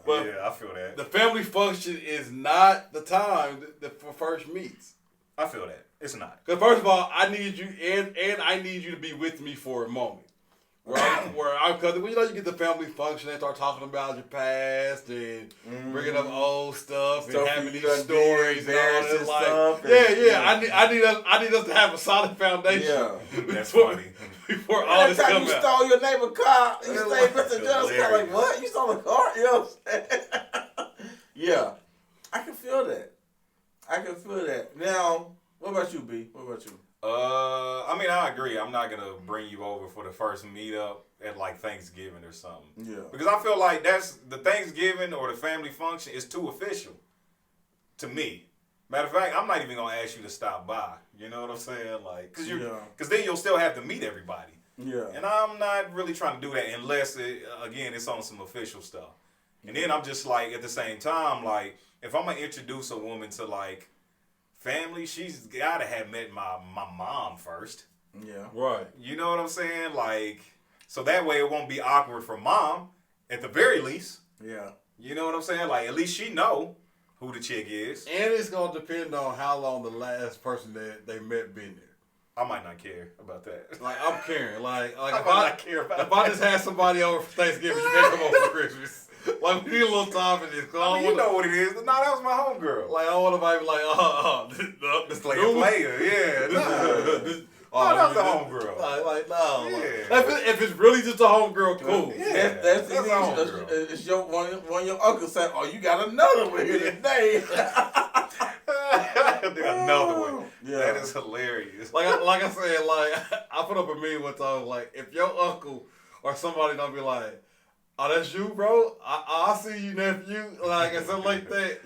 But yeah, I feel that. The family function is not the time for first meets. I feel that. It's not. Because first of all, I need you and I need you to be with me for a moment. Because you get the family function and start talking about your past and bringing up old stuff and having these stories and all that. Like, I need us to have a solid foundation. Yeah, that's funny. Before all this comes out. You stole your neighbor's car. You stole Mr. Jones' car. Like what? You stole a car? You know what I'm saying? Yeah, I can feel that. Now, what about you, B? What about you? I mean, I agree. I'm not gonna bring you over for the first meetup at like Thanksgiving or something. Yeah. Because I feel like that's the Thanksgiving or the family function is too official to me. Matter of fact, I'm not even gonna ask you to stop by. You know what I'm saying? Like, cause then you'll still have to meet everybody. Yeah. And I'm not really trying to do that unless it's on some official stuff. And then I'm just like at the same time, like if I'm gonna introduce a woman to like family, she's gotta have met my mom first. Yeah. Right. You know what I'm saying? Like, so that way it won't be awkward for mom, at the very least. Yeah. You know what I'm saying? Like, at least she know who the chick is. And it's gonna depend on how long the last person that they met been there. I might not care about that. Like I'm caring. Like I might not care about if I just had somebody over for Thanksgiving, you can't come over for Christmas. Like we need a little time for this. You know what it is. No, that was my homegirl. Like I want to be like, this player, yeah. That was a homegirl. Like no. Yeah. If it's really just a homegirl, cool. Yeah, that's the homegirl. It's your one of your uncles said, "Oh, you got another one here today." Another one. Yeah. That is hilarious. Like I said, like I put up a meme one time. Like if your uncle or somebody don't be like, "Oh, that's you, bro. I see you, nephew." Like and something like that.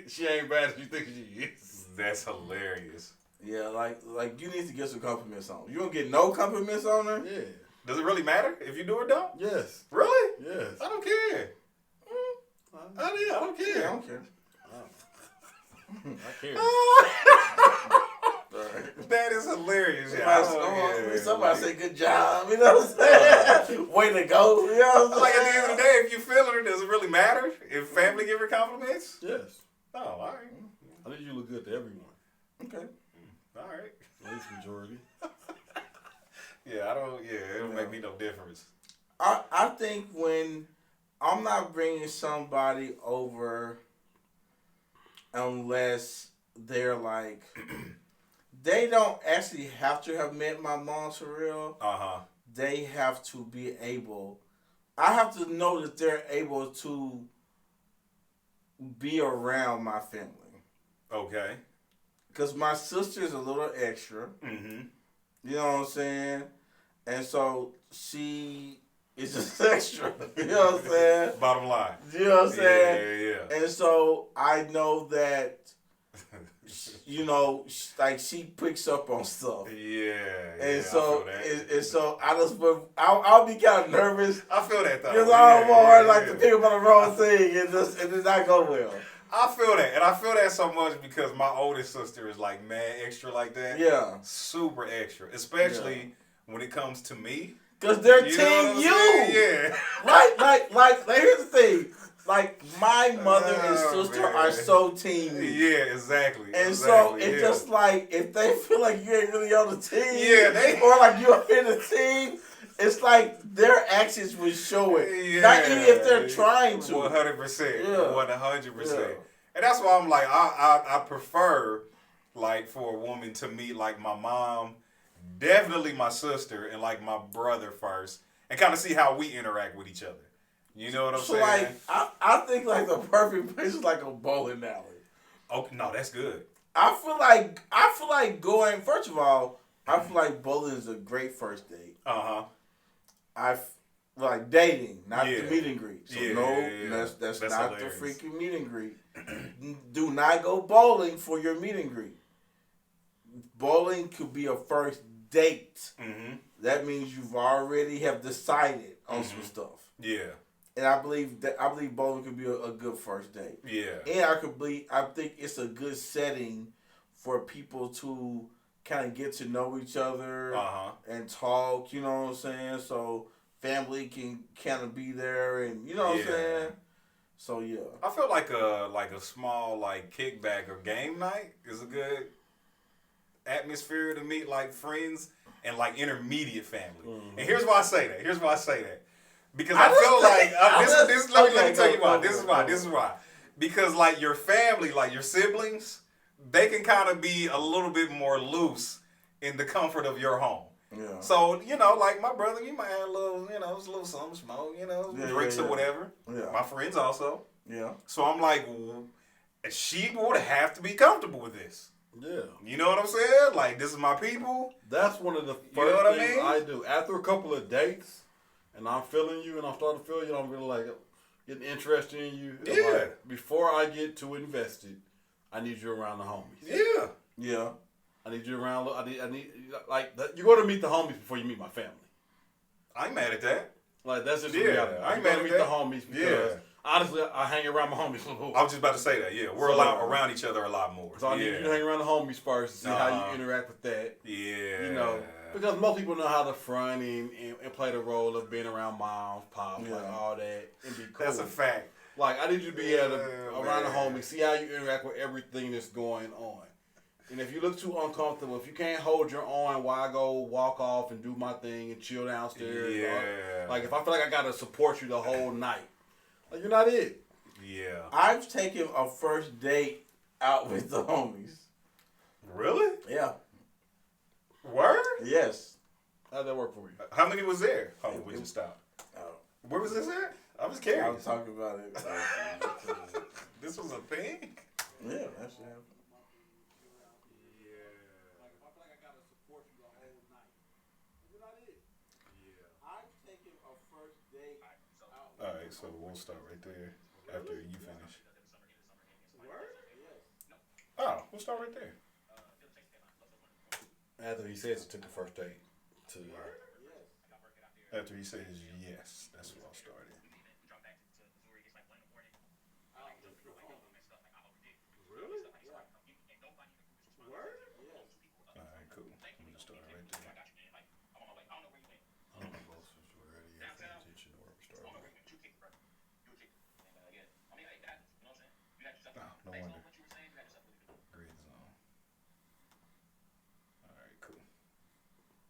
She ain't bad as you think she is. That's hilarious. Yeah, like you need to get some compliments on her. You don't get no compliments on her? Yeah. Does it really matter if you do or don't? Yes. Really? Yes. I don't care. I don't care. Yeah, I don't care. I care. That is hilarious. Somebody say good job. You know what I'm saying? Way to go. You know what I'm Like at the saying? end of the day, if you feel her, does it really matter if family give her compliments? Yes. Oh, all right. I think you look good to everyone. Okay. All right. At least majority. Yeah, it don't make me no difference. I think when I'm not bringing somebody over unless they're like, they don't actually have to have met my mom for real. Uh-huh. They have to be able I have to know that they're able to be around my family. Okay. Because my sister's a little extra. Mm-hmm. You know what I'm saying? And so she is just extra. You know what I'm saying? Bottom line. You know what I'm saying? Yeah. And so I know that, you know, like she picks up on stuff. Yeah. And so, I'll be kind of nervous. I feel that though. Because I don't want like to pick up on the wrong thing and it not go well. I feel that. And I feel that so much because my oldest sister is like mad extra like that. Yeah. Super extra. Especially when it comes to me. Because they're team you. Yeah. Right? Like, here's the thing. Like, my mother and sister are so team me. Yeah, exactly. And so, it's just like, if they feel like you ain't really on the team, Yeah, or like you're in the team, it's like their actions would show it. Yeah. Not even if they're trying to. 100%. Yeah. 100%. Yeah. And that's why I'm like, I prefer, like, for a woman to meet, like, my mom, definitely my sister, and, like, my brother first, and kind of see how we interact with each other. You know what I'm saying? Like, I think, like, the perfect place is like a bowling alley. Oh, no, that's good. I feel like going, first of all, I feel like bowling is a great first date. Uh-huh. I like dating, not the meet and greet. So that's not hilarious. the freaking meet and greet. Do not go bowling for your meet and greet. Bowling could be a first date. Mm-hmm. That means you've already have decided on some stuff. Yeah. And I believe bowling could be a good first date. Yeah. And I think it's a good setting for people to kind of get to know each other and talk, you know what I'm saying? So family can kind of be there and you know what I'm saying? So yeah. I feel like a small like kickback or game night is a good atmosphere to meet like friends and like intermediate family. Mm-hmm. And here's why I say that. Because I feel like let me tell you why. This is why. Because like your family, like your siblings, they can kind of be a little bit more loose in the comfort of your home. Yeah. So, you know, like my brother, you might have a little, you know, a little something smoke, you know, drinks or whatever. Yeah. My friends also. Yeah. So I'm like, she would have to be comfortable with this. Yeah. You know what I'm saying? Like, this is my people. That's one of the first things I do. After a couple of dates, and I'm feeling you, and I'm starting to feel you, I'm really like getting interested in you. Yeah. Like, before I get too invested, I need you around the homies. Yeah. Yeah. I need you around. I need like you're going to meet the homies before you meet my family. I ain't mad at that. Like that's just reality. I ain't mad at that. Meet the homies because honestly, I hang around my homies. I was just about to say that. Yeah, we're around each other a lot more. So I need you to hang around the homies first to see how you interact with that. Yeah. You know, because most people know how to front and play the role of being around moms, pops, like all that, and be cool. That's a fact. Like I need you to be able to around the homies, see how you interact with everything that's going on. And if you look too uncomfortable, if you can't hold your own while I go walk off and do my thing and chill downstairs, like if I feel like I gotta support you the whole night, like you're not it. Yeah. I've taken a first date out with the homies. Really? Yeah. Word? Yes. How'd that work for you? How many was there? Oh, we just stopped. Where was this at? I was curious. I was talking about it. This was a thing? Yeah, that should happen. Alright, so we'll start right there after you finish. Oh, we'll start right there. After he says he took the first date to after he says yes, that's where I'll start it. Really? Alright, cool. I'm gonna start right there. No wonder. Grid zone. Alright, cool.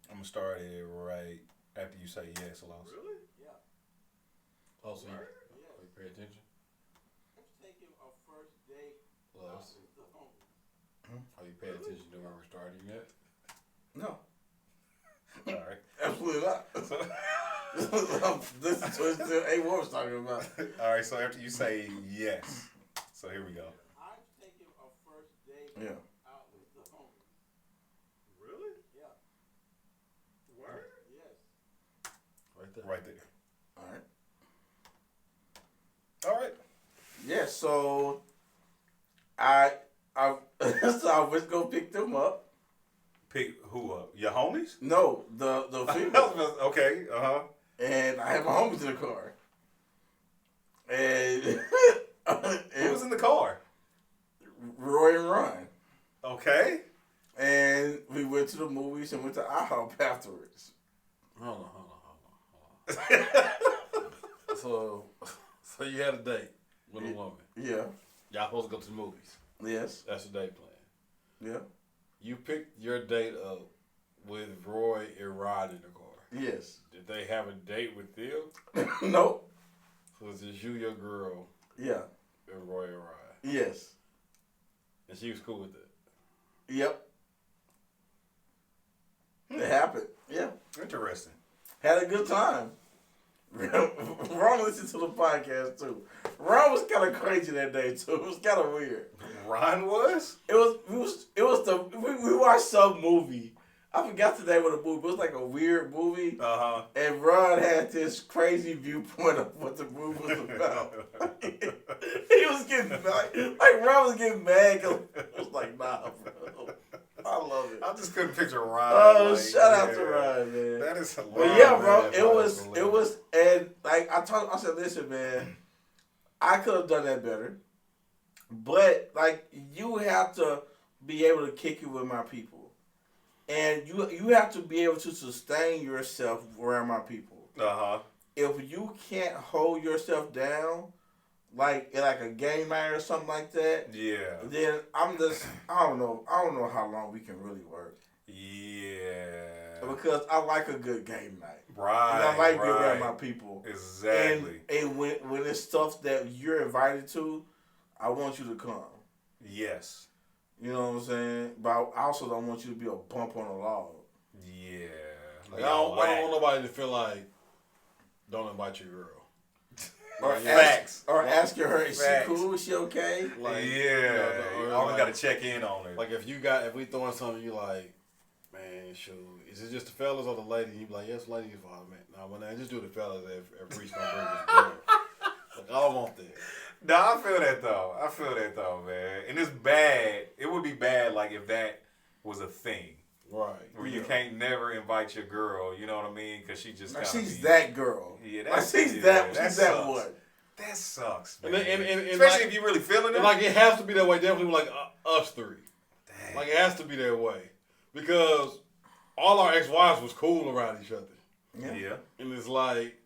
I'm gonna start it right after you say yes, Los. Really? Yeah. Also, you pay attention? Let's take a first date. Los. Are you paying attention to where we're starting yet? No. Alright. Absolutely not. This is what A1 was talking about. All right, so after you say yes, so here we go. I'm taking a first date out with the homie. Really? Yeah. Word? Yes. Right there. All right. Yeah, so I so I was gonna pick them up. Pick who up? Your homies? No, the female. Okay, And I had my homies in the car. And who was in the car? Roy and Ron. Okay. And we went to the movies and went to IHOP afterwards. Hold on. So you had a date with a woman. Yeah. Y'all supposed to go to the movies. Yes. That's the date plan. Yeah. You picked your date up with Roy and Rod in the car. Yes. Did they have a date with them? Nope. So it's just you, your girl, Yeah. and Roy and Rod. Yes. And she was cool with it. Yep. It happened. Yeah. Interesting. Had a good time. Ron listened to the podcast too. Ron was kind of crazy that day too. It was kind of weird. Ron was? We watched some movie. I forgot the name of the movie. It was like a weird movie. And Ron had this crazy viewpoint of what the movie was about. He was getting like Ron was getting mad because it was like, nah, bro. I love it. I just couldn't picture Ron. Oh, shout out to Ron, man. That is hilarious. But yeah, bro, it was, and like I said, listen, man, I could have done that better, but like you have to be able to kick it with my people, and you have to be able to sustain yourself around my people. If you can't hold yourself down, like a game night or something like that, then I don't know how long we can really work. Yeah. Because I like a good game night. Right. And I like being around my people. Exactly. And when it's stuff that you're invited to, I want you to come. Yes. You know what I'm saying? But I also don't want you to be a bump on a log. Yeah. Like, I don't want nobody to feel like, don't invite your girl. Or asking her, is she cool? Is she okay? Like, you always got to check in on her. Like if we throwing something, you like, man, shoot, is it just the fellas or the ladies? You be like, yes, ladies, man. Nah, when I just do the fellas if Reece gonna bring his girl. Like, I don't want that. No, I feel that though, man. And it's bad. It would be bad, like if that was a thing. Right. Where you can't never invite your girl, you know what I mean? Because she just she's that girl. Yeah, she's that one. That sucks, man. And especially like, if you really feeling it. Like it has to be that way. Definitely like us three. Dang. Like it has to be that way because all our ex-wives was cool around each other. Yeah. And it's like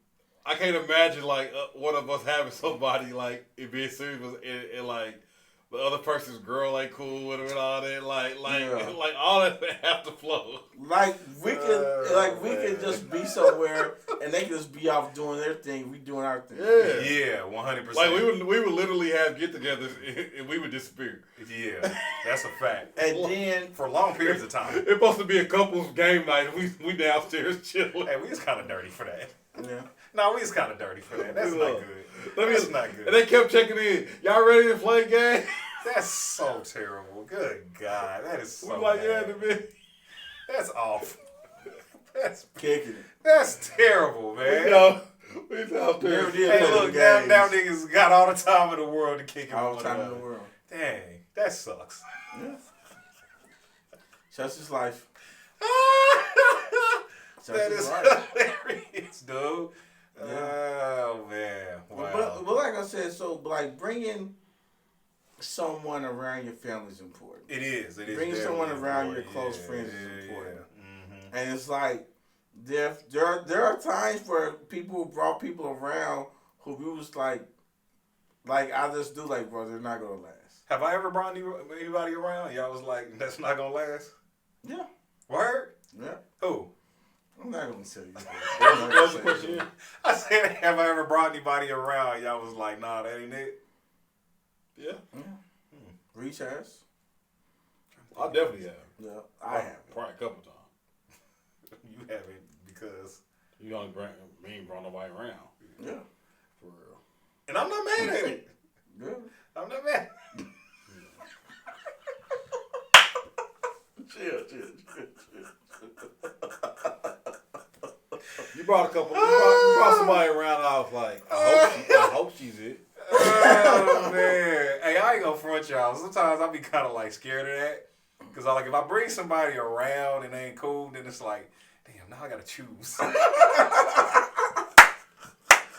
I can't imagine like one of us having somebody like it being serious and like the other person's girl ain't cool with her and all that. Like all that have to flow. Like we can just be somewhere and they can just be off doing their thing. We doing our thing. Yeah, 100%. Like we would literally have get-togethers and we would disappear. Yeah, that's a fact. And then for long periods of time. It's supposed to be a couple's game night and we downstairs chilling. Hey, we was kind of dirty for that. Yeah. No, we was kind of dirty for that. That's not good. That's not good. And they kept checking in. Y'all ready to play game? That's so terrible. Good God, that is so. We like bad. That's awful. That's kicking it. That's terrible, man. We out there. Hey, look, now niggas got all the time in the world to kick it. All the time in the world. Dang, that sucks. Yeah. Such is life. That is hilarious, dude. Yeah. Oh man, wow. But like I said, so like bringing someone around your family is important. It is. Bringing someone around your close friends is important. Mm-hmm. And it's like there are times where people who brought people around who we was like I just do like, bro, they're not gonna last. Have I ever brought anybody around? Y'all was like, that's not gonna last. Yeah. Word? Yeah. Who? I'm not gonna tell you. What's the question? I said, have I ever brought anybody around? Y'all was like, nah, that ain't it. Yeah. Rece has. I definitely have. Yeah, I have. Probably a couple times. You haven't because You only ain't brought nobody around. Yeah. For real. And I'm not mad at it. Yeah. I'm not mad. Chill. You brought you brought somebody around, and I was like, I hope she's it. Oh man, hey, I ain't gonna front y'all. Sometimes I be kind of like scared of that, cause if I bring somebody around and they ain't cool, then it's like, damn, now I gotta choose.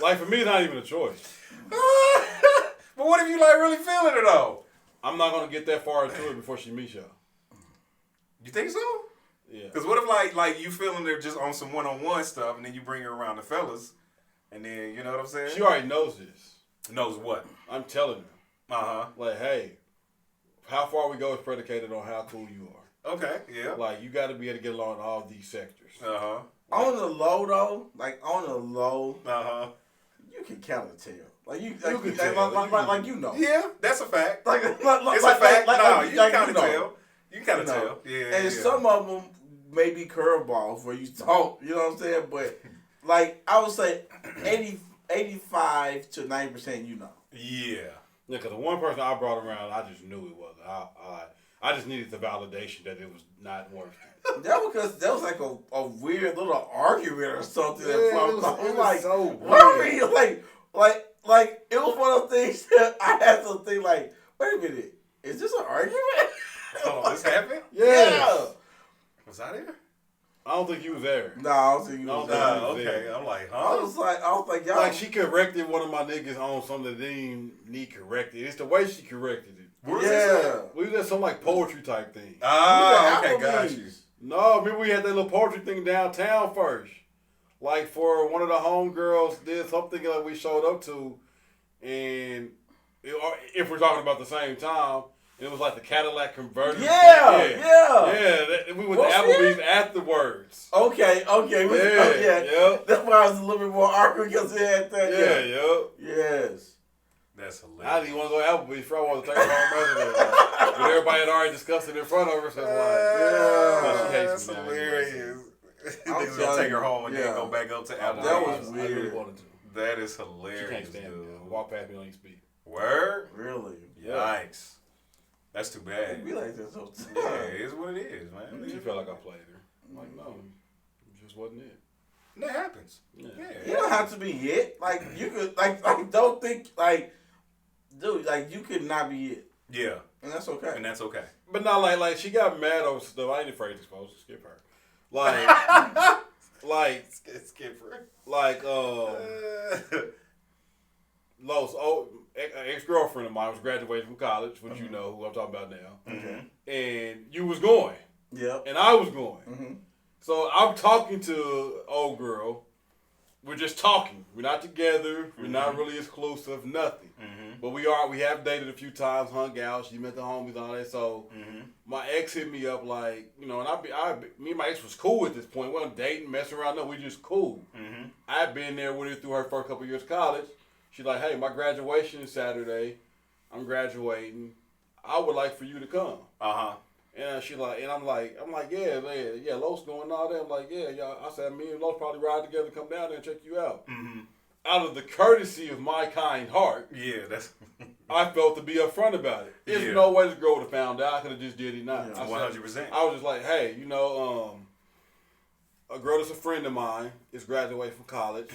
Like for me, it's not even a choice. But what if you like really feeling it though? I'm not gonna get that far into it before she meets y'all. You think so? Yeah. Cause what if like you feeling they're just on some one-on-one stuff, and then you bring her around the fellas, and then you know what I'm saying? She already knows this. Knows what? I'm telling her. Like, hey, how far we go is predicated on how cool you are. Okay. Yeah. Like, you got to be able to get along in all these sectors. On the low though, you can kind of tell. Like you can tell. You know. Yeah, that's a fact. It's a fact. You kind of tell. You kind of tell. Yeah. And some of them may be curveballs where you talk. You know what I'm saying? But like I would say, 85 to 90%. You know. Yeah. Yeah, because the one person I brought around, I just knew it wasn't. I just needed the validation that it was not worth it. Because that was like a weird little argument or something. Yeah, that it was like, so worry, like it was one of those things that I had to think like, wait a minute, is this an argument? Oh, this happened? Yeah. Was I there? I don't think you was there. No, I don't think you was there. Okay. I'm like, I was like, y'all. Like, she corrected one of my niggas on something that didn't even need corrected. It's the way she corrected it. Where was this at? We was at some like poetry type thing. Okay, got you. No, remember we had that little poetry thing downtown first. Like for one of the homegirls did something that we showed up to, and if we're talking about the same time, it was like the Cadillac converter. Yeah. We went to Applebee's afterwards. Okay. Yep. That's why I was a little bit more awkward because it had that. Yep. Yes. That's hilarious. I didn't want to go to Applebee's. I wanted to take her home. But everybody had already discussed it in front of her. So she hates that's me now. hilarious. Niggas gonna take her home and then go back up to Applebee's. That was weird. I really wanted to. That is hilarious. She can't stand me. Walk past me, don't even speak. Word? Really? Yikes. That's too bad. It be like that sometimes. Yeah, it is what it is, man. She felt like I played her. I'm like, no, it just wasn't it. And that happens. Yeah. You don't have to be it. Like you could like don't think like dude, like you could not be it. Yeah. And that's okay. But not like she got mad over stuff. I ain't afraid to expose her. Skip her. Skip her. Los, ex-girlfriend of mine was graduating from college, which you know who I'm talking about now. Mm-hmm. And you was going. Yep. And I was going. Mm-hmm. So I'm talking to old girl. We're just talking. We're not together. We're not really exclusive. Nothing. Mm-hmm. But we have dated a few times, hung out. She met the homies, all that. So my ex hit me up like, you know, and me and my ex was cool at this point. We weren't dating, messing around. No, we just cool. Mm-hmm. I've been there with her through her first couple years of college. She's like, hey, my graduation is Saturday. I'm graduating. I would like for you to come. And she like, and I'm like, yeah, Los going all that. I'm like, yeah. I said, me and Los probably ride together, come down there and check you out. Mm-hmm. Out of the courtesy of my kind heart, I felt to be upfront about it. There's no way this girl would have found out. I could have just did it not. 100%. I was just like, hey, you know, a girl that's a friend of mine is graduating from college.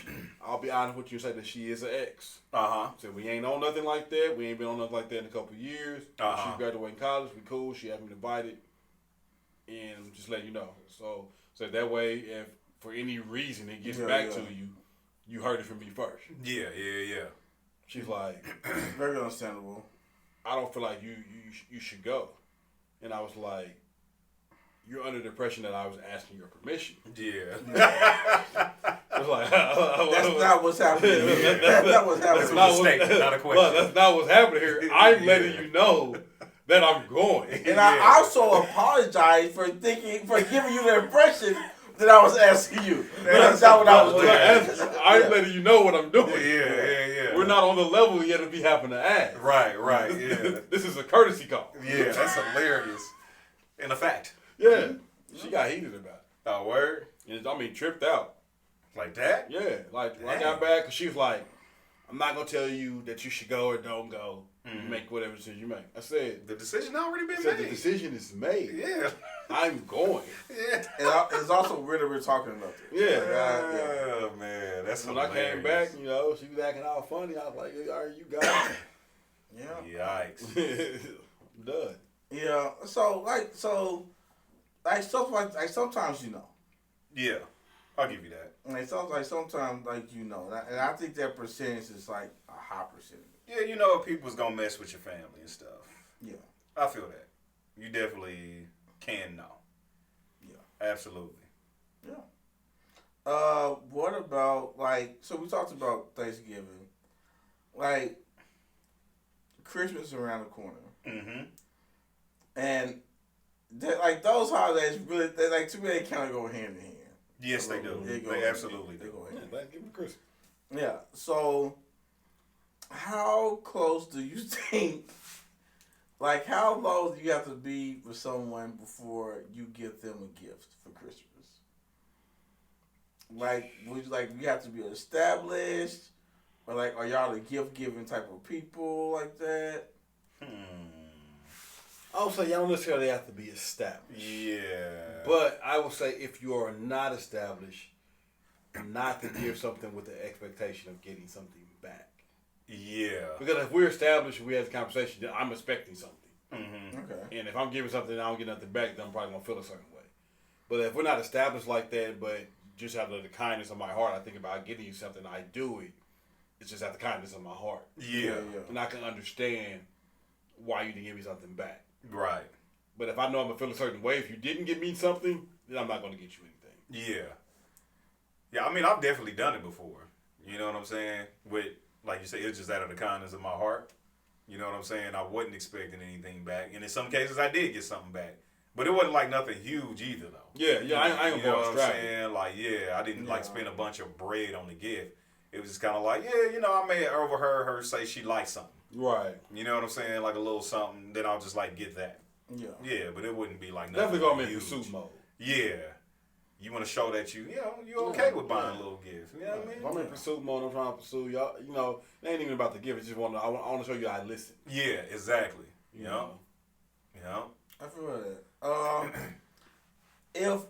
I'll be honest with you and say that she is an ex. So we ain't on nothing like that. We ain't been on nothing like that in a couple of years. She's graduating college. We cool. She had me invited. And just let you know. So that way, if for any reason it gets back to you, you heard it from me first. Yeah. She's like, very understandable. I don't feel like you should go. And I was like, you're under the impression that I was asking your permission. Yeah. I was like, that's not what's happening. That's not what's happening. That's a statement, not a question. Look, that's not what's happening here. I'm letting you know that I'm going. And I also apologize for giving you the impression that I was asking you. That's not what I was doing. I'm letting you know what I'm doing. Yeah. We're not on the level yet if we happen to ask. Right, yeah. This is a courtesy call. Yeah, that's hilarious. And a fact. Yeah. She got heated about it. Oh, word? And tripped out. Like that? Yeah, like when I got back, because she was like, I'm not going to tell you that you should go or don't go. You make whatever decision you make. I said, the decision already been made. made. The decision is made. Yeah. I'm going. Yeah. And it's also weird that we're talking about this. Yeah. Oh, man. That's when hilarious. I came back, she was acting all funny. I was like, all right, you got it. Yeah. Yikes. I'm done. Yeah. So stuff like sometimes Yeah. I'll give you that. Sometimes and I think that percentage is like a high percentage. Yeah, people's gonna mess with your family and stuff. Yeah. I feel that. You definitely can know. Yeah. Absolutely. Yeah. What about so we talked about Thanksgiving. Like Christmas around the corner. Mm-hmm. And those holidays really to me they kind of go hand in hand. Yes, they do. They absolutely do. They go hand in hand. Thanksgiving, Christmas. Yeah. So, how close do you think? How low do you have to be with someone before you give them a gift for Christmas? Would you have to be established, or are y'all the gift giving type of people like that? I would say y'all don't necessarily have to be established. Yeah. But I would say if you are not established, not to give something with the expectation of getting something back. Yeah. Because if we're established and we have a conversation, then I'm expecting something. Mm-hmm. Okay. And if I'm giving something and I don't get nothing back, then I'm probably going to feel a certain way. But if we're not established like that, but just out of the kindness of my heart, I think about getting you something, I do it. It's just out of the kindness of my heart. Yeah. And I can understand why you didn't give me something back. Right. But if I know I'm going to feel a certain way, if you didn't give me something, then I'm not going to get you anything. Yeah. Yeah, I mean, I've definitely done it before. You know what I'm saying? With, like you say, it's just out of the kindness of my heart. You know what I'm saying? I wasn't expecting anything back. And in some cases, I did get something back. But it wasn't nothing huge either, though. Yeah, I ain't You know going what to I'm saying? I didn't spend a bunch of bread on the gift. It was just kind of I may have overheard her say she liked something. Right. You know what I'm saying? Like a little something, then I'll just get that. Yeah. Yeah, but it wouldn't be nothing Definitely going to be in huge. pursuit mode. Yeah. You want to show that you're okay with buying a little gift. You know what I mean? If I'm in pursuit mode, I'm trying to pursue y'all. It ain't even about the gift. It's just I want to show you I listen. Yeah, exactly. You know? I feel that. If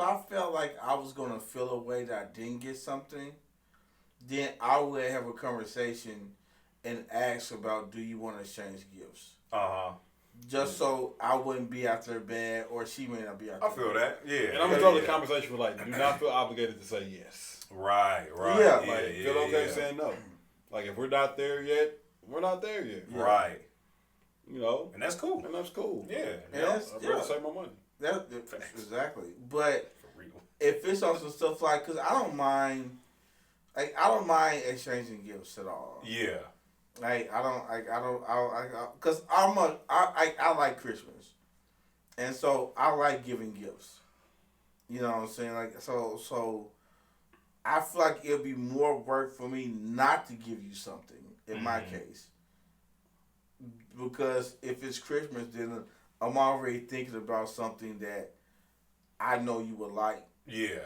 I felt like I was gonna feel a way that I didn't get something, then I would have a conversation and ask about, do you want to exchange gifts? Just so I wouldn't be out there bad, or she may not be out there. I feel that. Yeah. And I'm gonna start the conversation with do not feel obligated to say yes. Right. Yeah. Feel okay saying no. If we're not there yet, we're not there yet. Yeah. Right. And that's cool. Yeah. And I'd rather save my money. Exactly. But for real. if it's also stuff because I don't mind exchanging gifts at all. Yeah. Because I like Christmas, and so I like giving gifts. You know what I'm saying? So I feel like it'll be more work for me not to give you something in my case, because if it's Christmas, then I'm already thinking about something that I know you would like. Yeah.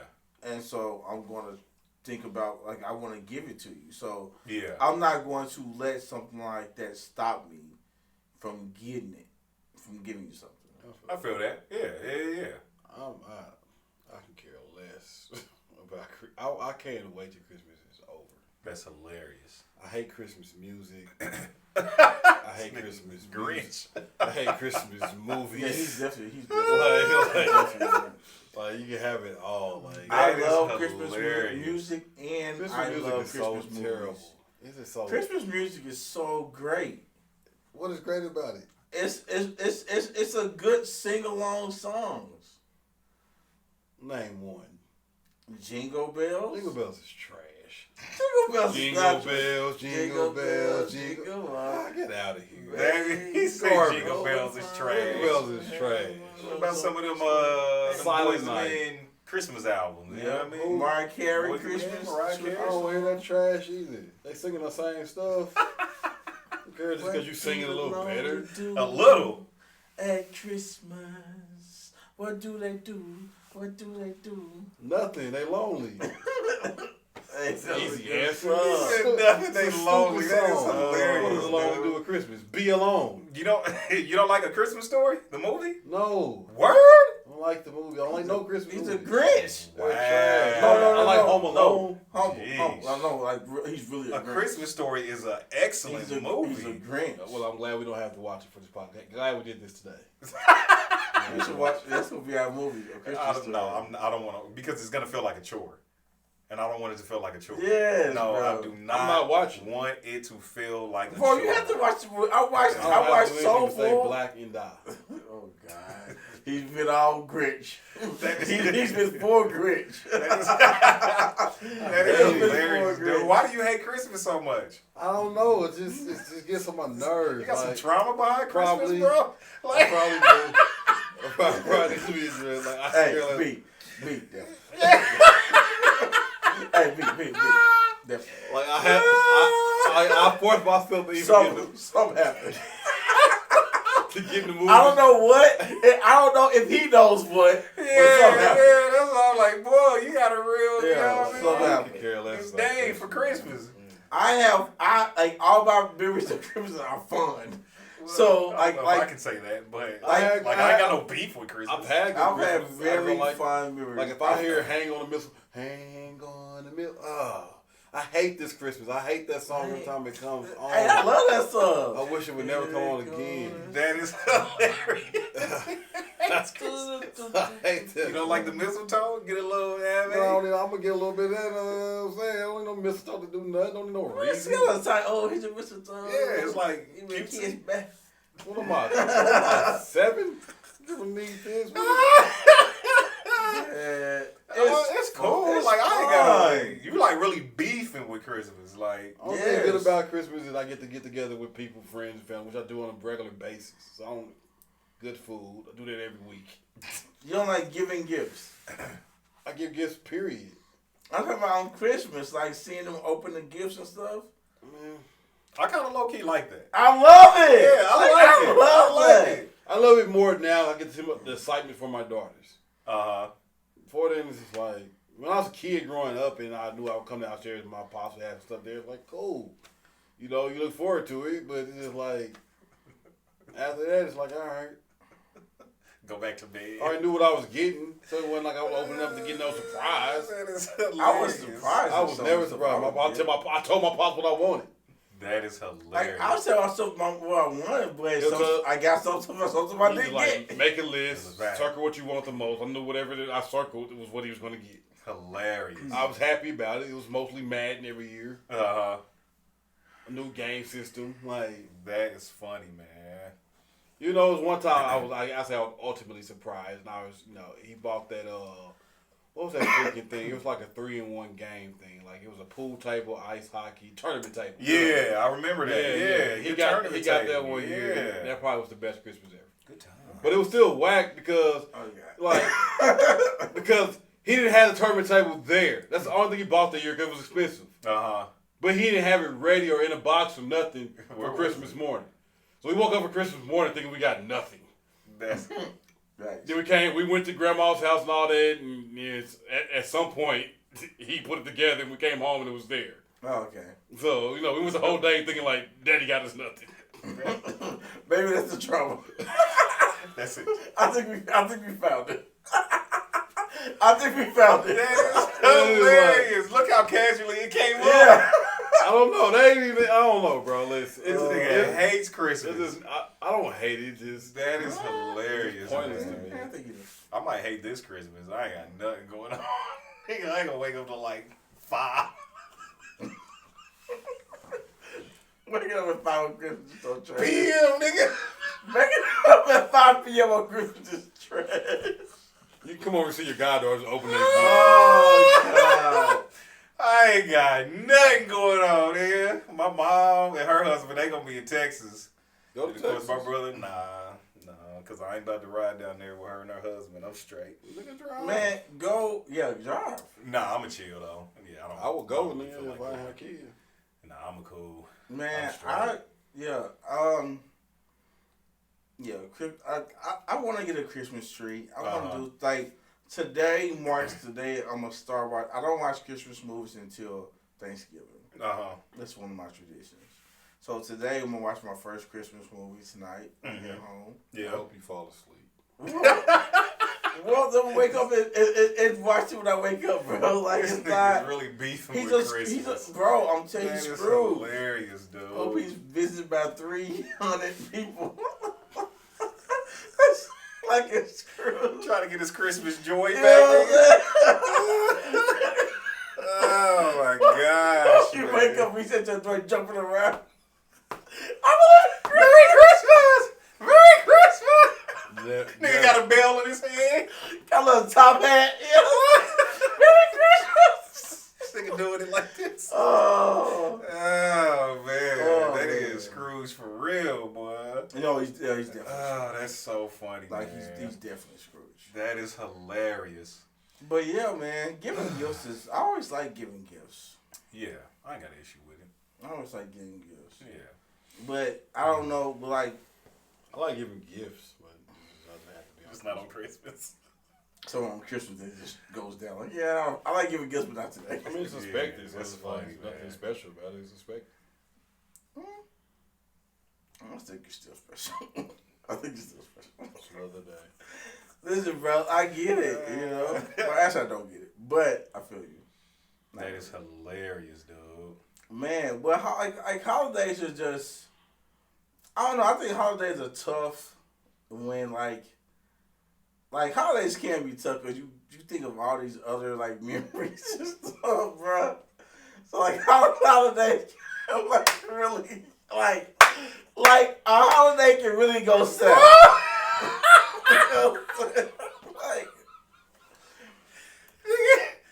And so I'm gonna think about I want to give it to you. So yeah, I'm not going to let something like that stop me from getting it, from giving you something. I feel that. Yeah. I can care less about. I can't wait till Christmas is over. That's hilarious. I hate Christmas music. I hate Christmas Grinch. I hate Christmas movies. Yeah, he's definitely like you can have it all. I love Christmas music, and Christmas I music love is Christmas so movies. terrible. Is it so? Christmas music is so great. What is great about it? It's a good sing along songs. Name one. Jingle Bells. Jingle Bells is trash. Jingle Bells. Jingle bells. Get out of here. Baby, he said Jingle Bells is trash. Jingle Bells is trash. What about some of them Silent Boyz II Night Men Christmas albums? You know what I mean? Mariah Carey, Boyz II Men, Christmas. Mariah Carey. I don't hear that trash either. They singing the same stuff. Who cares just because you singing a little better? A little. At Christmas, What do they do? What do they do? Nothing. They lonely. Hey, Easy answer. Nothing. They lonely. That is hilarious. What does alone do with Christmas? Be alone. You don't like A Christmas Story, the movie? No. Word? I don't like the movie. I don't like no Christmas He's movie. a Grinch. Wow. No. I like Home Alone. He's really A Christmas Story is an excellent movie. He's a Grinch. Well, I'm glad we don't have to watch it for this podcast. Glad we did this today. We should watch. That's gonna be our movie. I don't want to because it's gonna feel like a chore, and I don't want it to feel like a chore. Yes, no, bro. I do not. I'm not watching. Want it to feel like a Bro, chore. you have to watch the movie. I watched Soul Say Food. Black and Die. Oh God, he's been all Grinch. He's been full Grinch. That is hilarious, dude. Why do you hate Christmas so much? I don't know. It just gets on my nerves. You got some trauma behind probably, Christmas, bro? I probably do. I probably do. Like, I Hey, feel like, beat them. Hey, beat. Like I forced myself to even Something happened. to give the movie. I don't know what. I don't know if he knows what. But something happened. That's all I'm like, boy, you got a real, you know what I mean? something happened. It's day for Christmas. I like all my memories of Christmas are fun. So I don't know if I can say that, but I ain't got no beef with Christmas. I've had very like, fun memories. Like if I hear "Hang on the Missile," hang on the missile. Oh, I hate this Christmas. I hate that song every time it comes on. Hey, I love that song. I wish it would never come on again. That is hilarious. I hate that. You don't like the mistletoe? Get a little, I'm gonna get a little bit of that. I'm saying I don't need no mistletoe to do nothing. Don't need no reason. He's a mistletoe. Yeah, it's like kids back. What am I? 7? You don't need this. It's cool. It's like I ain't got you like really beefing with Christmas. Like only thing good about Christmas is I get to get together with people, friends, and family, which I do on a regular basis. So good food. I do that every week. You don't like giving gifts? I give gifts, period. I'm talking about on Christmas, like seeing them open the gifts and stuff. Man, I kind of low key like that. I love it. Yeah, I like it. I love it more now. I get to see the excitement for my daughters. Before then, it's just like when I was a kid growing up, and I knew I would come downstairs and my pops would have stuff there. It's like cool, you know, you look forward to it, but it's just like after that, it's like all right. Go back to bed. I already knew what I was getting, so it wasn't like I was opening up to get no surprise. That is I was surprised. I was never surprised. I told my pops what I wanted. That is hilarious. Like, I was telling myself what I wanted, but I got something I didn't get. Make a list, circle what you want the most. I knew whatever I circled, it was what he was going to get. Hilarious. I was happy about it. It was mostly Madden every year. A new game system. Like, that is funny, man. You know, it was one time I was ultimately surprised, and I was, you know, he bought that, what was that freaking thing? It was like a 3-in-1 game thing. Like, it was a pool table, ice hockey, tournament table. Yeah, I remember that. Yeah. He got that one year. Yeah. That probably was the best Christmas ever. Good time. But it was still whack because, because he didn't have the tournament table there. That's the only thing he bought that year because it was expensive. But he didn't have it ready or in a box or nothing for Christmas morning. So we woke up for Christmas morning thinking we got nothing. That's right. Then we went to grandma's house and all that, and at some point he put it together and we came home and it was there. Oh, okay. So, you know, we went the whole day thinking like, Daddy got us nothing. Maybe that's the trouble. That's it. I think we found it. I think we found it. That is hilarious. Look how casually it came up. I don't know. I don't know, bro. Listen, this nigga hates Christmas. I don't hate it. That is hilarious. Pointless to me. I might hate this Christmas. I ain't got nothing going on. Nigga, I ain't gonna wake up till like 5. Waking up at 5 on Christmas is so trash. PM, nigga. Waking up at 5 p.m. on Christmas is trash. You come over and see your goddaughters open their gift. Oh, God. I ain't got nothing going on, nigga. My mom and her husband, they gonna be in Texas. Go to Texas. My brother, nah, because I ain't about to ride down there with her and her husband. I'm straight. Look at drive. Man, drive. Nah, I'm a chill, though. Yeah, I would go with them if I had a kid. Nah, I'm a cool. Man, Yeah, I want to get a Christmas tree. I want to do like today marks the day I'm gonna start watching. I don't watch Christmas movies until Thanksgiving. That's one of my traditions. So today I'm gonna watch my first Christmas movie tonight. Get home. Yeah, I hope you fall asleep. Well, then wake up and watch it when I wake up, bro. Like this it's not really beefing with Christmas. Bro, I'm telling you, screw. Hilarious, dude. Hope he's visited by 300 people. Like it's screwed. Trying to get his Christmas joy back. Oh my gosh. You wake up, we said your joy jumping around. Merry Christmas! Merry Christmas! Nigga got a bell in his head. Got a little top hat. Merry Christmas! This nigga doing it like this. Oh man. That is Scrooge for real, boy. You know, he's definitely that's so funny, like, man. he's definitely Scrooge. That is hilarious. But yeah, man, giving gifts is... I always like giving gifts. Yeah, I ain't got an issue with it. I always like giving gifts. Yeah. But I don't know, but like... I like giving gifts, but it doesn't have to be on It's not on Christmas. So on Christmas, it just goes down. Like, yeah, I like giving gifts, but not today. I mean, it's expected. Yeah, That's that's funny. funny, Nothing man. special about it. It's expected. I think you're still special. I think you're still special. It's another day. Listen, bro, I get it, you know. Well, actually, I don't get it, but I feel you. That is hilarious, dude. Man, well, like holidays are just... I don't know. I think holidays are tough when, like holidays can be tough because you think of all these other, like, memories and stuff, bro. So, like, holidays can, like, really, like a holiday can really go south.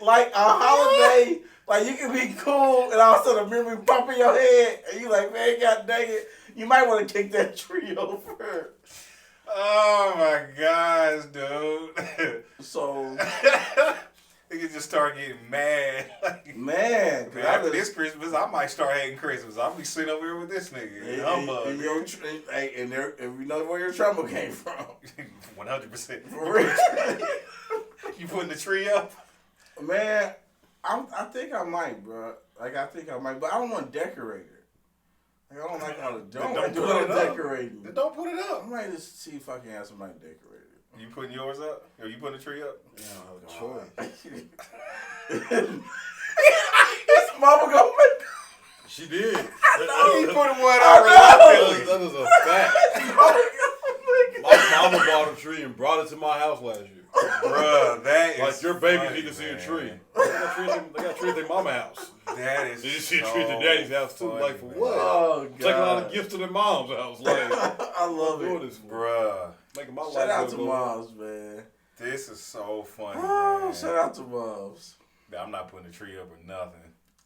like a holiday, like you can be cool and all of a sudden a memory pop in your head and you like, man, god dang it, you might want to kick that tree over. Oh my gosh, dude. So you can just start getting mad. Man, after this Christmas, I might start hating Christmas. I'll be sitting over here with this nigga. And you know where your trouble came from. 100%. For real. You putting the tree up? Man, I think I might, bro. Like, I think I might, but I don't want to decorate it. Like, I don't like how to do all the decorating. Then don't put it up. I might just see if I can have somebody decorate it. You putting yours up? Or you putting the tree up? Yeah, I don't have a choice. His mama gonna make... She did. He put one out That reluctantly. is a fact. My mama bought a tree and brought it to my house last year. Bruh, that is like your babies funny, need to see a man. tree. They got trees at their mama house. That is Did you see a tree at their daddy's house too? funny, Like for man. what? Oh, God. Taking all the gifts to their mom's house. Like I love doing it. this for? Bruh. Making my Shout life out to go moms, man. This is so funny, Oh, man. shout out to moms. I'm not putting the tree up or nothing.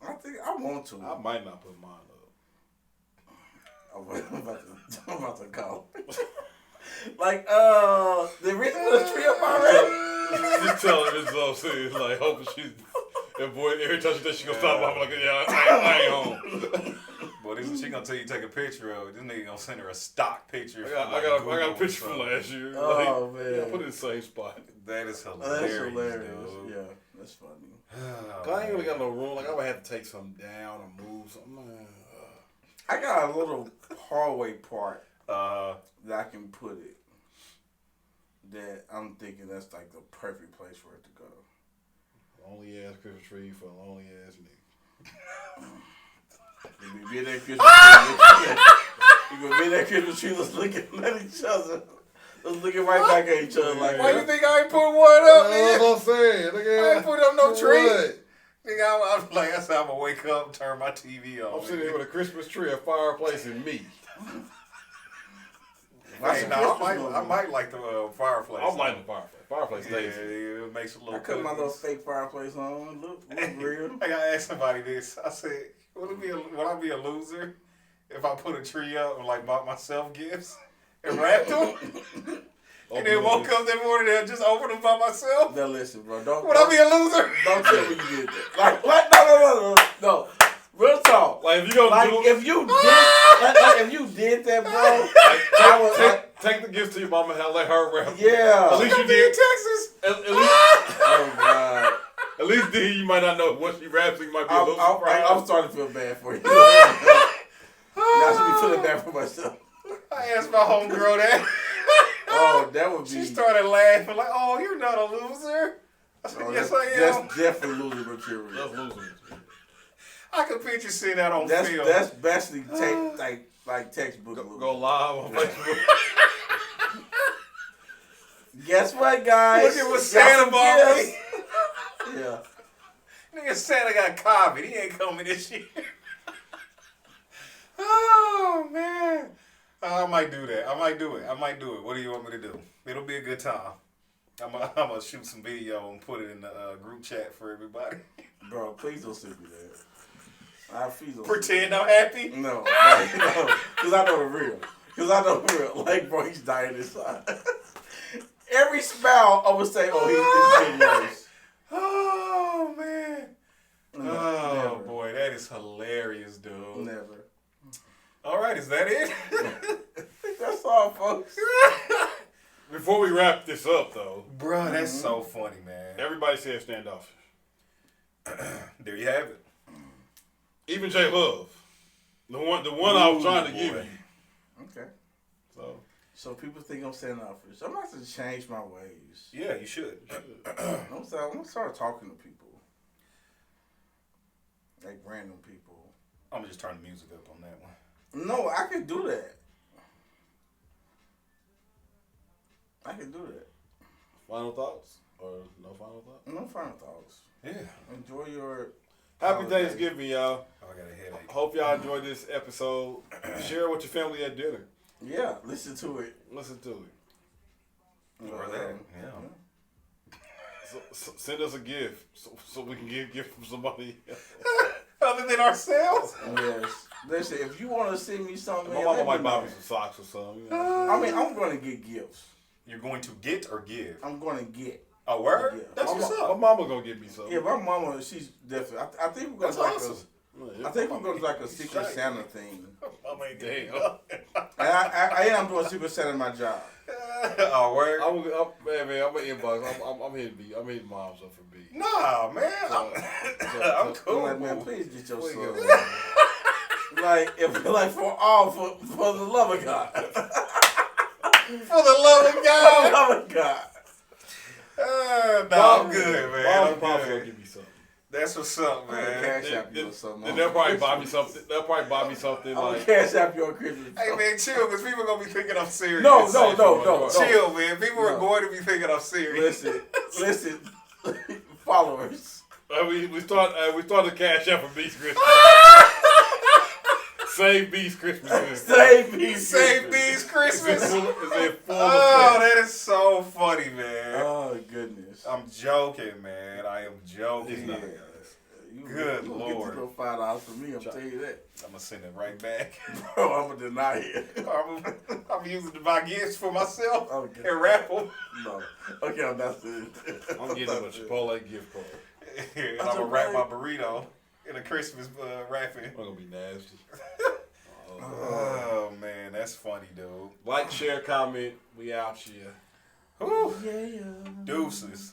I think I want to. I might not put mine up. I'm about to call. Like, the reason for the tree up already? She's telling this all serious, like hoping she's avoid every time she thinks she gonna stop. I'm like, yeah, I ain't home. Boy, she gonna tell you take a picture of it. This nigga gonna send her a stock picture. I got a picture from last year. Oh, like, man. Yeah, put it in the same spot. That is That's hilarious, hilarious. dude. Yeah, that's funny. Oh, I ain't really got no room. Like I would have to take something down or move something. I got a little hallway part Uh, that I can put it. That I'm thinking that's like the perfect place for it to go. Lonely ass Christmas tree for a lonely ass nigga. You can be in that Christmas tree. You can be in that Christmas tree. Let's look at each other. Let's looking right back at each other like why you that. think I ain't put one up, man? That's what I'm saying. Nigga, I ain't put up no tree. What? Nigga, I'm like, I said I'm gonna wake up, turn my TV on. I'm sitting here with a Christmas tree, a fireplace, and me. Hey, no, I might like the fireplace. I like the fireplace. Fireplace Yeah, stays. it makes a little. I cut my little cookies. fake fireplace on. Look real. I gotta ask somebody this. I said, would I be a loser if I put a tree up and like bought myself gifts and wrapped them? And then woke up that morning and just opened them by myself? Now listen, bro. Don't. Would I be a loser? Don't tell me you did that. Like what? No. Real talk. Like if you gonna Like do if you did, if you did that, bro. Take the gifts to your mama and let her wrap. Yeah. At least you did. Texas. At least, Oh God. at least then you might not know what she raps. So you might be a little surprised. I'm starting to feel bad for you. Now I should be feeling bad for myself. I asked my homegirl that. Oh, that would be. She started laughing like, "Oh, you're not a loser." I said, "Yes, I am." That's definitely loser material. That's losing. I could picture seeing that on film. That's basically like textbook. Go live on Facebook. Guess what, guys? Look at what Santa bought me. Yeah. Nigga, Santa got COVID. He ain't coming this year. Oh man. I might do that. I might do it. What do you want me to do? It'll be a good time. I'm gonna shoot some video and put it in the group chat for everybody. Bro, please don't send me that. Pretend I'm happy? No. Because I know the real. Like, bro, he's dying inside. Every smile, I would say, oh, he's getting worse. Oh, man. Oh, Never. boy, that is hilarious, dude. Never. All right, is that it? That's all, folks. Before we wrap this up, though. Bro, that's so funny, man. Everybody said standoffish. There you have it. Even J Love. The one I was trying to give you. Okay. So people think I'm standoffish. I'm going to have to change my ways. Yeah, you should. I'm going to start talking to people. Like random people. I'm going to just turn the music up on that one. No, I can do that. Final thoughts? Or no final thoughts? No final thoughts. Yeah. Enjoy your... Happy Thanksgiving, y'all. Oh, I got a headache. Hope y'all enjoyed this episode. Share it with your family at dinner. Yeah, listen to it. Or that. Yeah. So send us a gift so we can get a gift from somebody else. Other than ourselves? Yes. Listen, if you want to send me something... My mama might buy me some socks or something. You know? I mean, I'm going to get gifts. You're going to get or give? I'm going to get. A word? Yeah. That's what's My up. mama gonna give me something. Yeah, my mama, she's definitely... I think we're going to like awesome. I think we're going to like a Secret Santa thing. Mama ain't Damn. And I am doing Secret Santa in my job. Oh, word? I'm gonna inbox. I'm hitting moms up for B. Nah, man. I'm cool. I'm like, man, please get your son. Like, if for the love of God. For the love of God. For the love of God. No, I'm good, man. I'm Mom's good. gonna give me something. That's what's up, man. Cash App you or something. Then they'll probably buy me something. I'm Like Cash App you on Christmas. Hey, man, chill, because people are going to be thinking I'm serious. No. Chill, man. People are going to be thinking I'm serious. Listen, followers. we start the Cash App for B's Christmas. Save B's Christmas. Save B's Christmas. Is it full Oh, that is so funny, man. Oh, goodness. I'm joking, man. I am joking. Yeah. Good you Lord. Get $5 from me, I'm telling you that. I'm going to send it right back. Bro, I'm going to deny it. I'm using it to buy gifts for myself Okay. and raffle. No. Okay, I'm not saying it. I'm getting him a Chipotle gift card. And I'm going to wrap my burrito in a Christmas wrapping. I'm gonna be nasty. Oh, man. That's funny, dude. Like, share, comment. We out here. Whew. Yeah. Deuces.